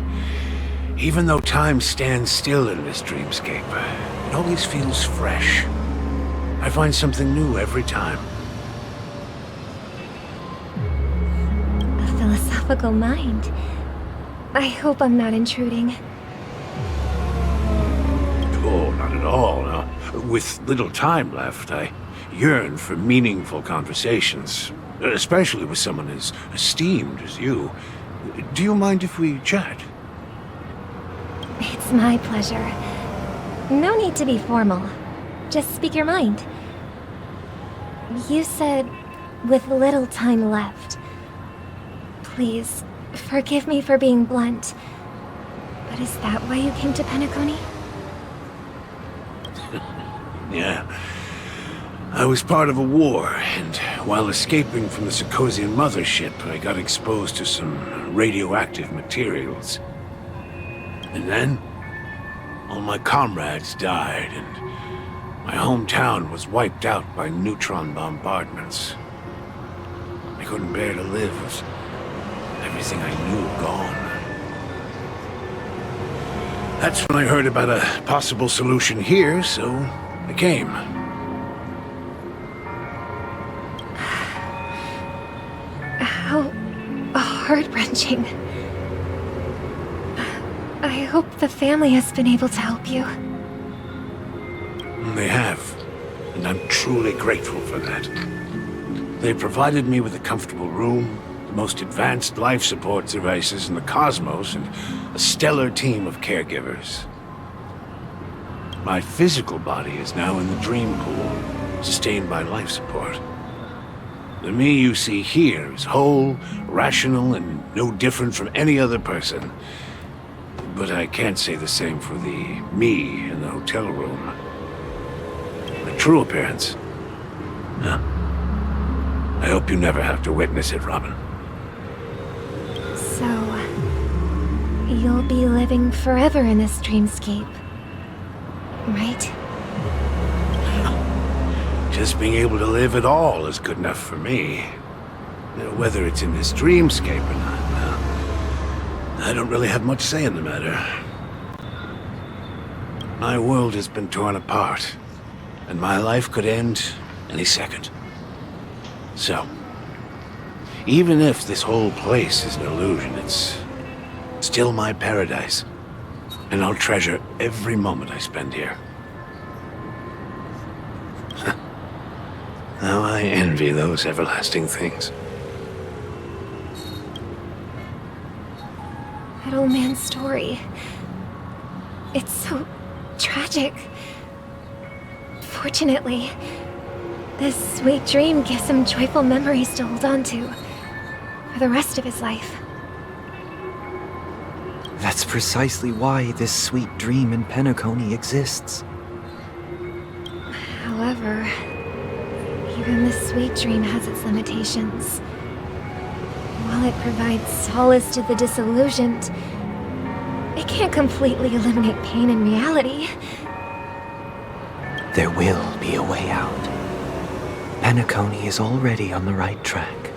Even though time stands still in this dreamscape, it always feels fresh. I find something new every time. A philosophical mind. I hope I'm not intruding. Oh, not at all. No. With little time left, I yearn for meaningful conversations, especially with someone as esteemed as you. Do you mind if we chat? It's my pleasure. No need to be formal. Just speak your mind. You said, with little time left. Please, forgive me for being blunt. But is that why you came to Penacony? Yeah. I was part of a war, and while escaping from the Sarkosian mothership, I got exposed to some radioactive materials. And then, all my comrades died, and my hometown was wiped out by neutron bombardments. I couldn't bear to live with everything I knew gone. That's when I heard about a possible solution here, so I came. How heart-wrenching. I hope the family has been able to help you. They have, and I'm truly grateful for that. They provided me with a comfortable room, the most advanced life support devices in the cosmos, and a stellar team of caregivers. My physical body is now in the dream pool, sustained by life support. The me you see here is whole, rational, and no different from any other person. But I can't say the same for the me in the hotel room. My true appearance? No. I hope you never have to witness it, Robin. So, you'll be living forever in this dreamscape, right? Just being able to live at all is good enough for me. Whether it's in this dreamscape or not, well, I don't really have much say in the matter. My world has been torn apart, and my life could end any second. So, even if this whole place is an illusion, it's still my paradise, and I'll treasure every moment I spend here. How I envy those everlasting things. That old man's story. It's so tragic. Fortunately, this sweet dream gives him joyful memories to hold on to for the rest of his life. That's precisely why this sweet dream in Penacony exists. However, even this sweet dream has its limitations. While it provides solace to the disillusioned, it can't completely eliminate pain in reality. There will be a way out. Penacony is already on the right track.